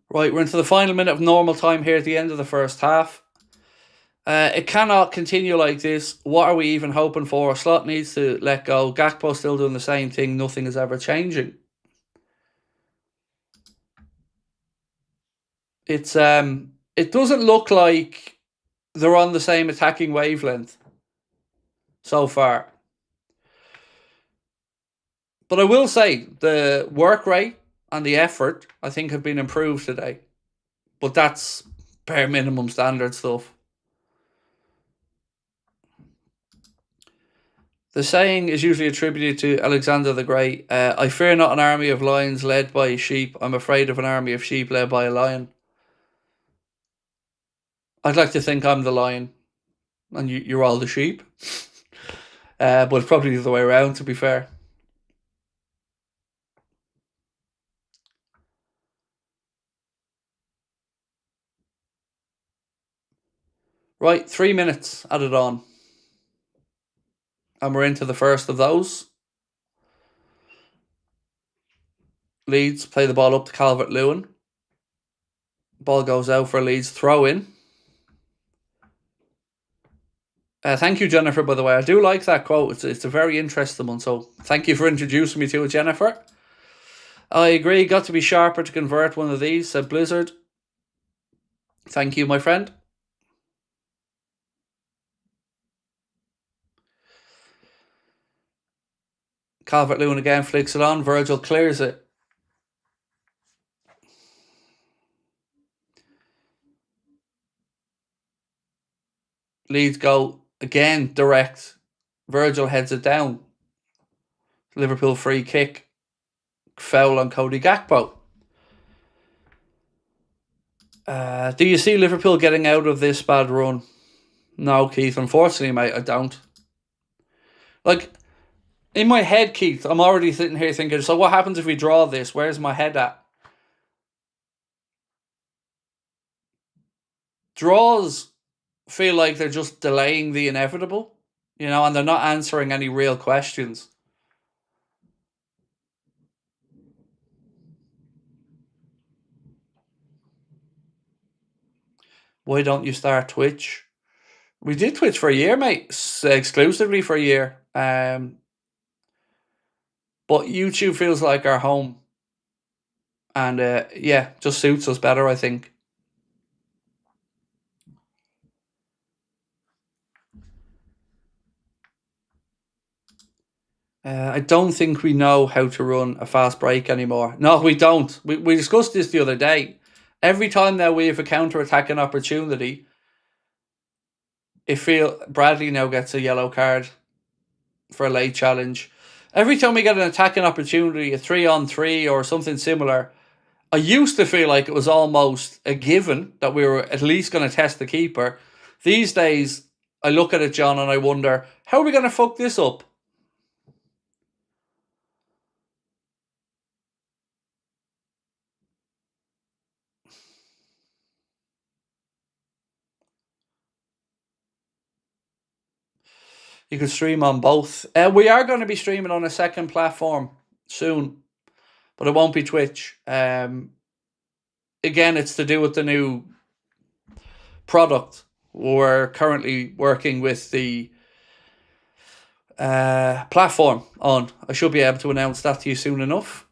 Right, we're into the final minute of normal time here at the end of the first half. It cannot continue like this. What are we even hoping for? Slot needs to let go. Gakpo still doing the same thing. Nothing is ever changing. It doesn't look like they're on the same attacking wavelength so far. But I will say the work rate and the effort, I think, have been improved today. But that's bare minimum standard stuff. The saying is usually attributed to Alexander the Great. I fear not an army of lions led by sheep. I'm afraid of an army of sheep led by a lion. I'd like to think I'm the lion and you're all the sheep. But it's probably the other way around, to be fair. Right, 3 minutes added on. And we're into the first of those. Leeds play the ball up to Calvert-Lewin. Ball goes out for Leeds throw in. Thank you, Jennifer, by the way. I do like that quote. It's a very interesting one, so thank you for introducing me to it, Jennifer. I agree, got to be sharper to convert one of these, said Blizzard. Thank you, my friend. Calvert-Lewin again flicks it on. Virgil clears it. Leeds go again direct. Virgil heads it down. Liverpool free kick. Foul on Cody Gakpo. Do you see Liverpool getting out of this bad run? No, Keith. Unfortunately, mate, I don't. Like, in my head, Keith, I'm already sitting here thinking, so what happens if we draw this? Where's my head at? Draws feel like they're just delaying the inevitable, and they're not answering any real questions. Why don't you start Twitch? We did Twitch for a year, mate, exclusively for a year. But YouTube feels like our home. And yeah, just suits us better, I think. I don't think we know how to run a fast break anymore. No, we don't. We discussed this the other day. Every time that we have a counter-attacking opportunity, Bradley now gets a yellow card for a late challenge. Every time we get an attacking opportunity, a 3-on-3 or something similar, I used to feel like it was almost a given that we were at least going to test the keeper. These days, I look at it, John, and I wonder, how are we going to fuck this up? You could stream on both. We are going to be streaming on a second platform soon, but it won't be Twitch. Again, it's to do with the new product. We're currently working with the platform on. I should be able to announce that to you soon enough.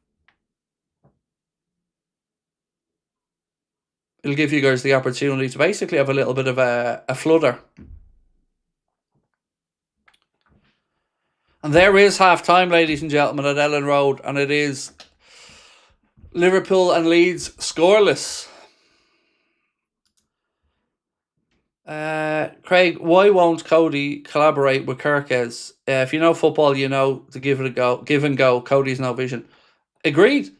It'll give you guys the opportunity to basically have a little bit of a flutter. And there is half time, ladies and gentlemen, at Elland Road, and it is Liverpool and Leeds scoreless. Craig, why won't Cody collaborate with Kirkes? If you know football, you know to give it a go. Give and go. Cody's no vision. Agreed.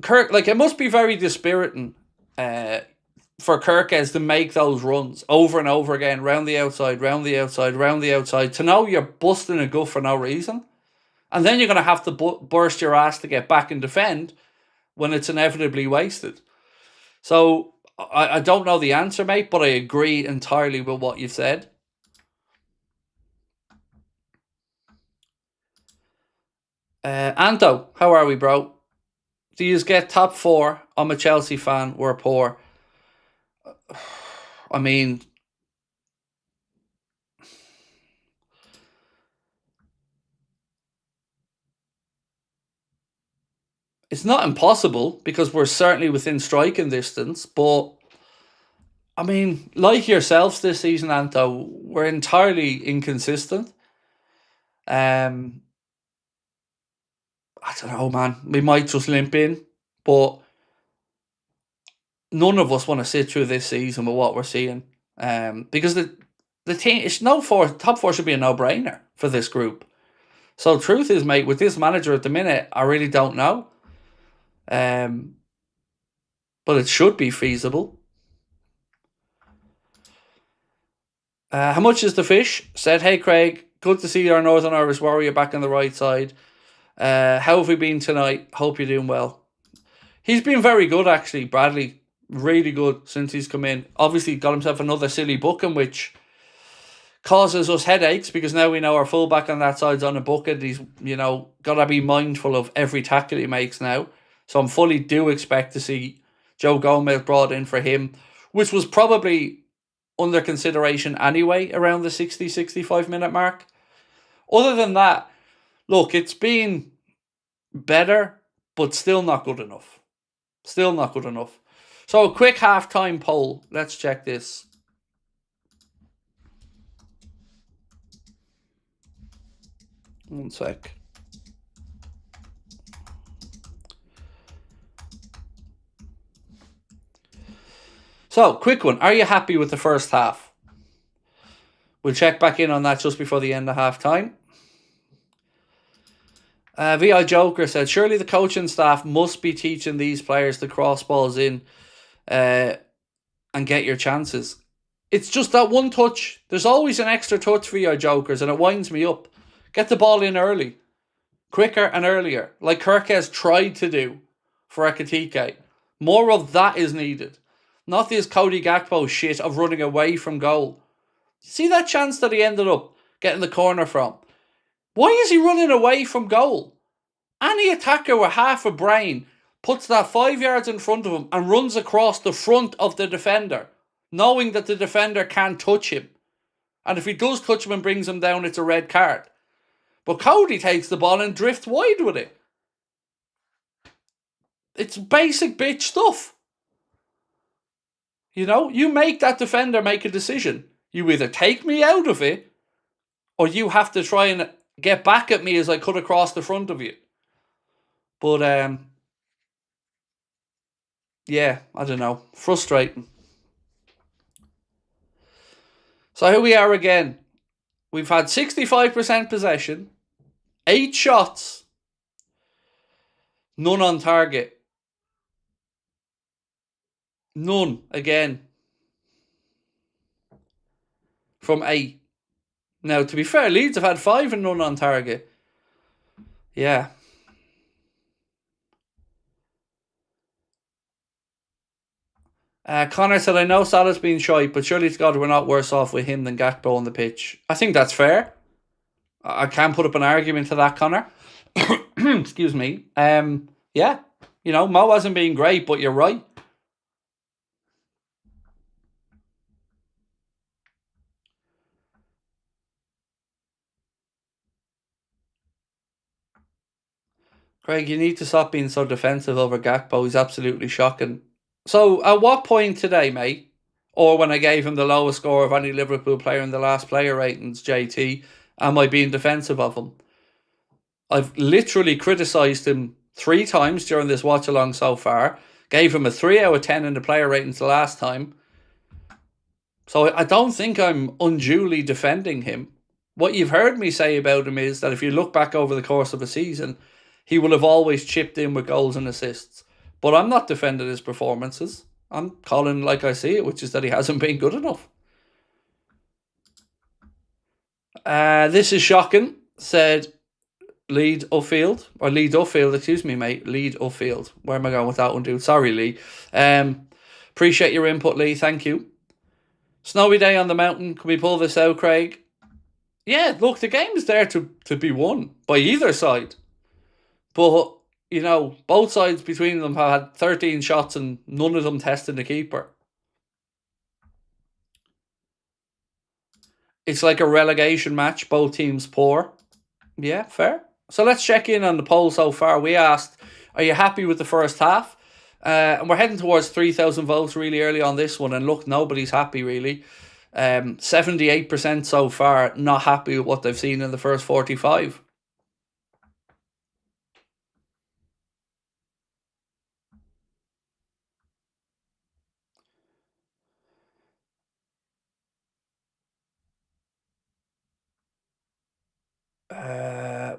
Kirk, like, it must be very dispiriting for Kirkes to make those runs over and over again, round the outside, round the outside, round the outside, to know you're busting a gut for no reason. And then you're going to have to burst your ass to get back and defend when it's inevitably wasted. So I don't know the answer, mate, but I agree entirely with what you've said. Anto, how are we, bro? Do you get top 4? I'm a Chelsea fan. We're poor. I mean, it's not impossible because we're certainly within striking distance. But, I mean, like yourselves this season, Anto, we're entirely inconsistent. I don't know, man. We might just limp in. But none of us want to sit through this season with what we're seeing. Because the team, it's top 4 should be a no-brainer for this group. So truth is, mate, with this manager at the minute, I really don't know. But it should be feasible. How much is the fish? Said, hey Craig, good to see our Northern Irish warrior back on the right side. How have we been tonight? Hope you're doing well. He's been very good, actually, Bradley. Really good since he's come in. Obviously got himself another silly booking, which causes us headaches because now we know our fullback on that side's on a bucket. He's, got to be mindful of every tackle he makes now. So I'm fully do expect to see Joe Gomez brought in for him, which was probably under consideration anyway around the 60-65 minute mark. Other than that, look, it's been better, but still not good enough. Still not good enough. So a quick halftime poll. Let's check this. One sec. So, quick one. Are you happy with the first half? We'll check back in on that just before the end of half time. VI Joker said, surely the coaching staff must be teaching these players to cross balls in and get your chances. It's just that one touch. There's always an extra touch for VI Jokers, and it winds me up. Get the ball in early. Quicker and earlier. Like Kirk has tried to do for Ekitike. More of that is needed. Not this Cody Gakpo shit of running away from goal. See that chance that he ended up getting the corner from? Why is he running away from goal? Any attacker with half a brain puts that 5 yards in front of him and runs across the front of the defender, knowing that the defender can't touch him. And if he does touch him and brings him down, it's a red card. But Cody takes the ball and drifts wide with it. It's basic bitch stuff. You make that defender make a decision. You either take me out of it, or you have to try and get back at me as I cut across the front of you. But, yeah, I don't know. Frustrating. So here we are again. We've had 65% possession, 8 shots, none on target. None, again. From 8. Now, to be fair, Leeds have had 5 and none on target. Yeah. Connor said, I know Salah's been shy, but surely to God we're not worse off with him than Gakpo on the pitch. I think that's fair. I can't put up an argument to that, Connor. Excuse me. Yeah. You know, Mo hasn't been great, but you're right. Craig, you need to stop being so defensive over Gakpo. He's absolutely shocking. So, at what point today, mate, or when I gave him the lowest score of any Liverpool player in the last player ratings, JT, am I being defensive of him? I've literally criticised him 3 times during this watch along so far. Gave him a 3 out of 10 in the player ratings the last time. So I don't think I'm unduly defending him. What you've heard me say about him is that if you look back over the course of a season, he will have always chipped in with goals and assists. But I'm not defending his performances. I'm calling like I see it, which is that he hasn't been good enough. This is shocking, said Lead Uffield. Or Lead Uffield, excuse me, mate. Lead Uffield. Where am I going with that one, dude? Sorry, Lee. Appreciate your input, Lee. Thank you. Snowy day on the mountain. Can we pull this out, Craig? Yeah, look, the game is there to be won by either side. But, you know, both sides between them have had 13 shots and none of them tested the keeper. It's like a relegation match. Both teams poor. Yeah, fair. So let's check in on the poll so far. We asked, are you happy with the first half? And we're heading towards 3,000 votes really early on this one. And look, nobody's happy really. 78% so far not happy with what they've seen in the first 45.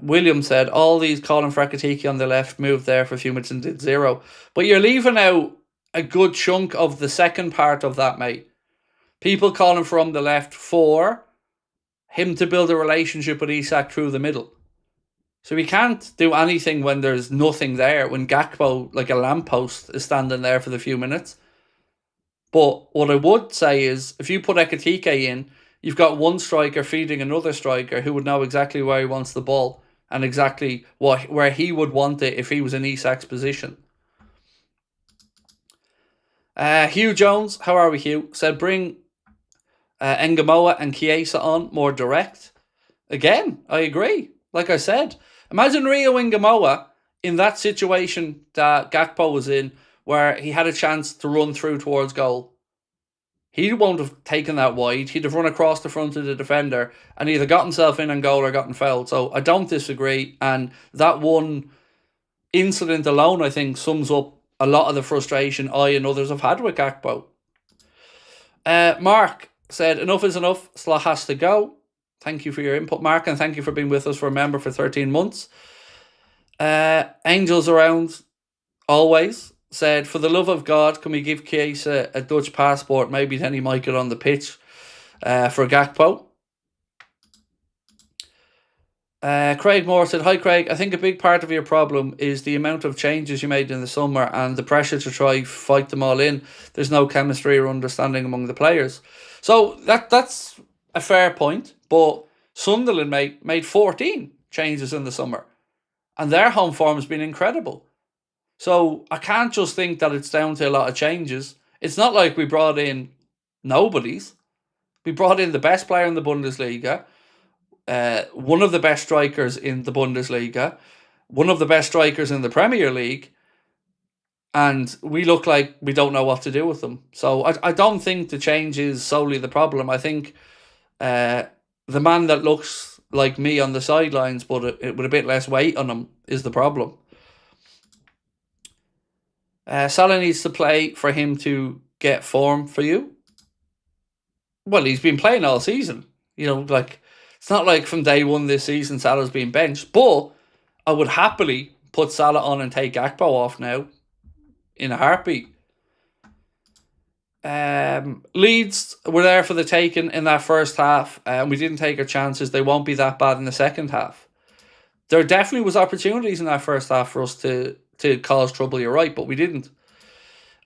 William said, all these calling for Akatiki on the left moved there for a few minutes and did 0. But you're leaving out a good chunk of the second part of that, mate. People calling from the left for him to build a relationship with Isak through the middle. So he can't do anything when there's nothing there, when Gakpo, like a lamppost, is standing there for the few minutes. But what I would say is, if you put Ekatike in, you've got one striker feeding another striker who would know exactly where he wants the ball and exactly where he would want it if he was in Isak's position. Hugh Jones, how are we, Hugh? Said bring Ngamoa and Chiesa on, more direct. Again, I agree. Like I said, imagine Rio Ngamoa in that situation that Gakpo was in, where he had a chance to run through towards goal. He won't have taken that wide. He'd have run across the front of the defender and either got himself in on goal or gotten fouled. So I don't disagree. And that one incident alone, I think, sums up a lot of the frustration I and others have had with Gakpo. Mark said, enough is enough. Slot has to go. Thank you for your input, Mark, and thank you for being with us for a member for 13 months. Angels around, always, said, for the love of God, can we give Chiesa a Dutch passport? Maybe then he might get on the pitch for Gakpo. Craig Moore said, hi Craig, I think a big part of your problem is the amount of changes you made in the summer and the pressure to try fight them all in. There's no chemistry or understanding among the players. So that's a fair point, but Sunderland made 14 changes in the summer and their home form has been incredible. So I can't just think that it's down to a lot of changes. It's not like we brought in nobodies. We brought in the best player in the Bundesliga, one of the best strikers in the Bundesliga, one of the best strikers in the Premier League, and we look like we don't know what to do with them. So I don't think the change is solely the problem. I think the man that looks like me on the sidelines, but with a bit less weight on him, is the problem. Salah needs to play for him to get form for you. Well, he's been playing all season. You know, like, it's not like from day one this season Salah's been benched. But I would happily put Salah on and take Gakpo off now in a heartbeat. Leeds were there for the taking in that first half, and we didn't take our chances. They won't be that bad in the second half. There definitely was opportunities in that first half for us to cause trouble, you're right, but we didn't.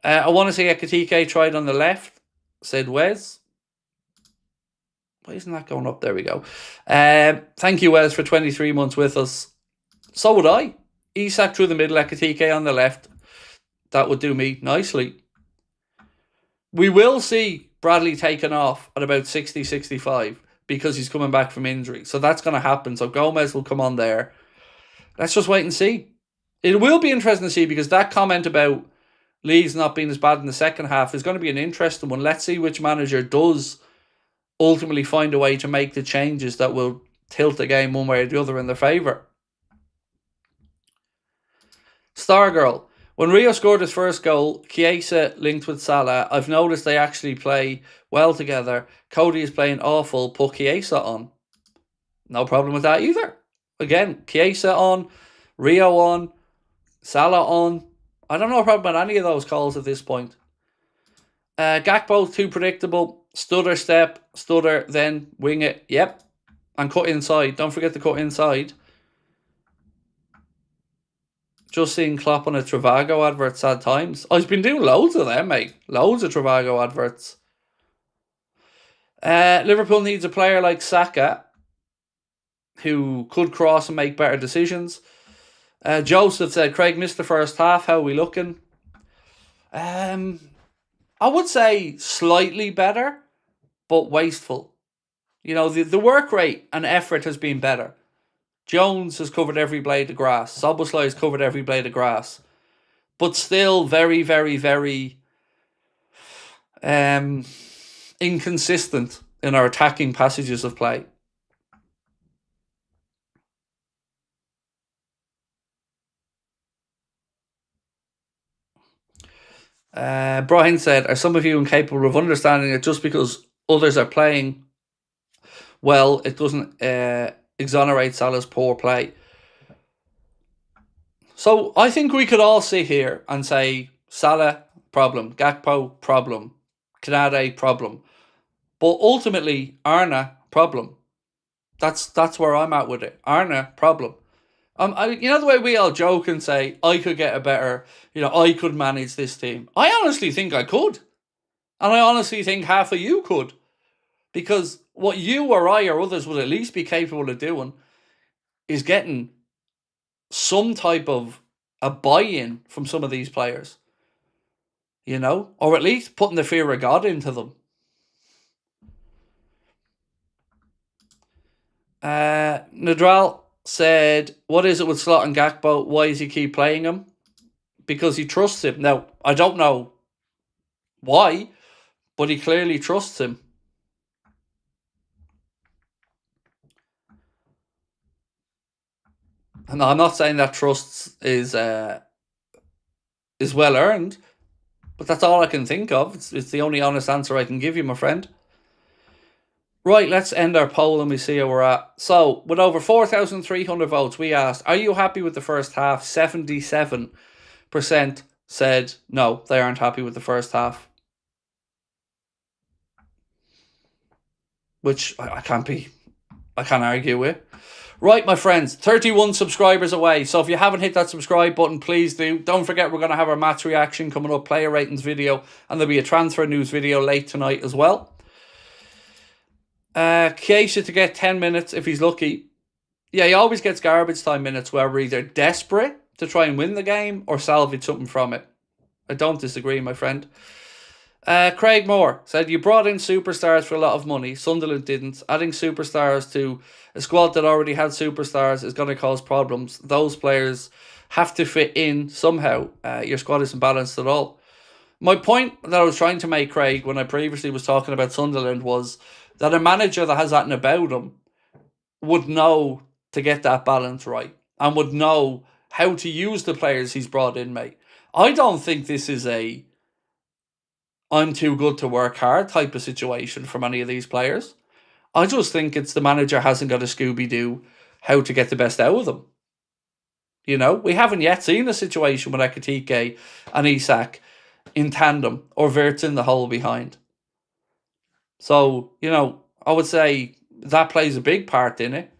I want to see Ekitike tried on the left, said Wes. Why isn't that going up? There we go. Thank you, Wes, for 23 months with us. So would I. Isak through the middle, Ekitike on the left. That would do me nicely. We will see Bradley taken off at about 60, 65 because he's coming back from injury. So that's going to happen. So Gomez will come on there. Let's just wait and see. It will be interesting to see because that comment about Leeds not being as bad in the second half is going to be an interesting one. Let's see which manager does ultimately find a way to make the changes that will tilt the game one way or the other in their favour. Stargirl. When Rio scored his first goal, Chiesa linked with Salah. I've noticed they actually play well together. Cody is playing awful. Put Chiesa on. No problem with that either. Again, Chiesa on, Rio on, Salah on. I don't have a problem with any of those calls at this point. Gakpo, too predictable. Stutter step, stutter, then wing it. Yep. And cut inside. Don't forget to cut inside. Just seeing Klopp on a Trivago advert, sad times. I've been doing loads of them, mate. Loads of Trivago adverts. Liverpool needs a player like Saka who could cross and make better decisions. Joseph said, Craig missed the first half. How are we looking? I would say slightly better, but wasteful. You know, the work rate and effort has been better. Jones has covered every blade of grass. Szoboszlai has covered every blade of grass. But still very, very, very inconsistent in our attacking passages of play. Brian said, are some of you incapable of understanding that just because others are playing well, it doesn't exonerate Salah's poor play? So I think we could all sit here and say Salah, problem. Gakpo, problem. Kanade, problem. But ultimately, Arne, problem. That's where I'm at with it. Arne, problem. You know the way we all joke and say, I could get a better, I could manage this team. I honestly think I could. And I honestly think half of you could. Because what you or I or others would at least be capable of doing is getting some type of a buy-in from some of these players. Or at least putting the fear of God into them. Nadral said, what is it with Slot and Gakpo? Why does he keep playing him? Because he trusts him. Now, I don't know why, but he clearly trusts him. And I'm not saying that trust is well earned, but that's all I can think of. It's the only honest answer I can give you, my friend. Right, let's end our poll and we see how we're at. So, with over 4,300 votes, we asked, are you happy with the first half? 77% said no, they aren't happy with the first half. Which I can't argue with. Right, my friends, 31 subscribers away. So if you haven't hit that subscribe button, please do. Don't forget, we're going to have our match reaction coming up, player ratings video, and there'll be a transfer news video late tonight as well. Chiesa to get 10 minutes if he's lucky. Yeah, he always gets garbage time minutes where we're either desperate to try and win the game or salvage something from it. I don't disagree, my friend. Craig Moore said, you brought in superstars for a lot of money. Sunderland didn't. Adding superstars to a squad that already had superstars is going to cause problems. Those players have to fit in somehow. Your squad isn't balanced at all. My point that I was trying to make, Craig, when I previously was talking about Sunderland was that a manager that has that about him would know to get that balance right and would know how to use the players he's brought in, mate. I don't think this is a I'm too good to work hard type of situation from any of these players. I just think it's the manager hasn't got a Scooby-Doo how to get the best out of them. We haven't yet seen a situation with Ekitike and Isak in tandem or Wirtz in the hole behind. So, I would say that plays a big part in it.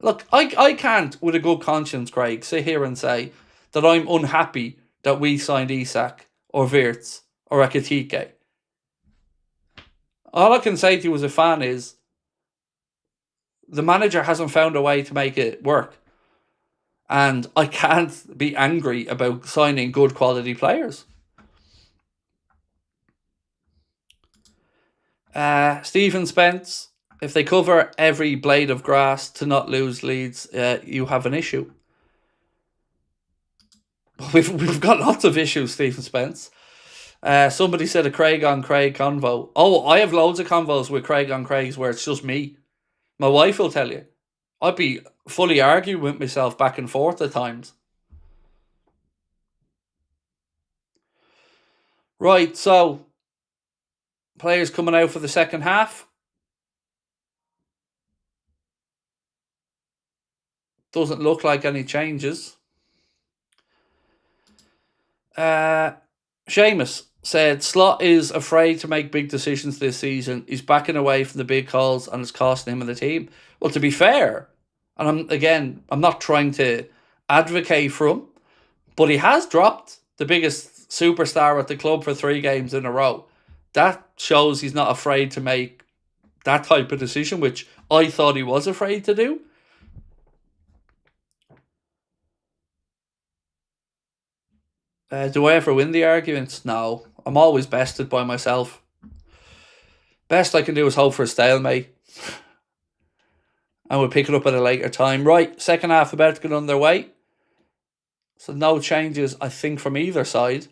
Look, I can't, with a good conscience, Craig, sit here and say that I'm unhappy that we signed Isak or Wirtz or Ekitike. All I can say to you as a fan is the manager hasn't found a way to make it work. And I can't be angry about signing good quality players. Stephen Spence, if they cover every blade of grass to not lose Leeds, you have an issue. We've got lots of issues, Stephen Spence. Somebody said a Craig on Craig convo. Oh, I have loads of convos with Craig on Craigs where it's just me. My wife will tell you. I'd be fully arguing with myself back and forth at times. Right, so players coming out for the second half. Doesn't look like any changes. Seamus said Slot is afraid to make big decisions this season. He's backing away from the big calls and it's costing him and the team. Well, to be fair, and I'm not trying to advocate for him, but he has dropped the biggest superstar at the club for 3 games in a row. That shows he's not afraid to make that type of decision, which I thought he was afraid to do. Do I ever win the arguments? No. I'm always bested by myself. Best I can do is hope for a stalemate. And we'll pick it up at a later time. Right, second half about to get underway. So no changes, I think, from either side.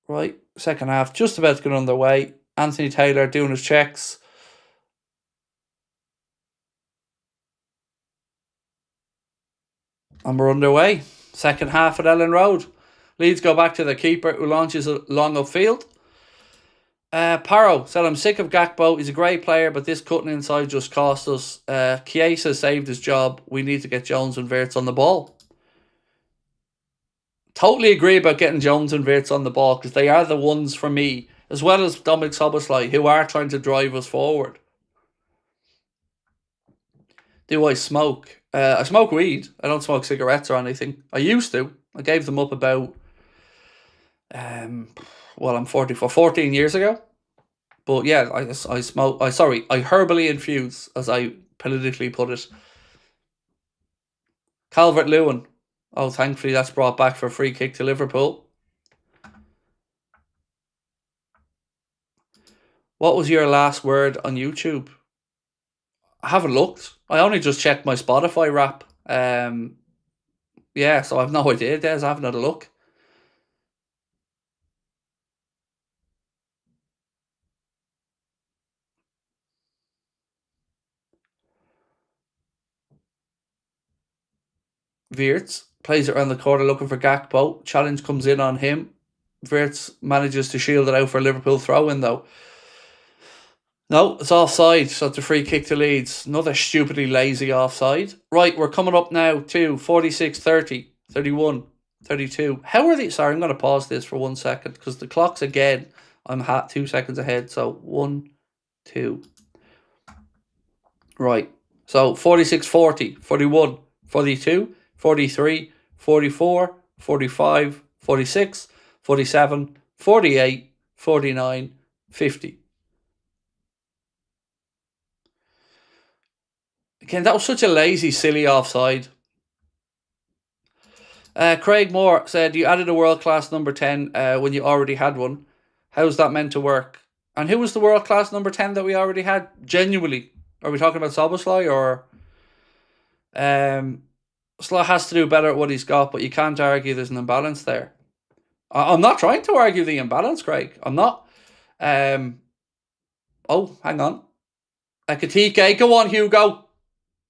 Right, second half just about to get underway. Anthony Taylor doing his checks. And we're underway. Second half at Elland Road. Leeds go back to the keeper who launches a long upfield. Paro said, I'm sick of Gakpo. He's a great player, but this cutting inside just cost us. Chiesa saved his job. We need to get Jones and Wirtz on the ball. Totally agree about getting Jones and Wirtz on the ball because they are the ones for me, as well as Dominic Szoboszlai, who are trying to drive us forward. Do I smoke? I smoke weed. I don't smoke cigarettes or anything. I used to. I gave them up about, I'm 44, 14 years ago. But yeah, I smoke. I herbally infuse, as I politically put it. Calvert-Lewin. Oh, thankfully that's brought back for a free kick to Liverpool. What was your last word on YouTube? I haven't looked. I only just checked my Spotify rap. Yeah, so I've no idea, Des. I haven't had a look. Wirtz plays it around the corner looking for Gakpo. Challenge comes in on him. Wirtz manages to shield it out for a Liverpool throw-in, though. No, it's offside, so it's a free kick to Leeds. Another stupidly lazy offside. Right, we're coming up now to 46, 30, 31, 32. How are they? Sorry, I'm going to pause this for 1 second because the clock's again. I'm 2 seconds ahead, so 1, 2. Right, so 46, 40, 41, 42, 43, 44, 45, 46, 47, 48, 49, 50. Again, that was such a lazy, silly offside. Craig Moore said, you added a world-class number 10 when you already had one. How's that meant to work? And who was the world-class number 10 that we already had? Genuinely. Are we talking about Szoboszlai or... Slot has to do better at what he's got, but you can't argue there's an imbalance there. I'm not trying to argue the imbalance, Craig. I'm not. Oh, hang on. Ekitike, go on, Hugo.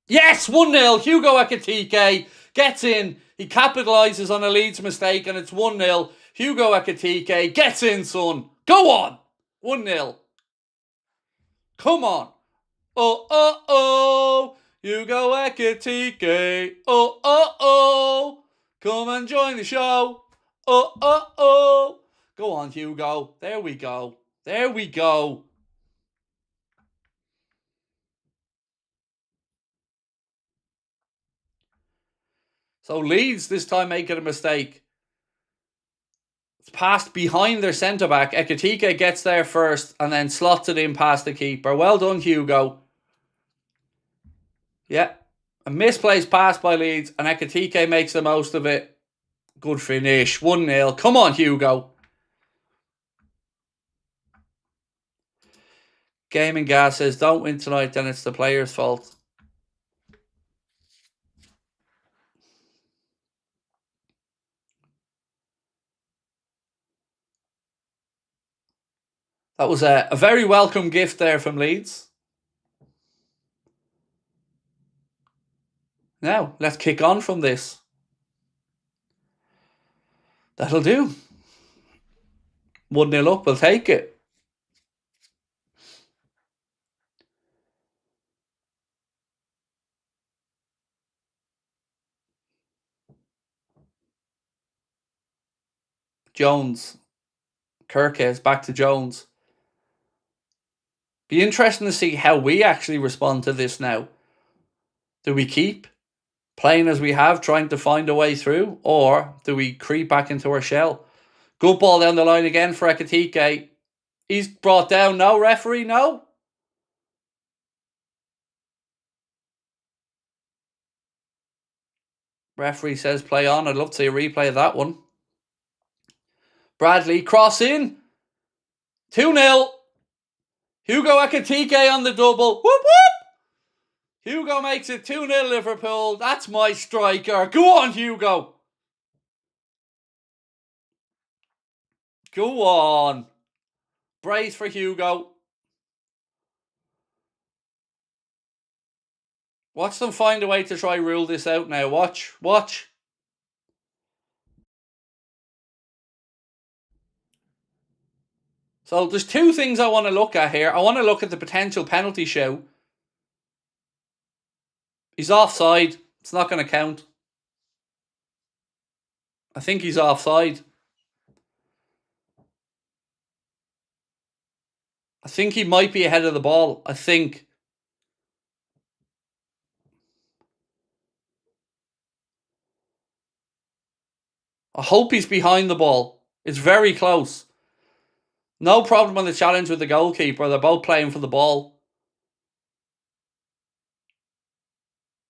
Yes, 1-0. Hugo Ekitike gets in. He capitalises on a Leeds mistake and it's 1-0. Hugo Ekitike gets in, son. Go on. 1-0. Come on. Oh. Hugo Ekitike. Oh. Come and join the show. Oh, oh, oh. Go on, Hugo. There we go. There we go. So Leeds this time making a mistake. It's passed behind their centre-back. Ekitike gets there first and then slots it in past the keeper. Well done, Hugo. Yeah. A misplaced pass by Leeds and Ekitike makes the most of it. Good finish. 1-0. Come on, Hugo. Gaming Gas says, don't win tonight, then it's the player's fault. That was a very welcome gift there from Leeds. Now, let's kick on from this. That'll do. 1-0 up, we'll take it. Jones. Kirkes back to Jones. Be interesting to see how we actually respond to this now. Do we keep playing as we have, trying to find a way through, or do we creep back into our shell? Good ball down the line again for Ekitike. He's brought down. No, referee, no. Referee says play on. I'd love to see a replay of that one. Bradley, cross in. 2-0. Hugo Ekitike on the double. Whoop, whoop. Hugo makes it 2-0 Liverpool. That's my striker. Go on, Hugo. Go on. Brace for Hugo. Watch them find a way to try rule this out now. Watch. Watch. So there's two things I want to look at here. I want to look at the potential penalty show. He's offside. It's not going to count. I think he's offside. I think he might be ahead of the ball. I think. I hope he's behind the ball. It's very close. No problem on the challenge with the goalkeeper. They're both playing for the ball.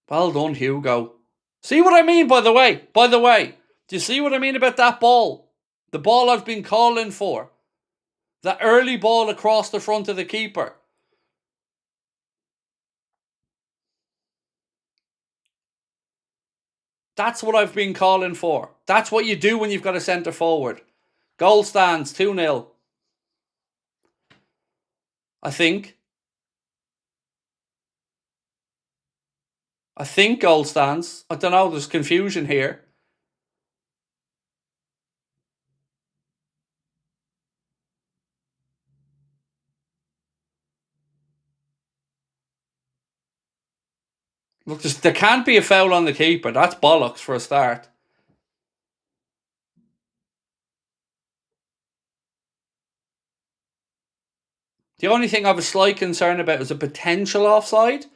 Well done, Hugo. See what I mean, by the way? By the way, do you see what I mean about that ball? The ball I've been calling for. That early ball across the front of the keeper. That's what I've been calling for. That's what you do when you've got a centre forward. Goal stands 2-0. I think goal stands. I don't know, there's confusion here. Look, there can't be a foul on the keeper. That's bollocks for a start. The only thing I have a slight concern about is a potential offside.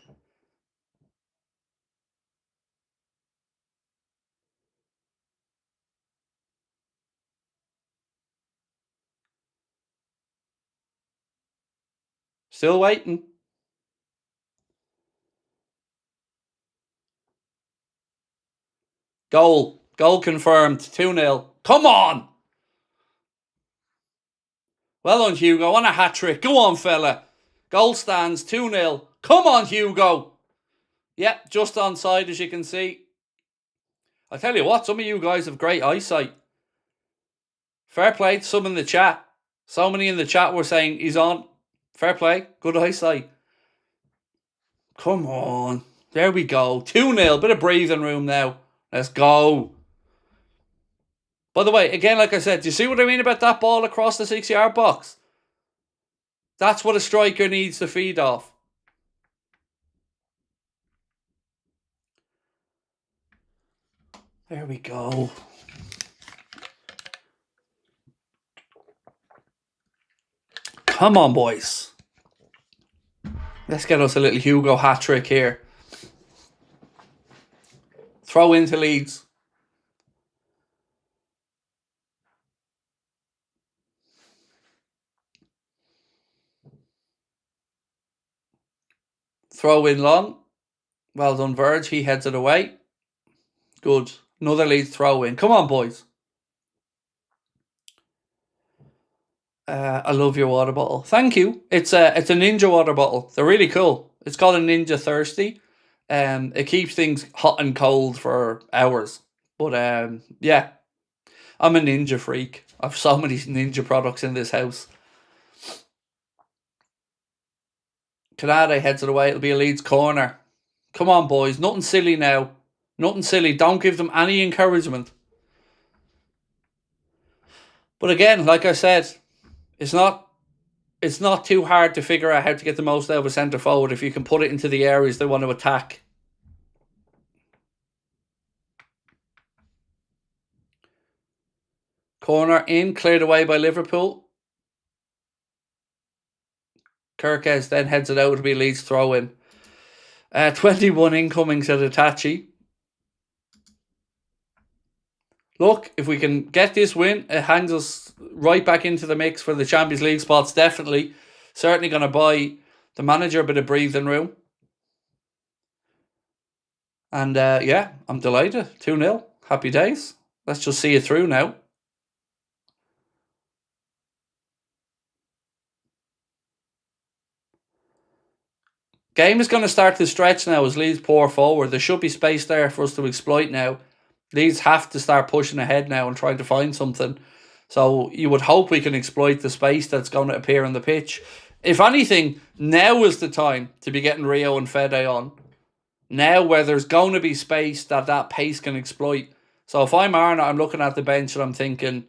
Still waiting. Goal. Goal confirmed. 2-0. Come on! Well done, Hugo. On a hat-trick. Go on, fella. Goal stands 2-0. Come on, Hugo. Yep, just onside as you can see. I tell you what, some of you guys have great eyesight. Fair play to some in the chat. So many in the chat were saying he's on. Fair play. Good eyesight. Come on. There we go. 2-0. Bit of breathing room now. Let's go. By the way, again, like I said, do you see what I mean about that ball across the 6-yard box? That's what a striker needs to feed off. There we go. Come on, boys. Let's get us a little Hugo hat-trick here. Throw into Leeds. Throw in long. Well done, Verge. He heads it away. Good. Another Leeds throw in. Come on, boys. I love your water bottle. Thank you. It's a Ninja water bottle. They're really cool. It's called a Ninja Thirsty. It keeps things hot and cold for hours. But yeah, I'm a Ninja freak. I've so many Ninja products in this house. Canada heads it away. It'll be a Leeds corner. Come on, boys. Nothing silly now. Nothing silly. Don't give them any encouragement. But again, like I said, it's not too hard to figure out how to get the most out of a centre forward if you can put it into the areas they want to attack. Corner in, cleared away by Liverpool. Kirkes then heads it out to be Leeds throw in. 21 incoming, said Itachi. Look, if we can get this win, it hangs us right back into the mix for the Champions League spots, definitely. Certainly going to buy the manager a bit of breathing room. And yeah, I'm delighted. 2-0. Happy days. Let's just see it through now. Game is going to start to stretch now as Leeds pour forward. There should be space there for us to exploit now. Leeds have to start pushing ahead now and trying to find something. So you would hope we can exploit the space that's going to appear on the pitch. If anything, now is the time to be getting Rio and Fede on. Now where there's going to be space that pace can exploit. So if I'm Arna, I'm looking at the bench and I'm thinking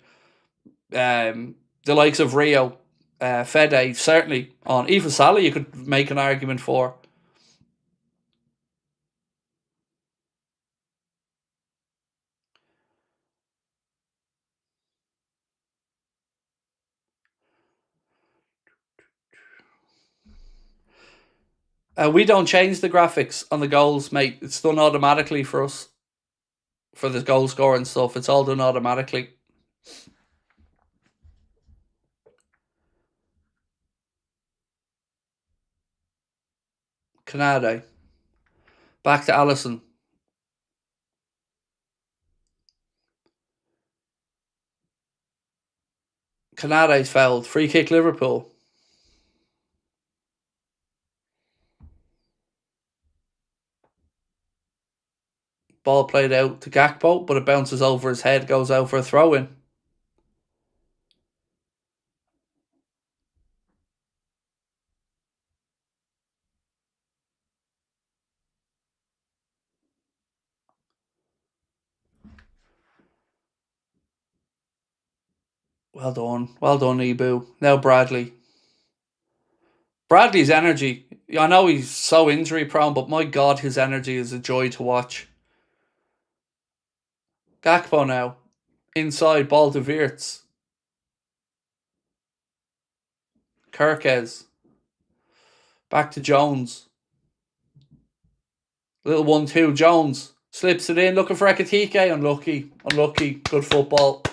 the likes of Rio, Fede, certainly on. Even Salah you could make an argument for. We don't change the graphics on the goals, mate. It's done automatically for us. For the goal score and stuff. It's all done automatically. Canade. Back to Allison. Canade's fouled. Free kick Liverpool. Ball played out to Gakpo, but it bounces over his head, goes out for a throw-in. Well done. Well done, Ibu. Now Bradley. Bradley's energy. I know he's so injury prone, but my God, his energy is a joy to watch. Gakpo now. Inside, ball to Wirtz. Kirkes. Back to Jones. Little 1-2. Jones. Slips it in, looking for Ekitike. Unlucky. Unlucky. Good football.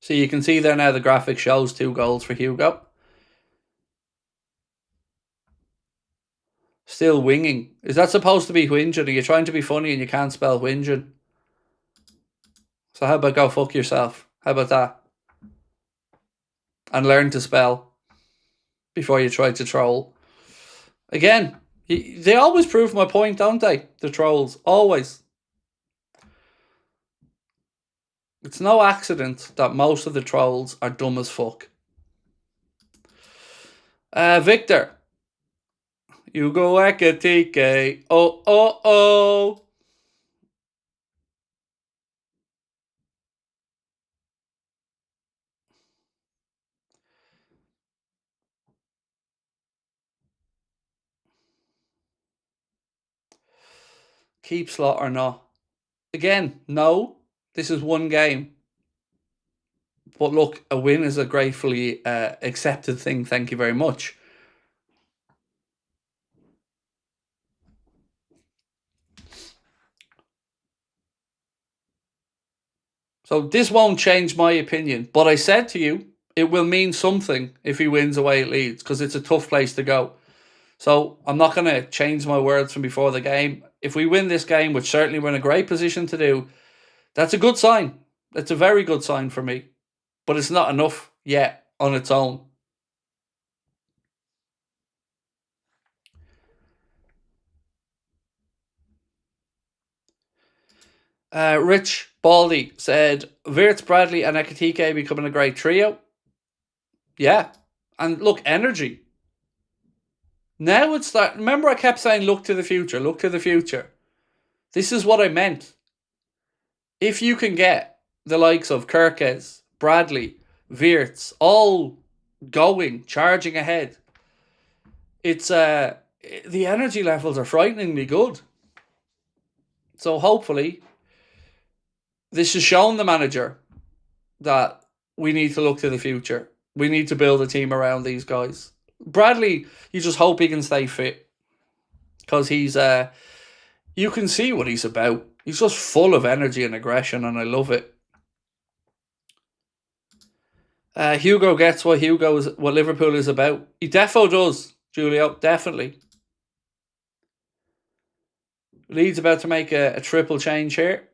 So you can see there now the graphic shows 2 goals for Hugo. Still winging. Is that supposed to be whinging? Are you trying to be funny and you can't spell whinging? So how about go fuck yourself? How about that? And learn to spell before you try to troll. Again, they always prove my point, don't they? The trolls. Always. It's no accident that most of the trolls are dumb as fuck. Victor. You go Ekitike. Oh, oh, oh. Keep Slot or not? Again, no. This is one game. But look, a win is a gratefully accepted thing. Thank you very much. So this won't change my opinion. But I said to you, it will mean something if he wins away at Leeds because it's a tough place to go. So I'm not going to change my words from before the game. If we win this game, which certainly we're in a great position to do, that's a good sign. That's a very good sign for me. But it's not enough yet on its own. Rich Baldy said, Wirtz, Bradley and Ekitike becoming a great trio. Yeah. And look, energy. Now it's that. Remember I kept saying, look to the future, look to the future. This is what I meant. If you can get the likes of Kirkes, Bradley, Wirtz, all going, charging ahead, it's the energy levels are frighteningly good. So hopefully this has shown the manager that we need to look to the future. We need to build a team around these guys. Bradley, you just hope he can stay fit. Because he's, you can see what he's about. He's just full of energy and aggression, and I love it. Hugo gets what Liverpool is about. He defo does, Julio, definitely. Leeds about to make a triple change here.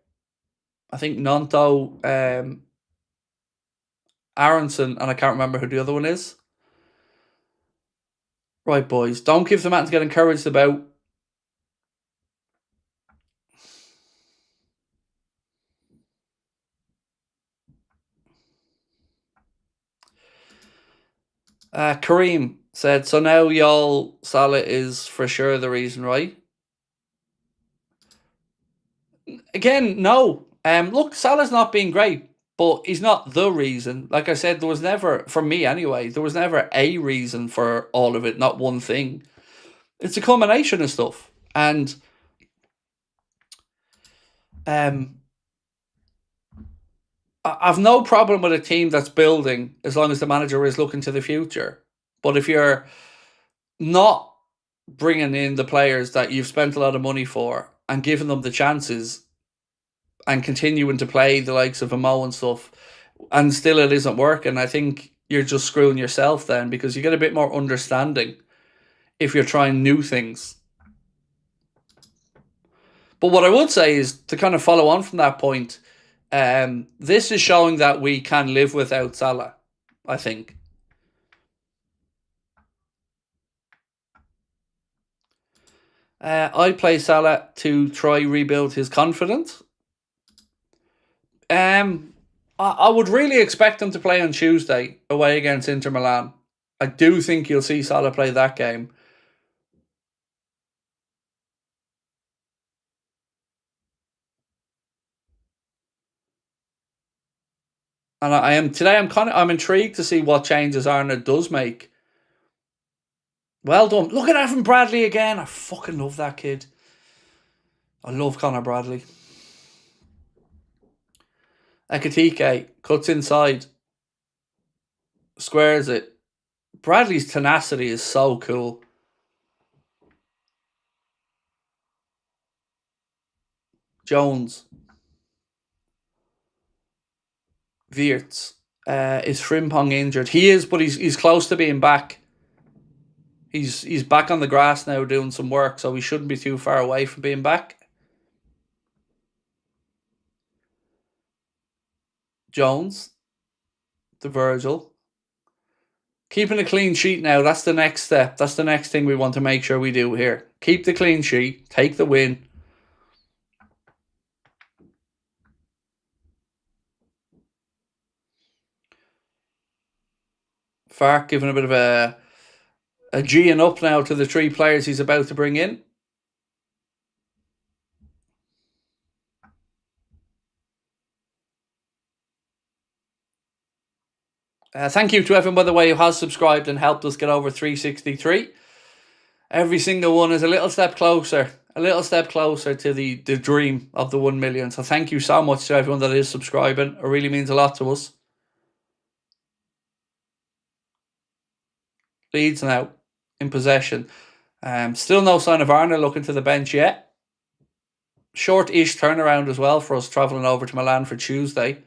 I think Nonto, Aronson, and I can't remember who the other one is. Right, boys, don't give the man to get encouraged about. Kareem said, so now y'all, Salah is for sure the reason, right? Again, no. Look, Salah's not being great, but he's not the reason. Like I said, there was never, for me anyway, there was never a reason for all of it, not one thing. It's a combination of stuff. And I've no problem with a team that's building as long as the manager is looking to the future. But if you're not bringing in the players that you've spent a lot of money for and giving them the chances and continuing to play the likes of Mo and stuff, and still it isn't working, I think you're just screwing yourself then, because you get a bit more understanding if you're trying new things. But what I would say is, to kind of follow on from that point, this is showing that we can live without Salah, I think. I play Salah to try rebuild his confidence. I would really expect him to play on Tuesday away against Inter Milan. I do think you'll see Salah play that game. And I'm intrigued to see what changes Arnold does make. Well done. Look at Evan Bradley again. I fucking love that kid. I love Connor Bradley. Ekitike cuts inside. Squares it. Bradley's tenacity is so cool. Jones. Wirtz. Is Frimpong injured? He is, but he's close to being back. He's back on the grass now doing some work, so he shouldn't be too far away from being back. Jones. To Virgil. Keeping a clean sheet now, that's the next step. That's the next thing we want to make sure we do here. Keep the clean sheet. Take the win. Fark giving a bit of a G-ing up now to the three players he's about to bring in. Thank you to everyone, by the way, who has subscribed and helped us get over 363. Every single one is a little step closer a little step closer to the dream of the 1 million. So thank you so much to everyone that is subscribing. It really means a lot to us. Leeds now in possession. Still no sign of Arnold looking to the bench yet. Short-ish turnaround as well for us travelling over to Milan for Tuesday.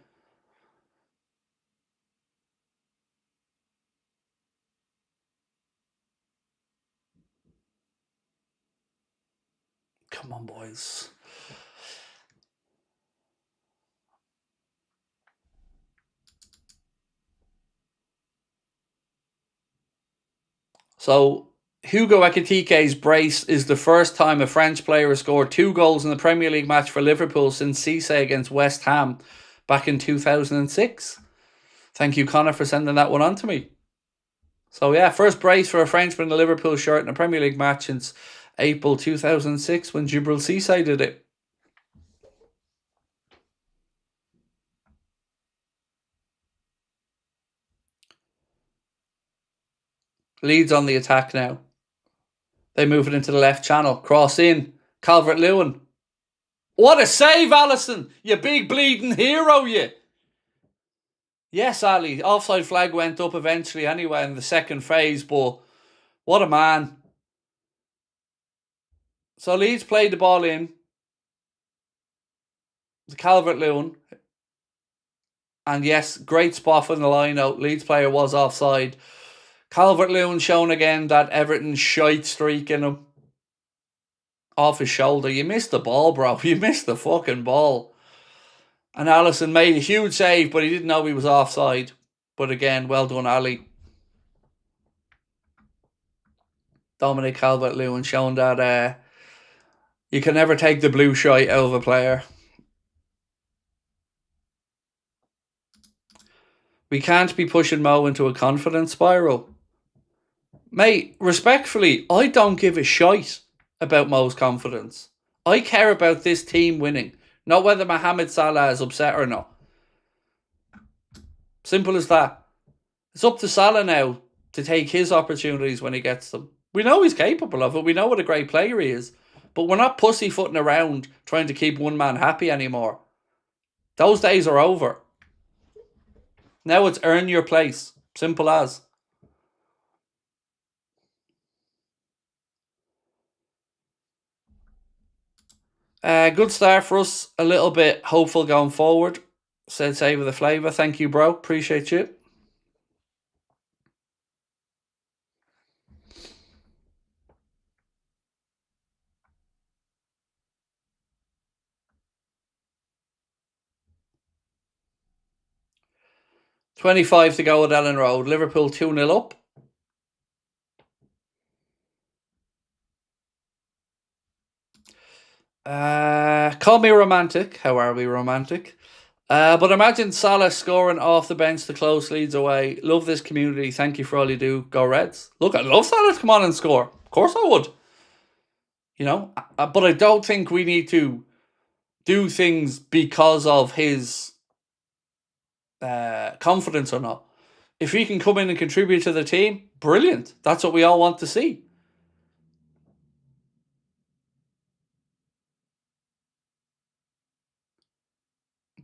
Come on, boys. So, Hugo Ekitike's brace is the first time a French player has scored 2 goals in the Premier League match for Liverpool since Cisse against West Ham back in 2006. Thank you, Connor, for sending that one on to me. So, yeah, first brace for a Frenchman in a Liverpool shirt in a Premier League match since April 2006 when Djibril Cisse did it. Leeds on the attack now. They move it into the left channel. Cross in. Calvert-Lewin. What a save, Alisson! You big bleeding hero, you! Yes, Ali. Offside flag went up eventually anyway in the second phase, but what a man. So Leeds played the ball in. The Calvert-Lewin. And yes, great spot from the line out. Leeds player was offside. Calvert-Lewin shown again that Everton shite streak in him. Off his shoulder. You missed the ball, bro. You missed the fucking ball. And Alisson made a huge save, but he didn't know he was offside. But again, well done, Ali. Dominic Calvert-Lewin showing that you can never take the blue shite out of a player. We can't be pushing Mo into a confidence spiral. Mate, respectfully, I don't give a shite about Mo's confidence. I care about this team winning, not whether Mohamed Salah is upset or not. Simple as that. It's up to Salah now to take his opportunities when he gets them. We know he's capable of it. We know what a great player he is. But we're not pussyfooting around trying to keep one man happy anymore. Those days are over. Now it's earn your place. Simple as. Good start for us. A little bit hopeful going forward. Said save with the flavour. Thank you, bro. Appreciate you. .25 to go at Elland Road. Liverpool 2-0 up. Call me romantic. How are we romantic? But imagine Salah scoring off the bench to close Leeds away. Love this community. Thank you for all you do. Go Reds. Look, I'd love Salah to come on and score. Of course I would. You know, but I don't think we need to do things because of his confidence or not. If he can come in and contribute to the team, brilliant. That's what we all want to see.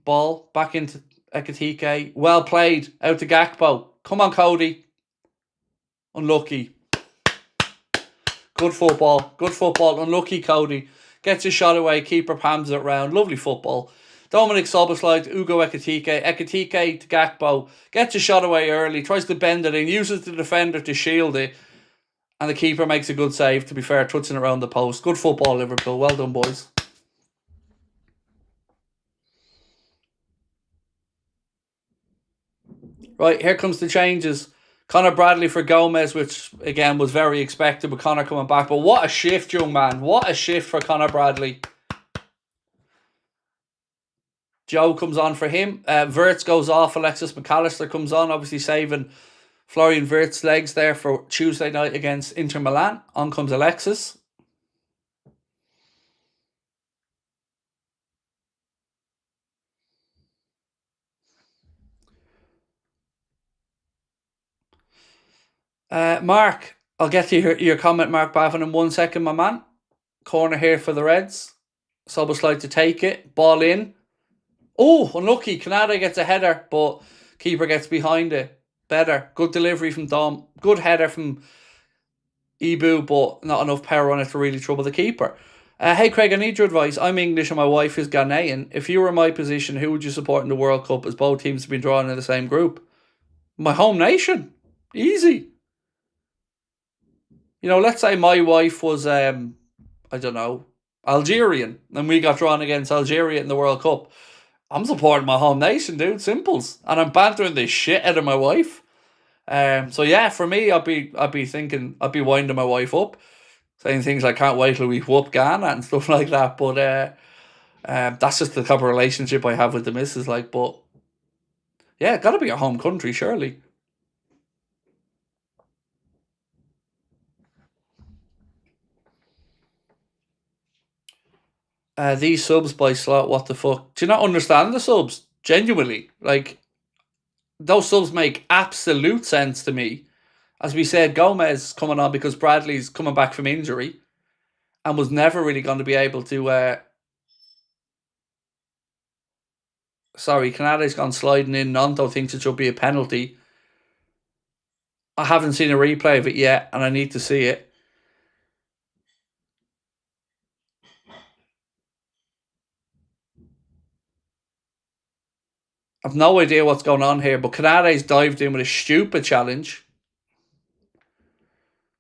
Ball back into Ekitike. Well played. Out to Gakpo. Come on, Cody. Unlucky. Good football. Good football. Unlucky, Cody. Gets his shot away. Keeper pams it round. Lovely football. Dominic Soboslai to Ugo Ekitike. Ekitike to Gakpo. Gets a shot away early. Tries to bend it in. Uses the defender to shield it. And the keeper makes a good save, to be fair. Touching around the post. Good football, Liverpool. Well done, boys. Right, here comes the changes. Connor Bradley for Gomez, which again was very expected with Connor coming back. But what a shift, young man. What a shift for Connor Bradley. Joe comes on for him. Wirtz goes off. Alexis McAllister comes on, obviously saving Florian Wirtz's legs there for Tuesday night against Inter Milan. On comes Alexis. Mark, I'll get to your comment, Mark Bavin, in 1 second, my man. Corner here for the Reds. Soboslai to take it. Ball in. Oh, unlucky. Canada gets a header, but keeper gets behind it. Better. Good delivery from Dom. Good header from Ibu, but not enough power on it to really trouble the keeper. Hey Craig, I need your advice. I'm English and my wife is Ghanaian. If you were in my position, who would you support in the World Cup, as both teams have been drawn in the same group? My home nation. Easy. You know, let's say my wife was, I don't know, Algerian, and we got drawn against Algeria in the World Cup. I'm supporting my home nation, dude. Simples. And I'm bantering the shit out of my wife. So yeah, for me, I'd be winding my wife up, saying things like "can't wait till we whoop Ghana" and stuff like that. But that's just the type of relationship I have with the missus. Like, but yeah, gotta be your home country, surely. These subs by Slot, what the fuck? Do you not understand the subs? Genuinely, like, those subs make absolute sense to me. As we said, Gomez coming on because Bradley's coming back from injury and was never really going to be able to. Sorry, Canada's gone sliding in. Nanto thinks it should be a penalty. I haven't seen a replay of it yet, and I need to see it. I've no idea what's going on here, but Canada's dived in with a stupid challenge.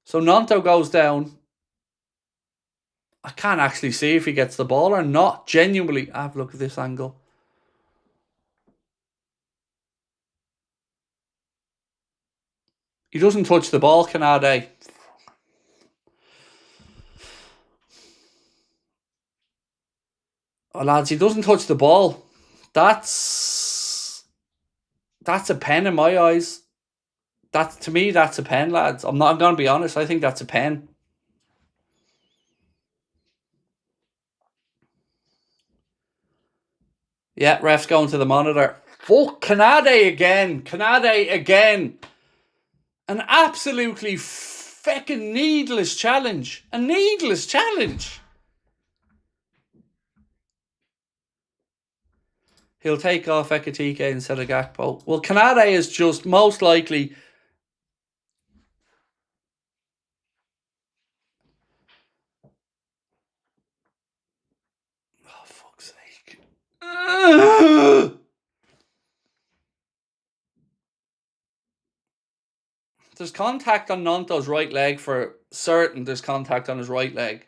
So Nanto goes down. I can't actually see if he gets the ball or not. Genuinely, have a look at this angle. He doesn't touch the ball, Canada. Oh, lads, he doesn't touch the ball. That's a pen in my eyes. To me, that's a pen, lads. I'm going to be honest. I think that's a pen. Yeah, ref's going to the monitor. Fuck, Canada again. An absolutely fucking needless challenge. A needless challenge. He'll take off Ekatike instead of Gakpo. Well, Canada is just most likely... Oh, fuck's sake. There's contact on Nanto's right leg for certain. There's contact on his right leg.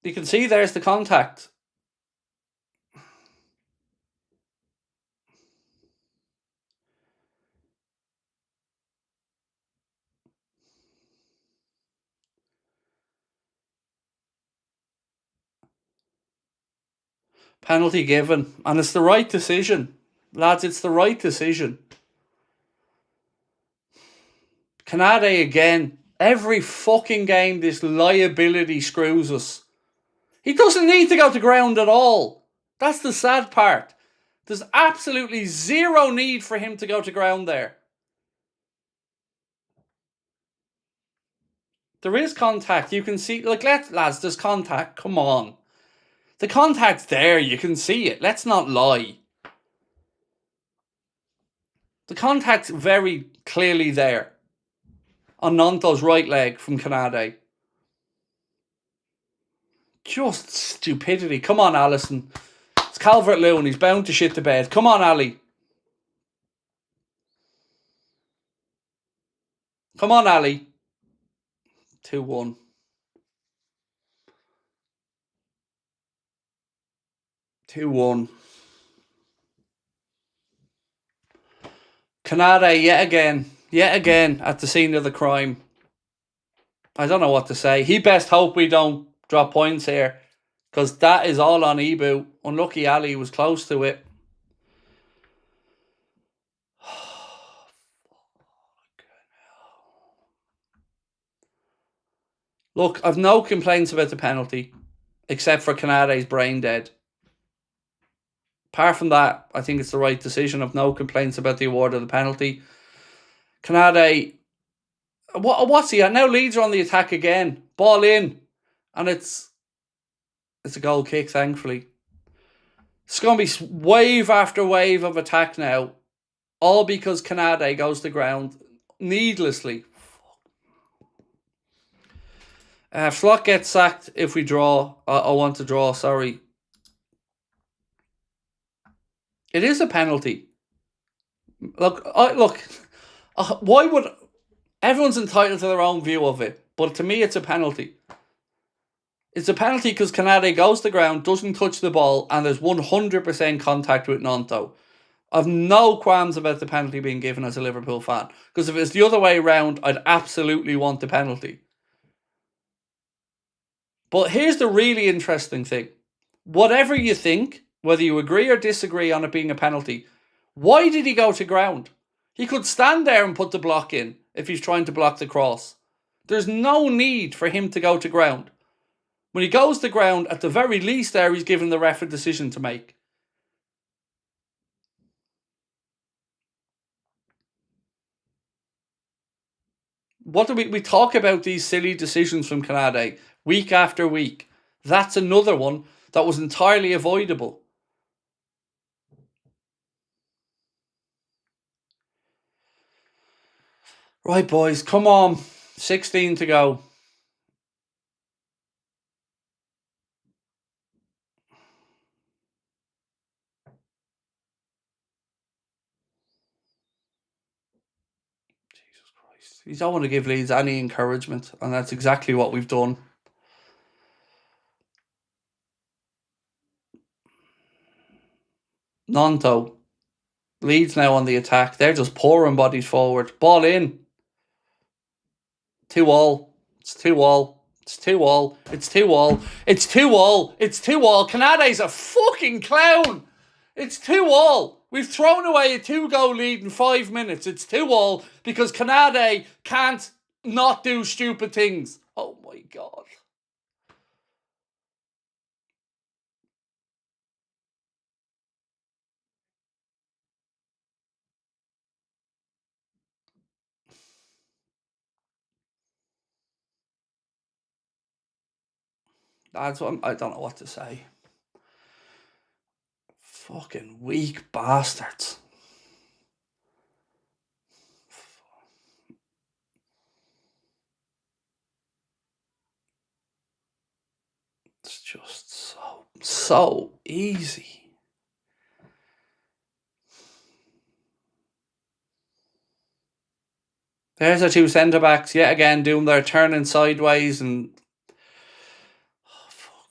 You can see there's the contact. Penalty given. And it's the right decision. Lads, it's the right decision. Canada again. Every fucking game this liability screws us. He doesn't need to go to ground at all. That's the sad part. There's absolutely zero need for him to go to ground there. There is contact. You can see, like, lads, there's contact. Come on. The contact's there. You can see it. Let's not lie. The contact's very clearly there. On Nanto's right leg from Canada. Just stupidity. Come on, Allison. It's Calvert-Lewin. He's bound to shit the bed. Come on, Ali. Come on, Ali. 2-1. Canada yet again at the scene of the crime. I don't know what to say. He best hope we don't drop points here, because that is all on Ibu. Unlucky Ali was close to it. Look, I've no complaints about the penalty, except for Canada's brain dead. Apart from that, I think it's the right decision. I've no complaints about the award of the penalty. Canade, what's he at? Now Leeds are on the attack again. Ball in. And it's a goal kick, thankfully. It's going to be wave after wave of attack now. All because Canade goes to ground needlessly. Slot gets sacked if we draw. I want to draw, sorry. It is a penalty. Look, why would... Everyone's entitled to their own view of it. But to me, it's a penalty. It's a penalty because Canade goes to the ground, doesn't touch the ball, and there's 100% contact with Nanto. I've no qualms about the penalty being given as a Liverpool fan. Because if it's the other way around, I'd absolutely want the penalty. But here's the really interesting thing. Whatever you think, whether you agree or disagree on it being a penalty, why did he go to ground? He could stand there and put the block in if he's trying to block the cross. There's no need for him to go to ground. When he goes to ground, at the very least there, he's given the ref a decision to make. What do we talk about these silly decisions from Canade week after week? That's another one that was entirely avoidable. Right, boys, come on. 16 to go. Jesus Christ. You don't want to give Leeds any encouragement, and that's exactly what we've done. Nanto. Leeds now on the attack. They're just pouring bodies forward. Ball in. 2-all. It's 2-all. It's 2-all. It's 2-all. It's 2-all. It's 2-all. Canade's a fucking clown. It's 2-all. We've thrown away a 2-goal lead in 5 minutes. It's 2-all because Canade can't not do stupid things. Oh my God. That's what I don't know what to say. Fucking weak bastards. It's just so easy. There's our two centre-backs yet again doing their turning sideways and... Oh, fuck.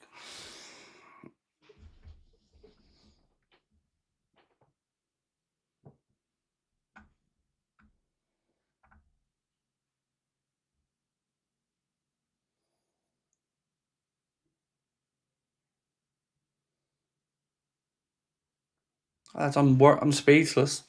I'm speechless.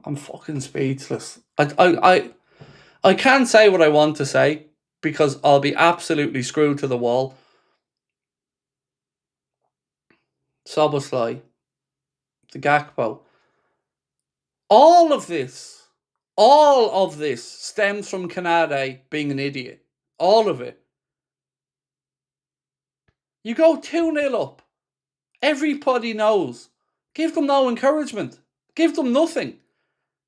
I'm fucking speechless. I can't say what I want to say because I'll be absolutely screwed to the wall. Soboslai, the Gakpo. All of this stems from Canade being an idiot. All of it. You go 2-0 up. Everybody knows. Give them no encouragement. Give them nothing.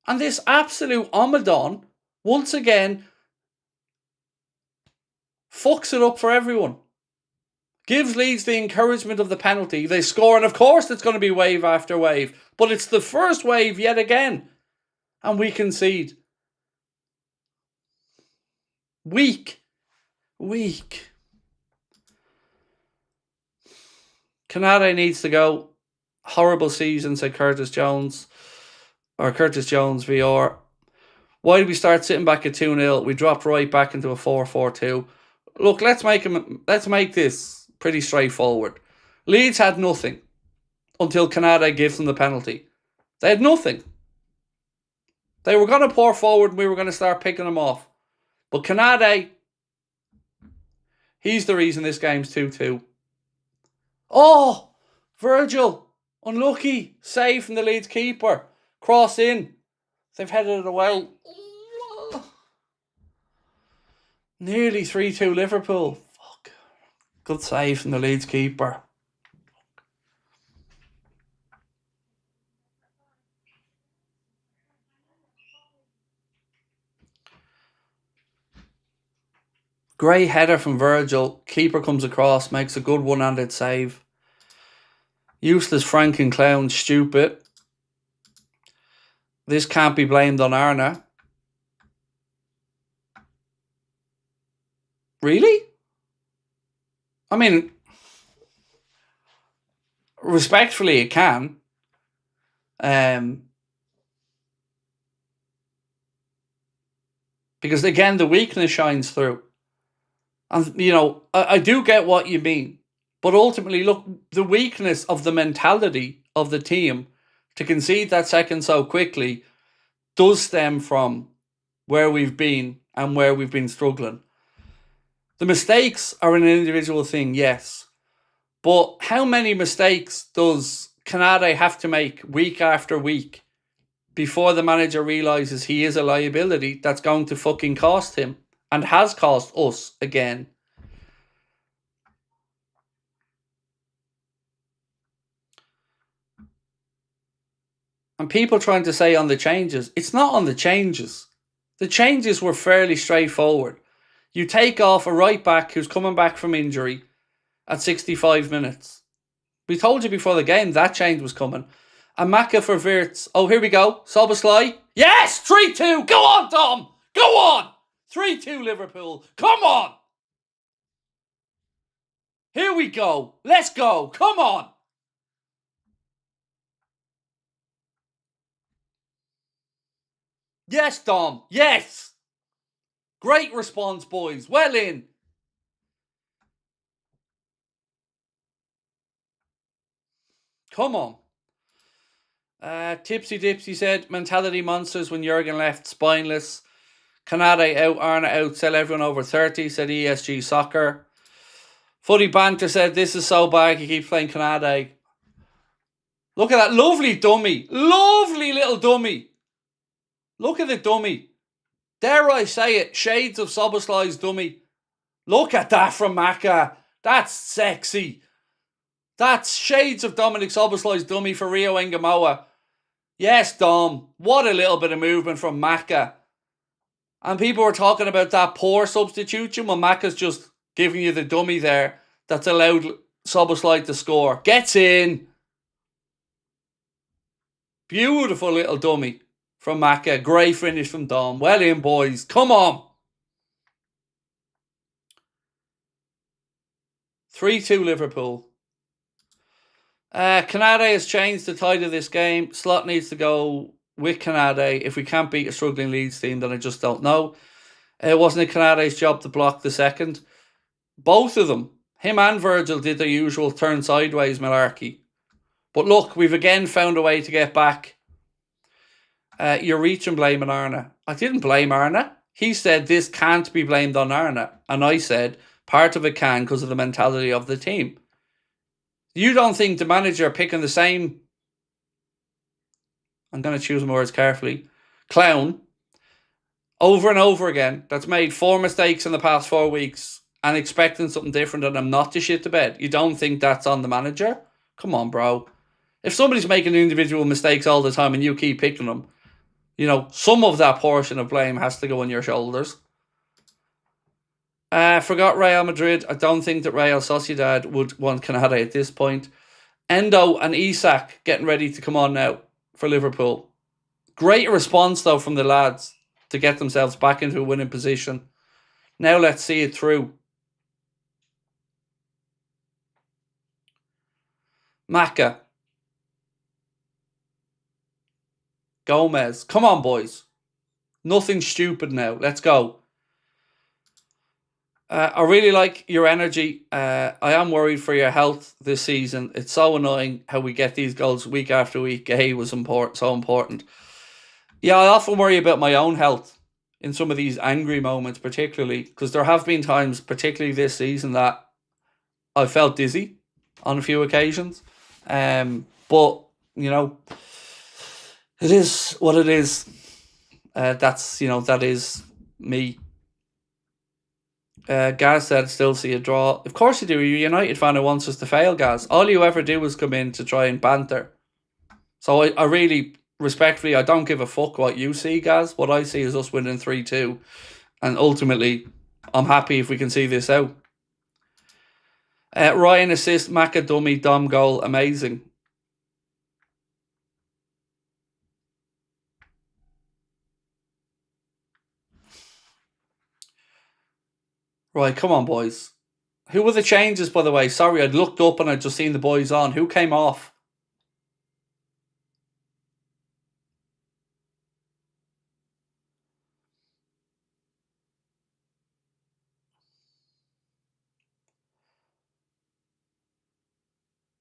And this absolute Omadon, once again, fucks it up for everyone. Gives Leeds the encouragement of the penalty. They score, and of course it's going to be wave after wave. But it's the first wave yet again. And we concede. Weak. Canade needs to go. Horrible season, said Curtis Jones. Or Curtis Jones VR. Why did we start sitting back at 2-0? We dropped right back into a 4-4-2. Look, let's make this pretty straightforward. Leeds had nothing until Canade gives them the penalty. They had nothing. They were going to pour forward and we were going to start picking them off. But Canade, he's the reason this game's 2-2. Oh, Virgil, unlucky. Save from the Leeds keeper. Cross in. They've headed it away. Nearly 3-2 Liverpool. Fuck. Good save from the Leeds keeper. Great header from Virgil. Keeper comes across, makes a good one-handed save. Useless Franken clown, stupid. This can't be blamed on Arna. Really? I mean, respectfully, it can. Because again, the weakness shines through. And, you know, I do get what you mean. But ultimately, look, the weakness of the mentality of the team to concede that second so quickly does stem from where we've been and where we've been struggling. The mistakes are an individual thing, yes. But how many mistakes does Canade have to make week after week before the manager realises he is a liability that's going to fucking cost him and has cost us again? And people trying to say on the changes, it's not on the changes. The changes were fairly straightforward. You take off a right back who's coming back from injury at 65 minutes. We told you before the game that change was coming. And Maka for Wirtz. Oh, here we go. Szoboszlai. Yes! 3-2. Go on, Tom. Go on. 3-2 Liverpool. Come on. Here we go. Let's go. Come on. Yes, Dom. Yes. Great response, boys. Well in. Come on. Tipsy Dipsy said, mentality monsters when Jurgen left, spineless. Canade out, Arna out, sell everyone over 30, said ESG Soccer. Footy Banter said, this is so bad, he keeps playing Canade. Look at that lovely dummy. Lovely little dummy. Look at the dummy. Dare I say it, shades of Szoboszlai's dummy. Look at that from Maka. That's sexy. That's shades of Dominic Szoboszlai's dummy for Rio Engamoa. Yes, Dom. What a little bit of movement from Maka. And people were talking about that poor substitution when Maka's just giving you the dummy there that's allowed Szoboszlai to score. Gets in. Beautiful little dummy from Maka. Great finish from Dom. Well in, boys. Come on. 3-2 Liverpool. Canade has changed the tide of this game. Slot needs to go with Canade. If we can't beat a struggling Leeds team, then I just don't know. Wasn't it Canade's job to block the second? Both of them, him and Virgil, did their usual turn sideways malarkey. But look, we've again found a way to get back. You're reaching blaming Arna. I didn't blame Arna. He said this can't be blamed on Arna. And I said part of it can because of the mentality of the team. You don't think the manager picking the same, I'm going to choose my words carefully, clown, over and over again, that's made 4 mistakes in the past 4 weeks and expecting something different and I'm not to shit the bed. You don't think that's on the manager? Come on, bro. If somebody's making individual mistakes all the time and you keep picking them, you know, some of that portion of blame has to go on your shoulders. Forgot Real Madrid. I don't think that Real Sociedad would want Canade at this point. Endo and Isak getting ready to come on now for Liverpool. Great response, though, from the lads to get themselves back into a winning position. Now let's see it through. Maka. Gomez. Come on, boys. Nothing stupid now. Let's go. I really like your energy. I am worried for your health this season. It's so annoying how we get these goals week after week. Gay was so important. Yeah, I often worry about my own health in some of these angry moments, particularly because there have been times, particularly this season, that I felt dizzy on a few occasions. But, you know, it is what it is. That is me. Gaz said, still see a draw. Of course you do. You're a United fan who wants us to fail, Gaz. All you ever do is come in to try and banter. So I really, respectfully, I don't give a fuck what you see, Gaz. What I see is us winning 3-2. And ultimately, I'm happy if we can see this out. Ryan assist, Maka dummy, Dom goal, amazing. Right, come on, boys. Who were the changes, by the way? Sorry, I'd looked up and I'd just seen the boys on. Who came off?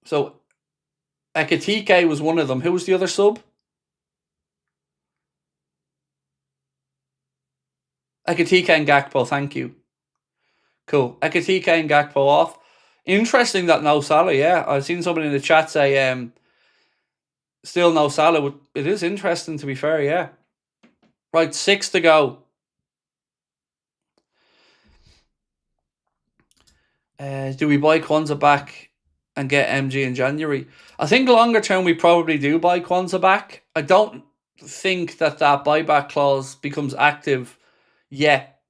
So, Ekatike was one of them. Who was the other sub? Ekatike and Gakpo, thank you. Cool. Ekatike and Gakpo off. Interesting that no Salah, yeah. I've seen somebody in the chat say still no Salah. It is interesting, to be fair, yeah. Right, 6 to go. Do we buy Kwanzaa back and get MG in January? I think longer term we probably do buy Kwanzaa back. I don't think that buyback clause becomes active yet.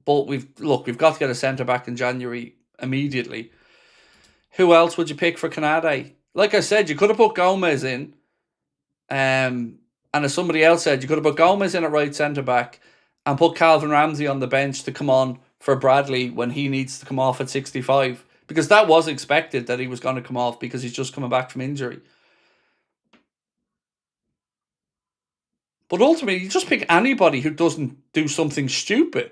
But we've got to get a centre back in January immediately. Who else would you pick for Canada? Like I said, you could have put Gomez in. And as somebody else said, you could have put Gomez in at right centre back and put Calvin Ramsey on the bench to come on for Bradley when he needs to come off at 65. Because that was expected that he was going to come off because he's just coming back from injury. But ultimately, you just pick anybody who doesn't do something stupid.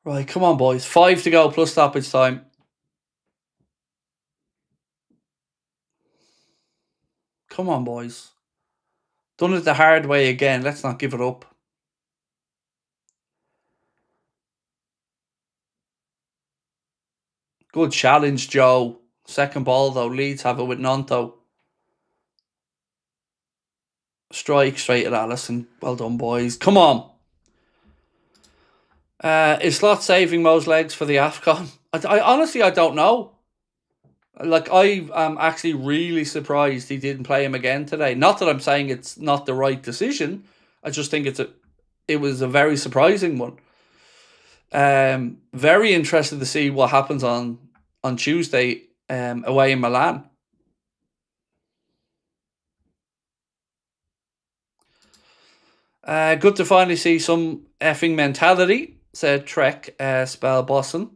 Right, come on, boys. 5 to go plus stoppage time. Come on, boys. Done it the hard way again. Let's not give it up. Good challenge, Joe. Second ball, though. Leeds have it with Nonto. Strike straight at Allison. Well done, boys. Come on. Is Slot saving Mo's legs for the AFCON? I honestly, I don't know. Like, I am actually really surprised he didn't play him again today. Not that I'm saying it's not the right decision. I just think it was a very surprising one. Very interested to see what happens on Tuesday away in Milan. Good to finally see some effing mentality, said Trek Spell Boston.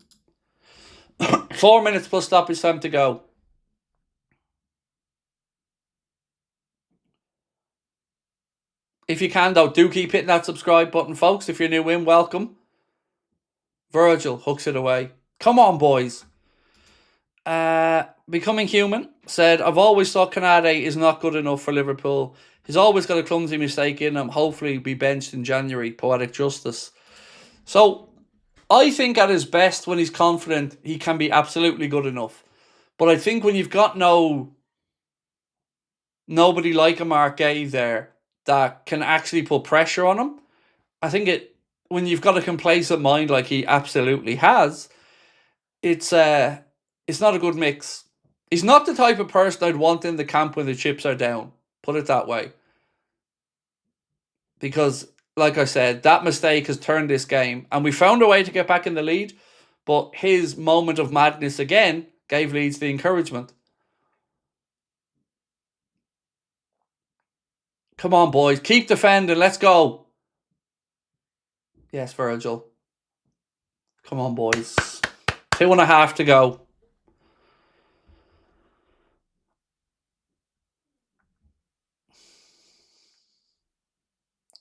4 minutes plus stoppage time to go. If you can, though, do keep hitting that subscribe button, folks. If you're new in, welcome. Virgil hooks it away. Come on, boys. Becoming Human said, I've always thought Canade is not good enough for Liverpool. He's always got a clumsy mistake in him. Hopefully be benched in January. Poetic justice. So, I think at his best, when he's confident, he can be absolutely good enough. But I think when you've got nobody like a Mark Gay there that can actually put pressure on him, I think when you've got a complacent mind like he absolutely has, it's not a good mix. He's not the type of person I'd want in the camp when the chips are down. Put it that way. Because, like I said, that mistake has turned this game. And we found a way to get back in the lead. But his moment of madness again gave Leeds the encouragement. Come on, boys. Keep defending. Let's go. Yes, Virgil. Come on, boys. 2.5 to go.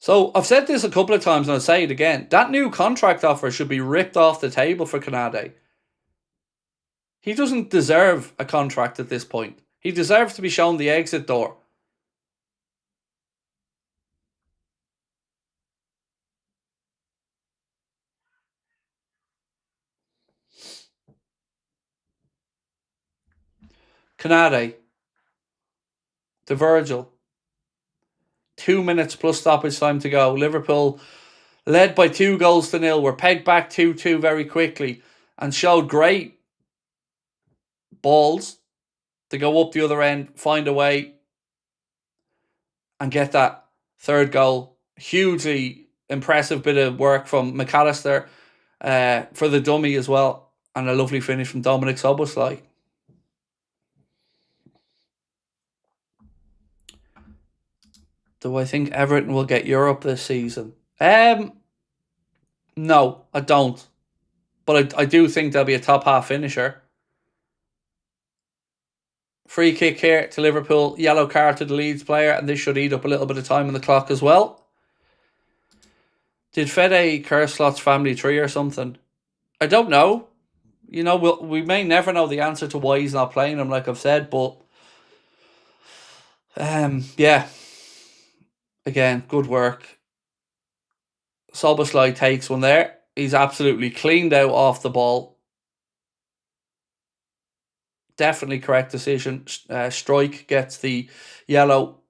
So, I've said this a couple of times and I'll say it again. That new contract offer should be ripped off the table for Canade. He doesn't deserve a contract at this point. He deserves to be shown the exit door. Canade to Virgil. 2 minutes plus stoppage time to go. Liverpool led by 2-0. Were pegged back 2-2 very quickly and showed great balls to go up the other end, find a way and get that third goal. Hugely impressive bit of work from McAllister for the dummy as well. And a lovely finish from Dominic Szoboszlai. Do I think Everton will get Europe this season? No, I don't. But I do think they'll be a top half finisher. Free kick here to Liverpool. Yellow card to the Leeds player. And this should eat up a little bit of time on the clock as well. Did Fede curse Slot's family tree or something? I don't know. You know, we may never know the answer to why he's not playing him, like I've said. But, yeah. Again, good work. Szoboszlai takes one there. He's absolutely cleaned out off the ball. Definitely correct decision. Strike gets the yellow.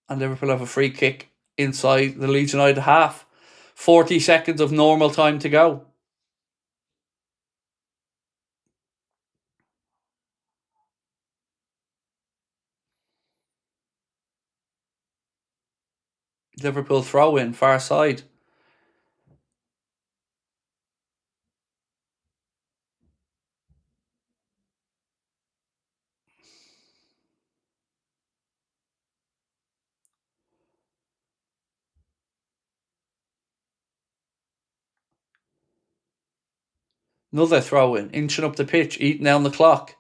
And Liverpool have a free kick inside the Leeds United half. 40 seconds of normal time to go. Liverpool throw in, far side. Another throw in, inching up the pitch, eating down the clock.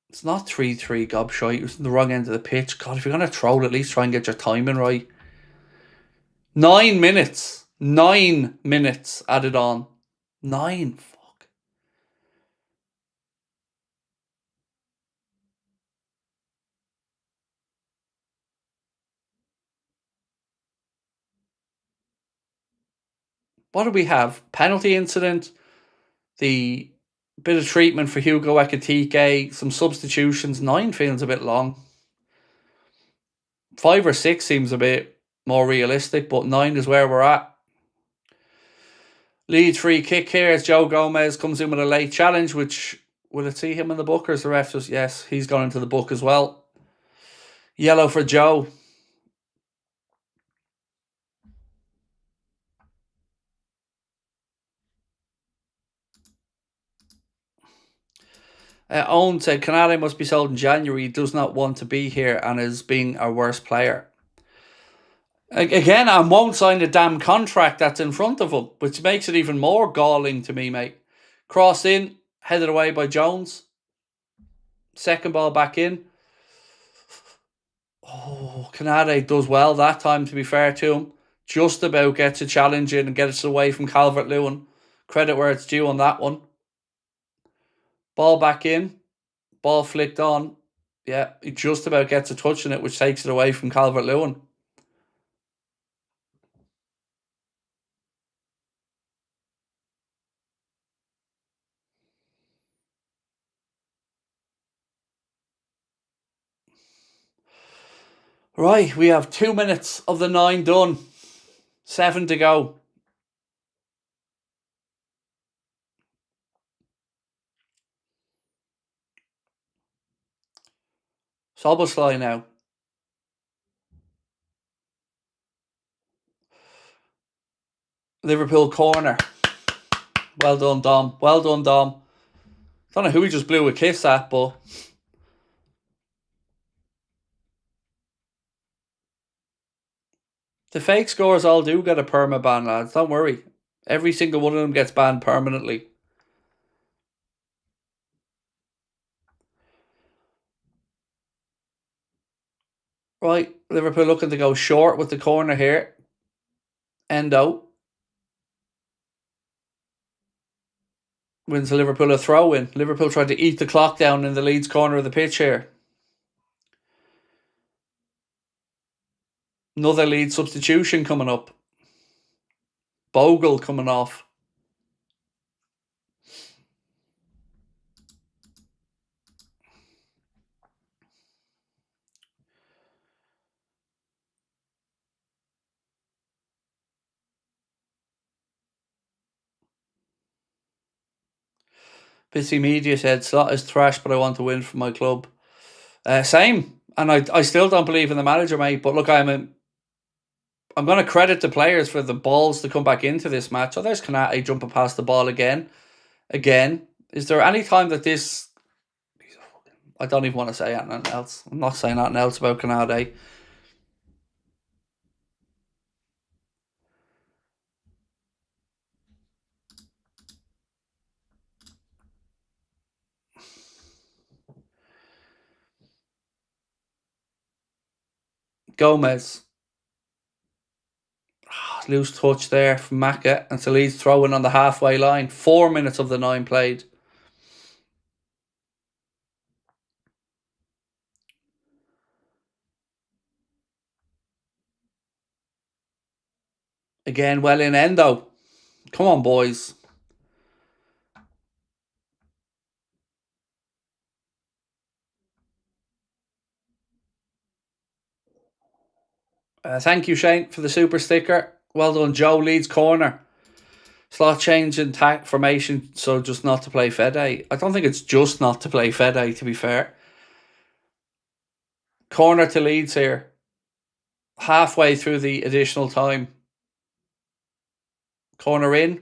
It's not 3-3 gobshite. It was the wrong end of the pitch. God, if you're going to throw it, at least try and get your timing right. 9 minutes. 9 minutes added on. 9. Fuck. What do we have? Penalty incident. The bit of treatment for Hugo Ekitike. Some substitutions. 9 feels a bit long. 5 or 6 seems a bit more realistic, but 9 is where we're at. Leeds free kick here as Joe Gomez comes in with a late challenge, which, will it see him in the book or is the ref just, yes, he's gone into the book as well. Yellow for Joe. Owen said Canale must be sold in January. He does not want to be here and is being our worst player. Again, I won't sign the damn contract that's in front of him, which makes it even more galling to me, mate. Crossed in, headed away by Jones. Second ball back in. Oh, Canade does well that time, to be fair to him. Just about gets a challenge in and gets away from Calvert-Lewin. Credit where it's due on that one. Ball back in. Ball flicked on. Yeah, he just about gets a touch in it, which takes it away from Calvert-Lewin. Right, we have 2 minutes of the 9 done. 7 to go. Szoboszlai now. Liverpool corner. Well done, Dom. Well done, Dom. Don't know who he just blew a kiss at, but the fake scores all do get a perma ban, lads. Don't worry. Every single one of them gets banned permanently. Right, Liverpool looking to go short with the corner here. Endo. Wins Liverpool a throw in. Liverpool tried to eat the clock down in the Leeds corner of the pitch here. Another Leeds substitution coming up. Bogle coming off. Busy Media said, Slot is trash, but I want to win for my club. Same. And I still don't believe in the manager, mate. But look, I'm going to credit the players for the balls to come back into this match. Oh, there's Kanate jumping past the ball again. Is there any time that this... I don't even want to say anything else. I'm not saying anything else about Kanate. Gomez. Loose touch there from Maka. And so he's throwing on the halfway line. 4 minutes of the 9 played. Again, well in Endo. Come on, boys. Thank you, Shane, for the super sticker. Well done, Joe. Leeds corner. Slot change in formation, so just not to play Fede. I don't think it's just not to play Fede, to be fair. Corner to Leeds here. Halfway through the additional time. Corner in.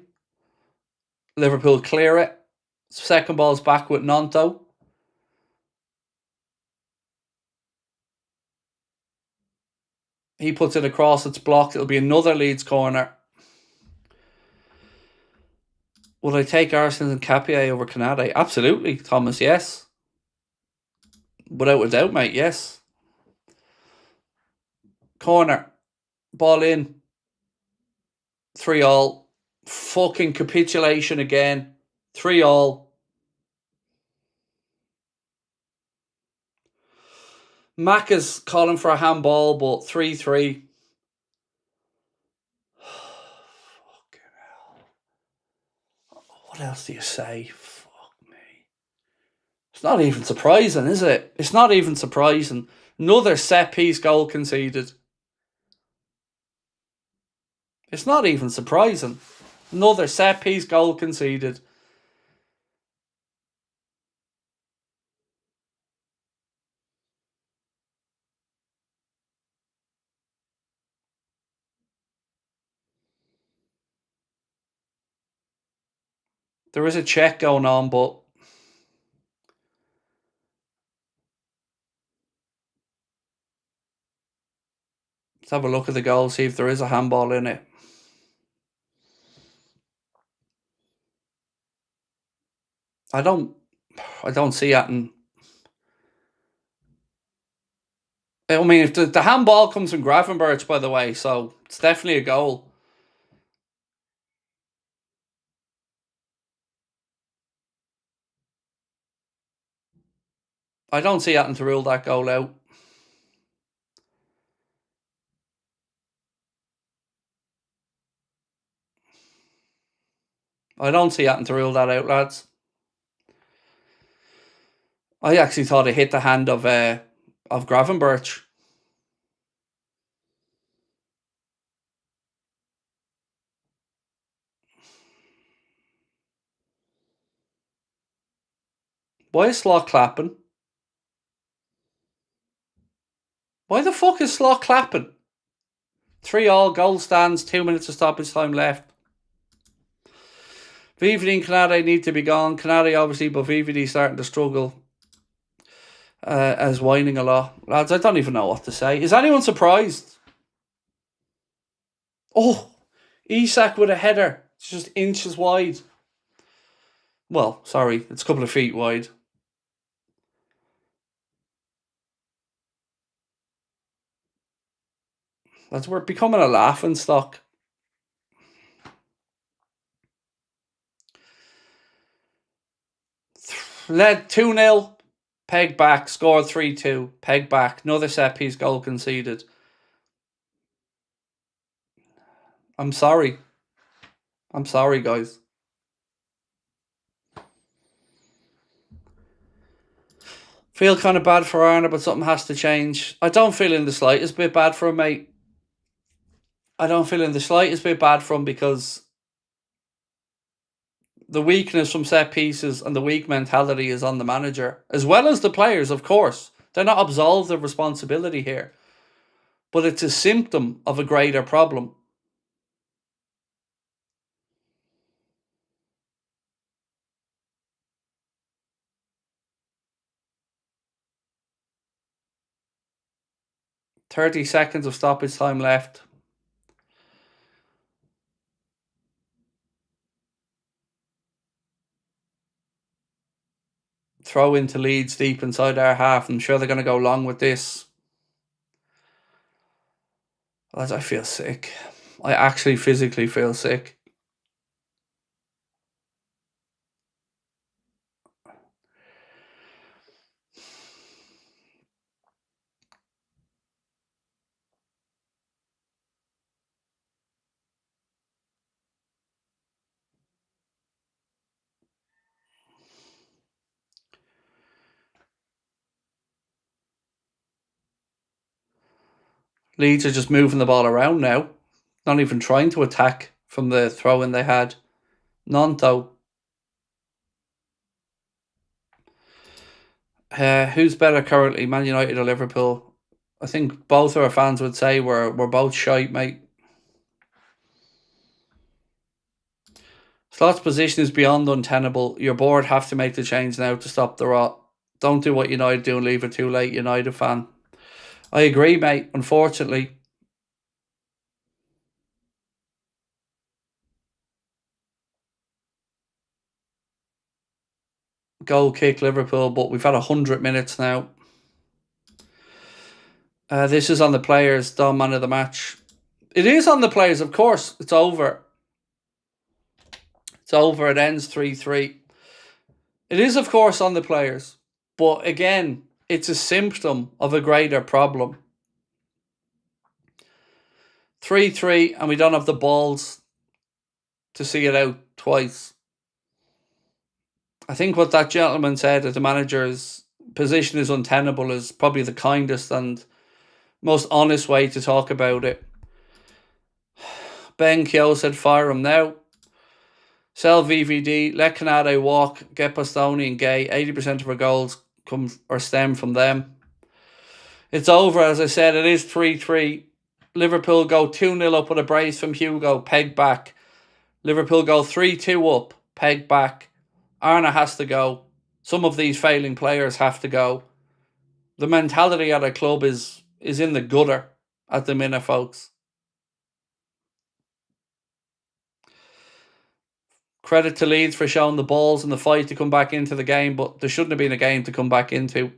Liverpool clear it. Second ball's back with Nonto. He puts it across, it's blocked. It'll be another Leeds corner. Will I take Arsenal and Capier over Kanade? Absolutely, Thomas, yes. Without a doubt, mate, yes. Corner. Ball in. 3-3. Fucking capitulation again. 3-3. Mack is calling for a handball, but 3-3. Fucking hell. What else do you say? Fuck me. It's not even surprising, is it? It's not even surprising. Another set-piece goal conceded. It's not even surprising. Another set-piece goal conceded. There is a check going on, but let's have a look at the goal, see if there is a handball in it. I don't see it. I mean, if the handball comes from Gravenberch, by the way, so it's definitely a goal. I don't see anything to rule that goal out. I don't see anything to rule that out, lads. I actually thought it hit the hand of Gravenberch. Why is Slot clapping? Why the fuck is Slot clapping? 3-3, goal stands, 2 minutes of stoppage time left. VVD and Kanade need to be gone. Kanade obviously, but VVD starting to struggle as whining a lot. Lads, I don't even know what to say. Is anyone surprised? Oh, Isak with a header. It's just inches wide. Well, sorry, it's a couple of feet wide. Lads, we're becoming a laughing stock. Led 2-0. Peg back. Scored 3-2. Peg back. Another set piece goal conceded. I'm sorry. I'm sorry, guys. Feel kind of bad for Arna, but something has to change. I don't feel in the slightest bit bad for him, mate. I don't feel in the slightest bit bad for him because the weakness from set pieces and the weak mentality is on the manager, as well as the players, of course. They're not absolved of responsibility here. But it's a symptom of a greater problem. "30 seconds of stoppage time left." Throw into Leeds deep inside our half. I'm sure they're going to go long with this. As I feel sick. I actually physically feel sick. Leeds are just moving the ball around now. Not even trying to attack from the throw-in they had. None, though. Who's better currently, Man United or Liverpool? I think both our fans would say we're both shite, mate. Slott's position is beyond untenable. Your board have to make the change now to stop the rot. Don't do what United do and leave it too late, United fan. I agree, mate. Unfortunately. Goal kick Liverpool, but we've had 100 minutes now. This is on the players. Dom, man of the match. It is on the players, of course. It's over. It's over. It ends 3-3. It is, of course, on the players. But again, it's a symptom of a greater problem. 3-3, and we don't have the balls to see it out twice. I think what that gentleman said, that the manager's position is untenable, is probably the kindest and most honest way to talk about it. Ben Keogh said fire him now. Sell VVD, let Canade walk, get Bastoni and Gay. 80% of our goals come or stem from them. It's over, as I said. It is 3-3. Liverpool go 2-0 up with a brace from Hugo, peg back. Liverpool go 3-2 up, peg back. Arna has to go. Some of these failing players have to go. The mentality at a club is in the gutter at the minute, folks. Credit to Leeds for showing the balls and the fight to come back into the game, but there shouldn't have been a game to come back into.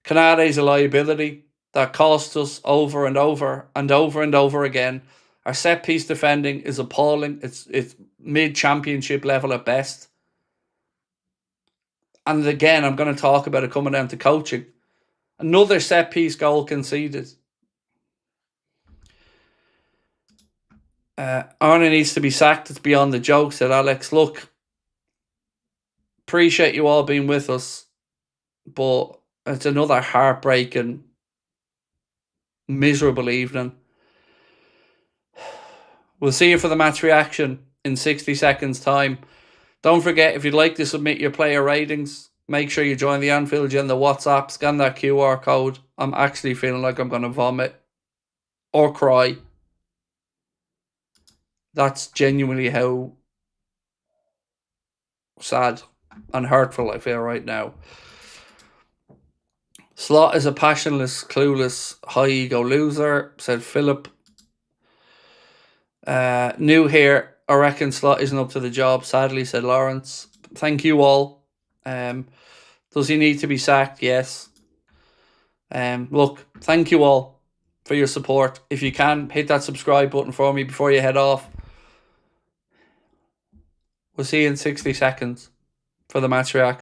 Canade's a liability that costs us over and over and over and over again. Our set-piece defending is appalling. It's mid-championship level at best. And again, I'm going to talk about it coming down to coaching. Another set-piece goal conceded. Arna needs to be sacked. It's beyond the joke, said Alex. Look, appreciate you all being with us, but it's another heartbreaking, miserable evening. We'll see you for the match reaction in 60 seconds' time. Don't forget, if you'd like to submit your player ratings, make sure you join the Anfield Agenda WhatsApp. Scan that QR code. I'm actually feeling like I'm going to vomit or cry. That's genuinely how sad and hurtful I feel right now. Slot is a passionless, clueless, high-ego loser, said Philip. New here, I reckon Slot isn't up to the job, sadly, said Lawrence. Thank you all. Does he need to be sacked? Yes. Look, thank you all for your support. If you can, hit that subscribe button for me before you head off. We'll see you in 60 seconds for the match reaction.